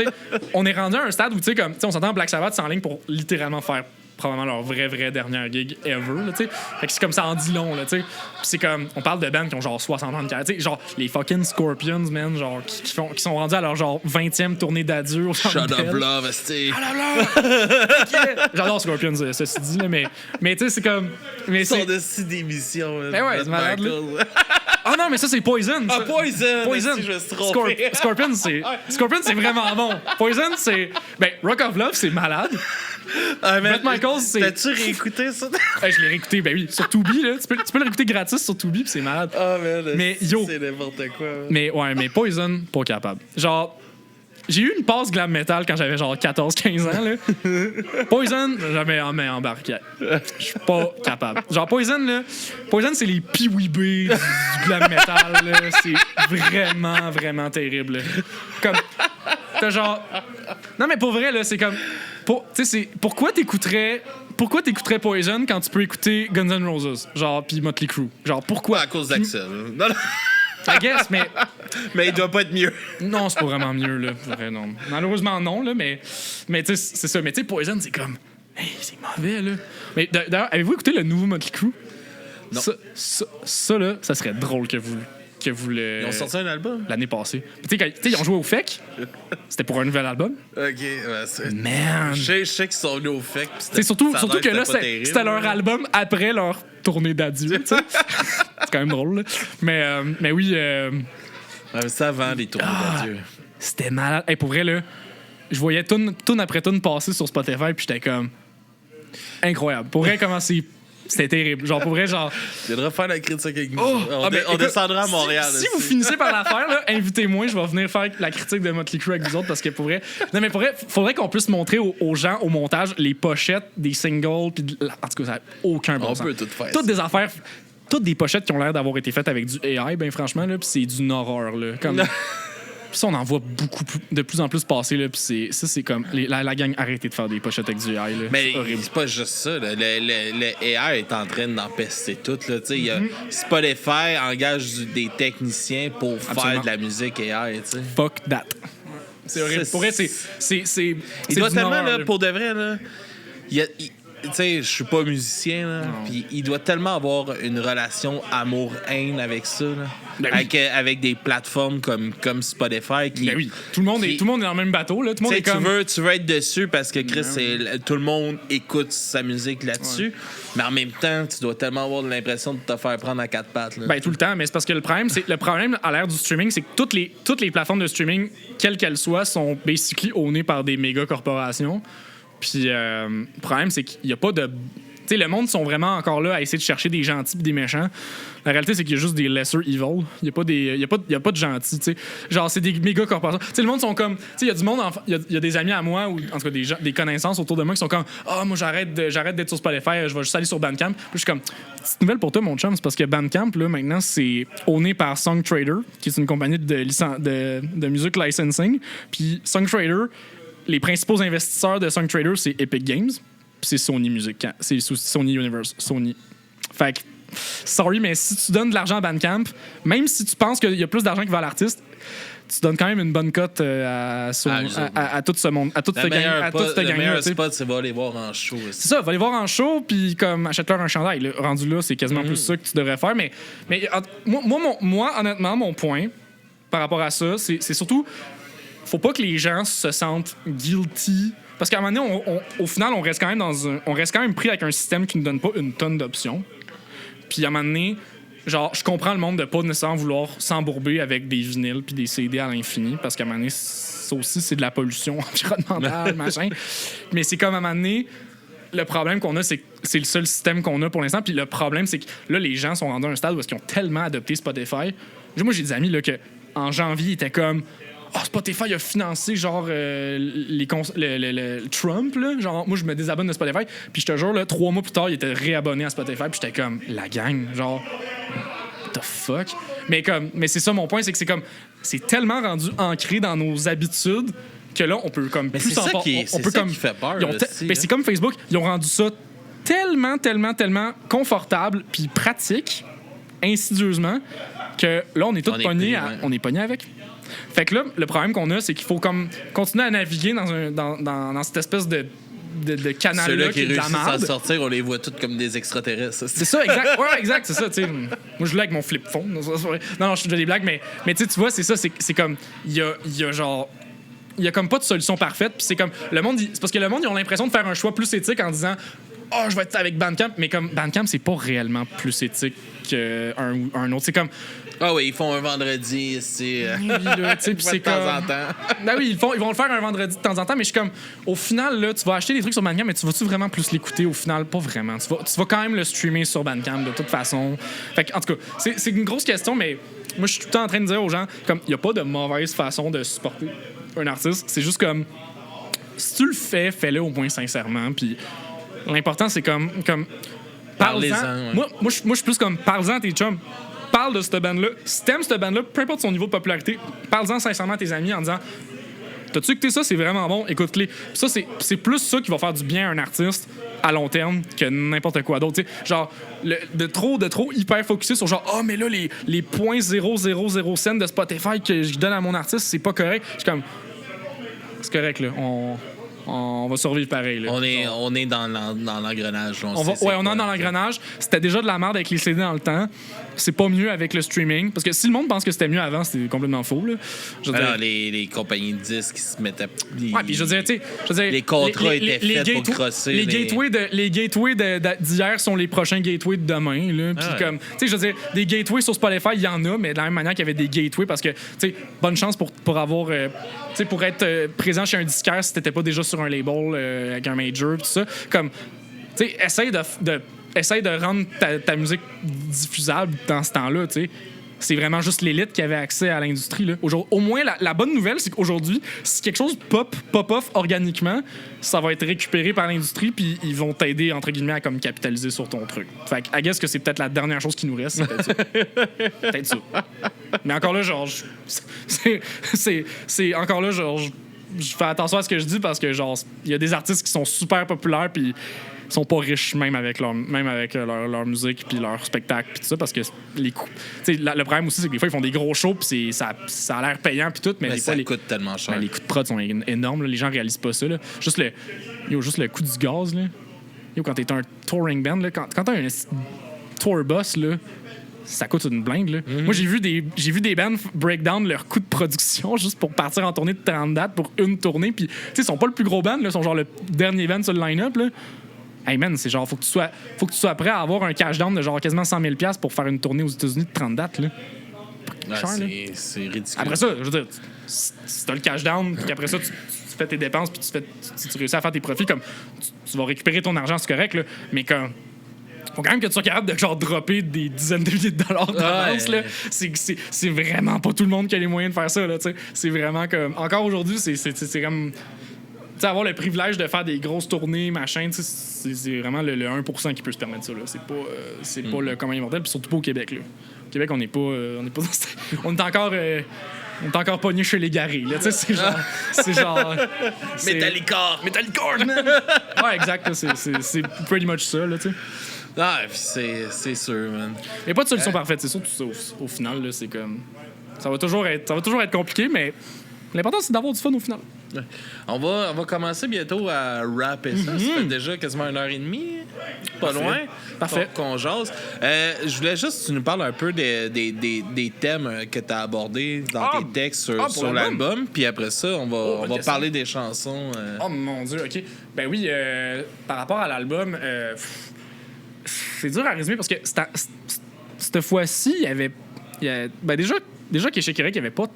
Speaker 2: on est rendu à un stade où, on s'entend Black Sabbath, c'est en ligne pour littéralement faire probablement leur vraie dernière gig ever, là, tu sais. Fait que c'est comme ça en dit long, là, tu sais. Puis c'est comme, on parle de bands qui ont genre 60 ans de carrière, tu sais, genre les fucking Scorpions, man, genre, qui sont rendus à leur genre 20e tournée d'adieu au Centre Bell.
Speaker 1: Shut up love, esti.
Speaker 2: J'adore Scorpions, ceci dit, là, mais tu sais, c'est comme...
Speaker 1: Ils sont de si d'émissions,
Speaker 2: ben ouais, c'est malade, là. Ah non, mais ça, c'est Poison.
Speaker 1: Ah, Poison! Si je me suis trompé.
Speaker 2: Scorpions, c'est vraiment bon. Poison, c'est... Ben, Rock of Love, c'est malade. Bret Michaels, c'est...
Speaker 1: T'as-tu réécouté ça?
Speaker 2: Je l'ai réécouté, ben oui, sur Tubi, là. Tu peux le réécouter gratis sur Tubi, pis c'est malade.
Speaker 1: Ah, man,
Speaker 2: mais yo...
Speaker 1: C'est n'importe quoi.
Speaker 2: Man. Mais Poison, pas capable. Genre... J'ai eu une passe glam metal quand j'avais genre 14-15 ans, là. Poison, jamais embarqué. Je suis pas capable. Genre, Poison, c'est les Pee-wee B du glam metal, là. C'est vraiment, vraiment terrible, là. Comme, t'as genre... Non, mais pour vrai, là, c'est comme... Tu sais, pourquoi t'écouterais Poison quand tu peux écouter Guns N' Roses? Genre, pis Motley Crue. Genre, pourquoi?
Speaker 1: À cause d'Axel. Non.
Speaker 2: I guess, mais...
Speaker 1: Mais il doit pas être mieux.
Speaker 2: Non, c'est pas vraiment mieux, là. Vrai, non. Malheureusement, non, là, mais tu sais, c'est ça. Mais tu sais, Poison, c'est comme... Hey, c'est mauvais, là. Mais d'ailleurs, avez-vous écouté le nouveau Motley Crue?
Speaker 1: Non.
Speaker 2: Ça, là, ça serait drôle que vous le...
Speaker 1: Ils ont sorti un album?
Speaker 2: L'année passée. Tu sais, ils ont joué au FEC. C'était pour un nouvel album.
Speaker 1: OK, ouais, c'est...
Speaker 2: Man!
Speaker 1: Je sais qu'ils sont venus au FEC.
Speaker 2: Surtout que là, c'était leur album après leur tournée d'adieu, tu sais. C'est quand même drôle, là. Mais oui...
Speaker 1: ça avant les tournées d'adieu.
Speaker 2: C'était malade. Hey, pour vrai, là, je voyais tune après tune passer sur Spotify, puis j'étais comme... Incroyable. Pour vrai, comment c'est... C'était terrible. Genre, pour vrai, genre...
Speaker 1: Je devrais faire la critique avec nous. On descendra à Montréal.
Speaker 2: Si vous finissez par la faire, là, invitez-moi, je vais venir faire la critique de Motley Crue avec vous autres, parce que pour vrai... Non, mais pour vrai, faudrait qu'on puisse montrer aux gens, au montage, les pochettes des singles, puis en tout cas, ça n'a aucun bon sens.
Speaker 1: On peut tout faire.
Speaker 2: Toutes des affaires... Toutes des pochettes qui ont l'air d'avoir été faites avec du AI, ben franchement, là, puis c'est d'une horreur, là. Comme... Puis ça, on en voit de plus en plus passer, là, puis c'est comme... La gang, arrêtez de faire des pochettes avec du AI, là.
Speaker 1: Mais c'est pas juste ça, là. Le AI est en train d'empester tout, là. Tu sais, Spotify engage des techniciens pour faire de la musique AI, tu sais.
Speaker 2: Fuck that. C'est horrible. Pour vrai, c'est
Speaker 1: il doit tellement, là, pour de vrai, là... Tu sais, je suis pas musicien, là. Puis il doit tellement avoir une relation amour-haine avec ça, là. Ben oui. Avec des plateformes comme Spotify qui...
Speaker 2: Ben oui. Tout le monde est dans le même bateau, là. Tout le monde est comme...
Speaker 1: tu veux être dessus parce que Chris, tout le monde écoute sa musique là-dessus. Ouais. Mais en même temps, tu dois tellement avoir l'impression de te faire prendre à quatre pattes, là.
Speaker 2: Ben tout le temps, mais c'est parce que le problème à l'ère du streaming, c'est que toutes les plateformes de streaming, quelles qu'elles soient, sont basically ownées par des méga corporations. Puis le problème, c'est qu'il n'y a pas de... Tu sais, le monde sont vraiment encore là à essayer de chercher des gentils et des méchants. La réalité, c'est qu'il y a juste des lesser evil. Il n'y a pas de gentils, tu sais. Genre, c'est des méga corporations. Tu sais, le monde sont comme... Tu sais, il y a du monde... Il y a des amis à moi, ou en tout cas des connaissances autour de moi qui sont comme « Ah, moi, j'arrête d'être sur Spotify, je vais juste aller sur Bandcamp. » Puis je suis comme... Petite nouvelle pour toi, mon chum, c'est parce que Bandcamp, là, maintenant, c'est owné par Songtrader, qui est une compagnie de musique licensing. Puis Songtrader... Les principaux investisseurs de Songtrader, c'est Epic Games, puis c'est Sony Music, c'est Sony Universe, Sony. Fait que, sorry, mais si tu donnes de l'argent à Bandcamp, même si tu penses qu'il y a plus d'argent qui va à l'artiste, tu donnes quand même une bonne cote à tout ce monde, à toute cette gang-là.
Speaker 1: Le meilleur spot, c'est va aller voir en show.
Speaker 2: C'est ça, va aller voir en show, puis comme achète-leur un chandail. Là, rendu là, c'est quasiment plus ça que tu devrais faire. Mais moi, honnêtement, mon point par rapport à ça, c'est surtout... Faut pas que les gens se sentent guilty. Parce qu'à un moment donné, au final, on reste quand même pris avec un système qui ne donne pas une tonne d'options. Puis à un moment donné, genre, je comprends le monde de pas nécessairement vouloir s'embourber avec des vinyles puis des CD à l'infini, parce qu'à un moment donné, ça aussi, c'est de la pollution environnementale, machin. Mais c'est comme à un moment donné, le problème qu'on a, c'est que c'est le seul système qu'on a pour l'instant. Puis le problème, c'est que là, les gens sont rendus à un stade où ils ont tellement adopté Spotify. Moi, j'ai des amis là, que en janvier, ils étaient comme Spotify a financé genre le Trump. Là. Genre, moi, je me désabonne de Spotify. Puis je te jure, là, 3 mois plus tard, ils étaient réabonnés à Spotify. Puis j'étais comme la gang. Genre, what the fuck? Mais c'est ça mon point, c'est que c'est tellement rendu ancré dans nos habitudes que là, on peut comme
Speaker 1: mais
Speaker 2: plus
Speaker 1: c'est ça qui fait peur.
Speaker 2: C'est comme Facebook, ils ont rendu ça tellement confortable puis pratique, insidieusement, que là, on est tous pognés on est pognés avec. Fait que là, le problème qu'on a, c'est qu'il faut comme continuer à naviguer dans cette espèce de canal-là qui est de la merde.
Speaker 1: Ceux-là qui sortir, on les voit tous comme des extraterrestres.
Speaker 2: C'est ça, exact. Ouais, exact, c'est ça. T'sais. Moi, je joue avec mon flip phone. Non, je fais des blagues, mais tu vois, c'est ça. C'est comme... Il y a genre... Il y a comme pas de solution parfaite. Puis c'est comme... C'est parce que le monde, ils ont l'impression de faire un choix plus éthique en disant « je vais être avec Bandcamp. » Mais comme Bandcamp, c'est pas réellement plus éthique qu'un autre. C'est comme...
Speaker 1: Ah oui, ils font un vendredi, c'est...
Speaker 2: de
Speaker 1: temps en temps.
Speaker 2: Ben oui, ils vont le faire un vendredi de temps en temps, mais je suis comme... Au final, là, tu vas acheter des trucs sur Bandcamp, mais tu vas-tu vraiment plus l'écouter au final? Pas vraiment. Tu vas quand même le streamer sur Bandcamp, de toute façon. Fait que, en tout cas, c'est une grosse question, mais moi, je suis tout le temps en train de dire aux gens, comme, il n'y a pas de mauvaise façon de supporter un artiste. C'est juste comme... Si tu le fais, fais-le au moins sincèrement, puis l'important, c'est comme parle-en. Ouais. Moi, je suis plus comme, parle-en à tes chums. Parle de cette band-là. Si t'aimes cette band-là, peu importe son niveau de popularité, parle-en sincèrement à tes amis en disant t'as-tu écouté ça, c'est vraiment bon, écoute-les. Ça, c'est plus ça qui va faire du bien à un artiste à long terme que n'importe quoi d'autre. T'sais, genre, de trop hyper focusé sur genre, mais là, les 0.000 cents de Spotify que je donne à mon artiste, c'est pas correct. Je suis comme, c'est correct, là. On va survivre pareil. Là.
Speaker 1: On est dans l'engrenage.
Speaker 2: On est dans l'engrenage. C'était déjà de la merde avec les CD dans le temps. C'est pas mieux avec le streaming. Parce que si le monde pense que c'était mieux avant, c'était complètement faux. Là.
Speaker 1: Les compagnies de disques qui se mettaient...
Speaker 2: puis je veux dire,
Speaker 1: les contrats étaient faits pour crosser.
Speaker 2: Les gateways d'hier sont les prochains gateways de demain. Là. Puis comme, je veux dire, des gateways sur Spotify, il y en a, mais de la même manière qu'il y avait des gateways parce que, bonne chance pour avoir... pour être présent chez un disquaire si t'étais pas déjà sur un label avec un major, tout ça. Comme, essaye de rendre ta musique diffusable dans ce temps-là, tu sais. C'est vraiment juste l'élite qui avait accès à l'industrie. Là. Au moins, la bonne nouvelle, c'est qu'aujourd'hui, si quelque chose pop-off organiquement, ça va être récupéré par l'industrie, puis ils vont t'aider, entre guillemets, à comme capitaliser sur ton truc. Fait que, I guess que c'est peut-être la dernière chose qui nous reste. C'est peut-être ça. Mais encore là, genre, c'est encore là, genre, je fais attention à ce que je dis parce que, genre, il y a des artistes qui sont super populaires, puis sont pas riches même avec leur musique puis leur spectacle puis tout ça parce que les coûts, le problème aussi c'est que des fois ils font des gros shows puis ça a l'air payant puis tout mais des
Speaker 1: ça
Speaker 2: fois,
Speaker 1: coûte tellement cher.
Speaker 2: Les coûts de prod sont énormes là, les gens réalisent pas ça là. Juste le coût du gaz là. Quand t'es un touring band là, quand t'as un tour bus là, ça coûte une blinde là. Moi j'ai vu des bands break down leur coût de production juste pour partir en tournée de 30 dates pour une tournée puis tu sais ils sont pas le plus gros band là, ils sont genre le dernier band sur le line-up là. Hey man, c'est genre, faut que tu sois prêt à avoir un cash down de genre quasiment 100 000 $ pour faire une tournée aux États-Unis de 30 dates. Là.
Speaker 1: C'est ridicule.
Speaker 2: Après ça, je veux dire, si t'as le cash down, puis après ça, tu fais tes dépenses, puis tu réussis à faire tes profits, comme tu vas récupérer ton argent, c'est correct, là, mais comme. Faut quand même que tu sois capable de genre dropper des dizaines de milliers de dollars d'avance. Là. C'est vraiment pas tout le monde qui a les moyens de faire ça. Là, c'est vraiment comme. Encore aujourd'hui, c'est comme. T'sais, avoir le privilège de faire des grosses tournées, machin, c'est vraiment le 1% qui peut se permettre ça. Là. C'est pas le commun mortel, puis surtout pas au Québec. Là. Au Québec, on est pas on est encore pogné chez les garés. Là. C'est genre.
Speaker 1: Metallica, man!
Speaker 2: Ouais, exact. C'est pretty much ça. Là, t'sais.
Speaker 1: Ah, c'est sûr, man.
Speaker 2: Il n'y a pas de solution parfaite, c'est surtout ça. Au final, là, c'est comme. Ça va toujours être compliqué, mais l'important, c'est d'avoir du fun au final.
Speaker 1: On va commencer bientôt à rapper ça. Ça fait déjà quasiment 1h30. Pas loin.
Speaker 2: Parfait.
Speaker 1: Qu'on jase. Je voulais juste que tu nous parles un peu des thèmes que tu as abordés dans tes textes sur l'album. Puis après ça, on va parler des chansons.
Speaker 2: Oh mon Dieu, OK. Ben oui, par rapport à l'album... c'est dur à résumer parce que cette fois-ci, il y avait déjà qu'Échec Québec, il y avait pas.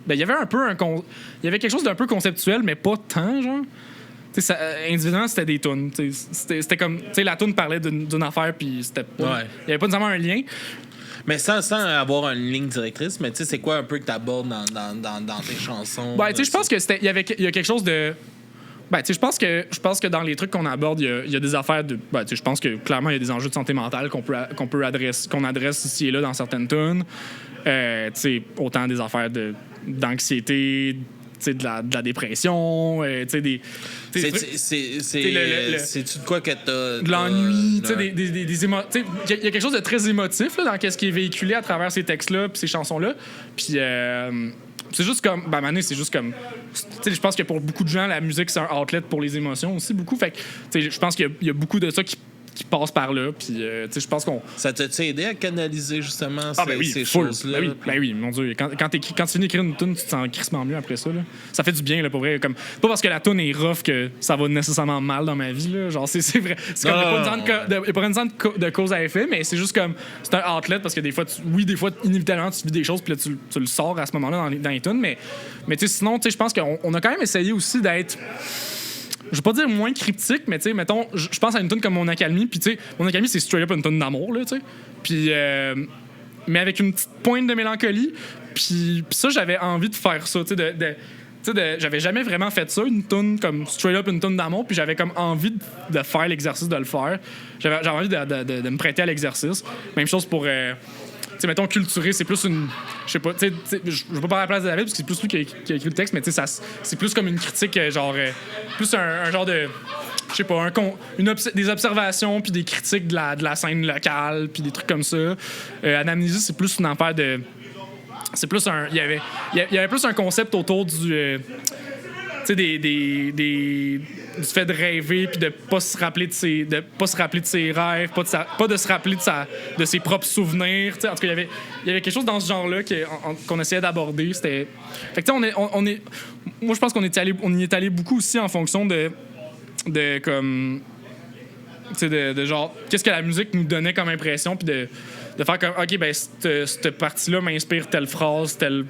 Speaker 2: Ben, il y avait il y avait quelque chose d'un peu conceptuel, mais pas tant, genre. Individuellement, c'était des tunes. C'était comme. La tune parlait d'une affaire, puis c'était pas. Il y avait pas nécessairement un lien.
Speaker 1: Mais sans avoir une ligne directrice, mais tu sais, c'est quoi un peu que tu abordes dans tes chansons?
Speaker 2: Ben, je pense qu'il y a quelque chose de. Ben, je pense que dans les trucs qu'on aborde, il y a des affaires de. Ben, je pense que clairement, il y a des enjeux de santé mentale qu'on adresse ici et là dans certaines tunes. Autant des affaires d'anxiété, de la dépression, des.
Speaker 1: C'est-tu de quoi que t'as.
Speaker 2: De l'ennui, des émotions. Il y a quelque chose de très émotif là, dans ce qui est véhiculé à travers ces textes-là puis ces chansons-là. Puis. C'est juste comme. Ben, Mané, c'est juste comme. Je pense que pour beaucoup de gens, la musique, c'est un outlet pour les émotions aussi, beaucoup. Fait que, je pense qu'il y a beaucoup de ça qui passe par là. Puis, je pense qu'on.
Speaker 1: Ça t'a-tu aidé à canaliser, justement, ces
Speaker 2: full.
Speaker 1: choses-là?
Speaker 2: Ben oui, mon Dieu. Quand tu finis d'écrire une tune, tu te sens crissement mieux après ça. Là. Ça fait du bien, là, pour vrai. Comme, pas parce que la tune est rough que ça va nécessairement mal dans ma vie. Là. Genre, c'est vrai. C'est comme, il n'y a pas une sorte de cause à effet, mais c'est juste comme. C'est un outlet parce que des fois, inévitablement, tu vis des choses, puis là, tu le sors à ce moment-là dans les tunes. Mais sinon, je pense qu'on a quand même essayé aussi d'être. Je vais pas dire moins cryptique, mais tu sais, mettons, je pense à une tune comme Mon Accalmie, puis tu sais, Mon Accalmie, c'est straight up une tune d'amour, là, tu sais. Puis, mais avec une petite pointe de mélancolie, puis ça, j'avais envie de faire ça, tu sais, j'avais jamais vraiment fait ça, une tune comme straight up une tune d'amour, puis j'avais comme envie de faire l'exercice de le faire. J'avais envie de me prêter à l'exercice. Même chose pour... tu sais, mettons, Culturé, c'est plus une. Je sais pas, tu sais, je veux pas parler à la place de David parce que c'est plus lui qui a écrit le texte, mais tu sais, c'est plus comme une critique, genre. Plus un genre de. Je sais pas, des observations puis des critiques de la scène locale puis des trucs comme ça. Anamnésie, c'est plus une affaire de. C'est plus un. Il y avait plus un concept autour du. Tu sais, du fait de rêver puis de pas se rappeler de ses rêves, pas de se rappeler de ses propres souvenirs. En tout cas, il y avait quelque chose dans ce genre-là qu'on essayait d'aborder. Fait que tu sais, moi, je pense qu'on y est allé beaucoup aussi en fonction de comme, tu sais, de genre, qu'est-ce que la musique nous donnait comme impression, puis de faire comme, OK, ben cette partie-là m'inspire telle phrase, tel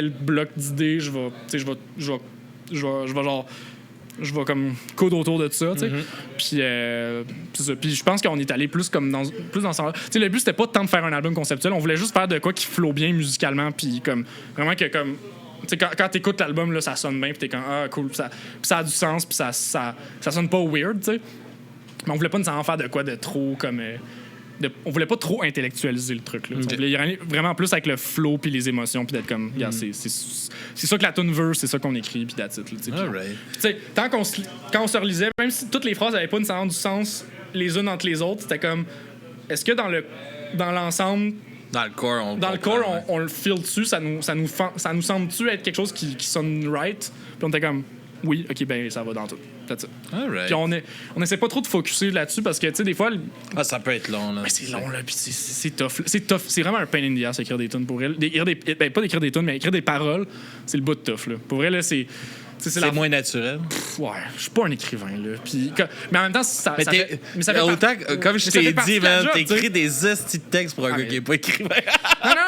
Speaker 2: bloc d'idées, je vais comme coudre autour de ça, tu sais. Puis c'est ça. Puis je pense qu'on est allé plus dans ce sens-là. Tu sais, le but c'était pas tant de faire un album conceptuel, on voulait juste faire de quoi qui flow bien musicalement, puis comme vraiment que comme, tu sais, quand t'écoutes l'album là, ça sonne bien, puis t'es comme ah cool, puis ça a du sens, puis ça sonne pas weird, tu sais. Mais on voulait pas nécessairement faire de quoi de trop comme on voulait pas trop intellectualiser le truc. Là. Okay. On voulait y aller vraiment plus avec le flow puis les émotions, puis d'être comme, regarde, c'est ça que la tune veut, c'est ça qu'on écrit, puis that's it. Quand on se relisait, même si toutes les phrases n'avaient pas nécessairement du sens les unes entre les autres, c'était comme, est-ce que dans l'ensemble,
Speaker 1: dans le corps,
Speaker 2: on le feel dessus, ça nous semble-tu être quelque chose qui sonne right, puis on était comme, oui, ok, ben ça va dans tout.
Speaker 1: Right.
Speaker 2: Puis on essaie pas trop de focusser là-dessus parce que, tu sais, des fois.
Speaker 1: Ça peut être long, là.
Speaker 2: Mais c'est long, là. Puis c'est tough. C'est tough. C'est vraiment un pain in the ass écrire des tunes pour elle. Pas d'écrire des tunes, mais écrire des paroles, c'est le bout de tough, là. Pour vrai, là, c'est
Speaker 1: moins naturel.
Speaker 2: Ouais, je suis pas un écrivain, là. Puis, mais en même temps, ça fait
Speaker 1: autant, comme je t'ai dit, man, t'écris des estis de textes pour un gars qui est pas écrivain.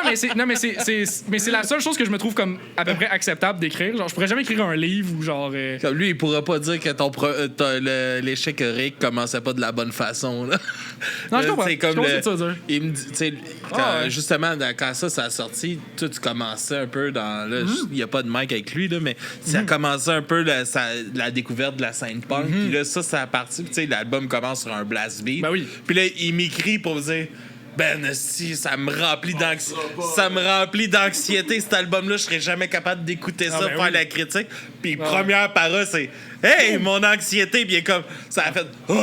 Speaker 2: mais c'est la seule chose que je me trouve comme à peu près acceptable d'écrire. Genre, je pourrais jamais écrire un livre ou genre.
Speaker 1: Comme lui, il pourra pas dire que l'échec Rick commençait pas de la bonne façon, là.
Speaker 2: Non, je comprends. C'est comme
Speaker 1: il me dit, tu sais, justement, quand ça a sorti, tu commençais un peu dans. Là, il y a pas de mic avec lui, là, mais ça commençait un peu la découverte de la scène punk. Puis là, ça a parti. Tu sais, l'album commence sur un blast beat.
Speaker 2: Ben oui.
Speaker 1: Puis là, il m'écrit pour me dire. Ben, si, ça me remplit d'anxiété, cet album-là. Je serais jamais capable d'écouter ça, faire la critique. Puis première parole, c'est « Hey, mon anxiété! » Puis comme, ça a fait « Oh! »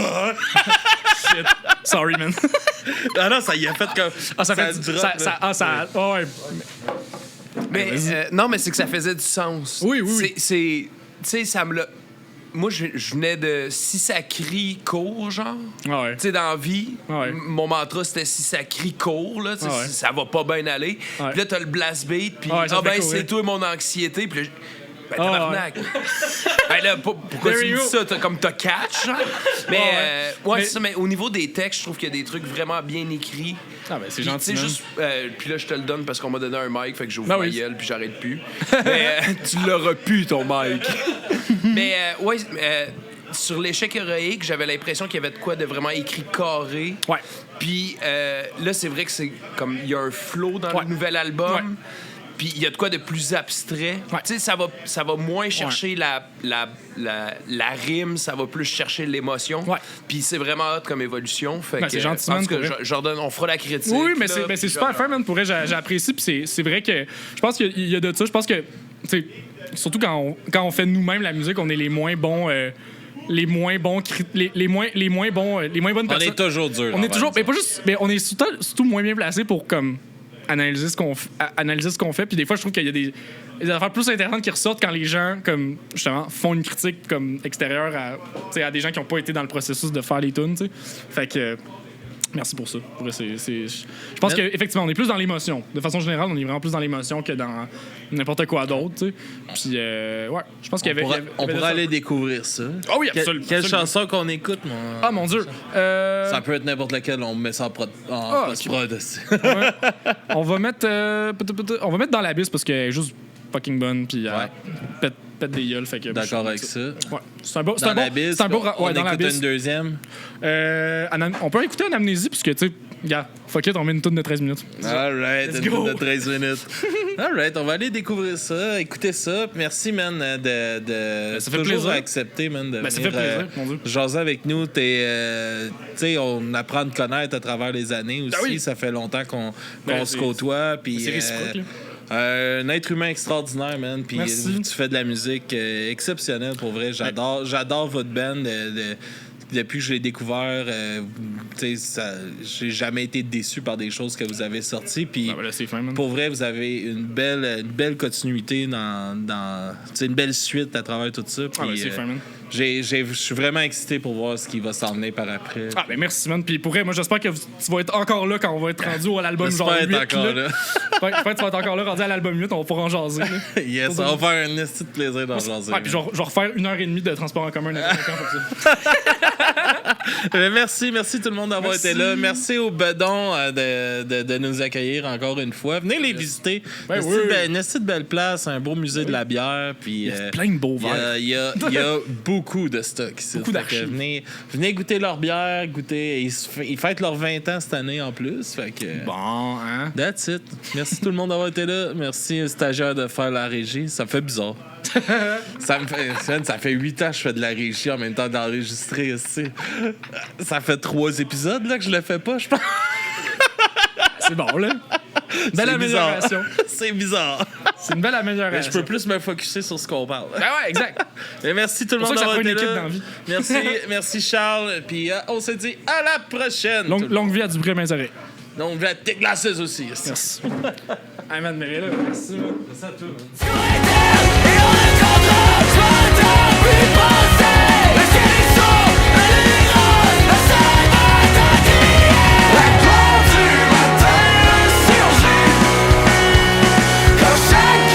Speaker 2: Shit. Sorry, man.
Speaker 1: Non, ça y a fait comme...
Speaker 2: ça fait du drop. Ouais.
Speaker 3: Mais, non, mais c'est que ça faisait du sens.
Speaker 2: Oui.
Speaker 3: Tu sais, ça me l'a... Moi, je venais de si ça crie court, genre.
Speaker 2: Ouais.
Speaker 3: Tu sais, dans la vie,
Speaker 2: ouais.
Speaker 3: Mon mantra, c'était si ça crie court, là,
Speaker 2: ouais.
Speaker 3: ça va pas bien aller.
Speaker 2: Ouais.
Speaker 3: Puis là, t'as le blast beat, puis
Speaker 2: ben,
Speaker 3: c'est toi mon anxiété. Puis là, Ben, tabarnak. Ben là, pourquoi tu me dis ça? T'as catch, genre? Mais, ouais, c'est ça, mais au niveau des textes, je trouve qu'il y a des trucs vraiment bien écrits.
Speaker 2: Ah, ben, c'est gentil.
Speaker 3: Juste, puis là, je te le donne parce qu'on m'a donné un mic, fait que j'ouvre ma gueule, puis j'arrête plus. Mais tu l'auras plus, ton mic. Mais, ouais, sur l'échec héroïque, j'avais l'impression qu'il y avait de quoi de vraiment écrit carré.
Speaker 2: Ouais.
Speaker 3: Puis là, c'est vrai que c'est comme il y a un flow dans le nouvel album.
Speaker 2: Ouais.
Speaker 3: Puis il y a de quoi de plus abstrait.
Speaker 2: Ouais.
Speaker 3: Tu sais, ça va moins chercher la rime, ça va plus chercher l'émotion.
Speaker 2: Ouais.
Speaker 3: Puis c'est vraiment hot comme évolution. Fait que,
Speaker 2: c'est gentil, man,
Speaker 3: on fera la critique.
Speaker 2: Oui, mais
Speaker 3: là,
Speaker 2: c'est super fun, man. Pour vrai, j'apprécie. Puis c'est vrai que je pense qu'il y a de ça. Je pense que, tu sais, surtout quand on fait nous-mêmes la musique, on est les moins bons. Les moins bonnes personnes.
Speaker 1: On est toujours dur.
Speaker 2: On est toujours, mais pas juste, mais on est surtout moins bien placé pour comme analyser ce qu'on fait. Puis des fois, je trouve qu'il y a des affaires plus intéressantes qui ressortent quand les gens comme justement font une critique comme extérieure à des gens qui n'ont pas été dans le processus de faire les tunes. T'sais. Fait que merci pour ça. Pour vrai, je pense qu'effectivement, on est plus dans l'émotion. De façon générale, on est vraiment plus dans l'émotion que dans n'importe quoi d'autre. T'sais. Puis, ouais, je pense qu'il y avait.
Speaker 1: On pourrait aller découvrir ça.
Speaker 2: Ah oui, absolument.
Speaker 1: Quelle chanson qu'on écoute, moi?
Speaker 2: Ah, mon Dieu.
Speaker 1: Ça peut être n'importe laquelle, on met ça en post-prod.
Speaker 2: Ouais. On va mettre dans l'abysse parce qu'elle est juste fucking bonne. Puis, pète des gueules. Fait que
Speaker 1: d'accord avec ça.
Speaker 2: Ouais. C'est un beau.
Speaker 1: On écoute une deuxième.
Speaker 2: On peut écouter une amnésie, puisque, tu sais, gars, fuck it, on met une toune de 13 minutes.
Speaker 1: Alright, une toune de 13 minutes. Alright, on va aller découvrir ça, écouter ça. Merci, man, de
Speaker 2: ça fait
Speaker 1: toujours
Speaker 2: plaisir.
Speaker 1: accepter, man, de
Speaker 2: ça
Speaker 1: venir
Speaker 2: fait plaisir, mon Dieu.
Speaker 1: jaser avec nous. Tu sais, on apprend à te connaître à travers les années aussi.
Speaker 2: Oui.
Speaker 1: Ça fait longtemps qu'on se côtoie.
Speaker 2: C'est réciproque, là.
Speaker 1: Un être humain extraordinaire, man. Puis
Speaker 2: Merci.
Speaker 1: tu fais de la musique exceptionnelle, pour vrai. J'adore votre band. Depuis que je l'ai découvert, j'ai jamais été déçu par des choses que vous avez sorties. Puis
Speaker 2: c'est fin, man.
Speaker 1: pour vrai, vous avez une belle continuité dans une belle suite à travers tout ça. Puis,
Speaker 2: c'est fin, man.
Speaker 1: je suis vraiment excité pour voir ce qui va s'en venir par après.
Speaker 2: Ah, ben merci, man. Puis pour vrai, moi, j'espère que tu vas être encore là quand on va être rendu à l'album genre 8.
Speaker 1: J'espère être encore là.
Speaker 2: J'espère que tu vas être encore là rendu à l'album 8. On va pouvoir en jaser. Là.
Speaker 1: Yes, on va faire un esti de plaisir d'en jaser.
Speaker 2: Puis je vais refaire 1h30 de transport en commun n'importe quand pour ça.
Speaker 1: Merci tout le monde d'avoir été là. Merci au Bedon de nous accueillir encore une fois. Venez les visiter.
Speaker 2: Ben
Speaker 1: Une esti de belle place, un beau musée de la bière. Puis,
Speaker 2: il y a plein de beaux verres.
Speaker 1: Il y a beaucoup de stock ici.
Speaker 2: Beaucoup d'archives.
Speaker 1: Venez goûter leur bière, ils fêtent leurs 20 ans cette année en plus. Fait que,
Speaker 2: bon, hein?
Speaker 1: That's it. Merci tout le monde d'avoir été là. Merci aux stagiaires de faire la régie. Ça me fait bizarre. ça fait 8 ans que je fais de la régie en même temps d'enregistrer ici. Ça fait 3 épisodes là, que je le fais pas, je pense.
Speaker 2: C'est bon, là. Belle amélioration.
Speaker 1: C'est bizarre.
Speaker 2: C'est une belle amélioration.
Speaker 1: Mais je peux plus me focusser sur ce qu'on parle.
Speaker 2: Ben ouais, exact.
Speaker 1: Mais merci tout le monde d'avoir été là. Merci Charles. Puis on se dit à la prochaine.
Speaker 2: Longue vie à Dupré Mazaret.
Speaker 1: Longue vie à tes glaces aussi.
Speaker 2: Merci. Hey man, mais là, merci. Merci à toi.
Speaker 4: Quand chaque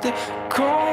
Speaker 4: t'es con.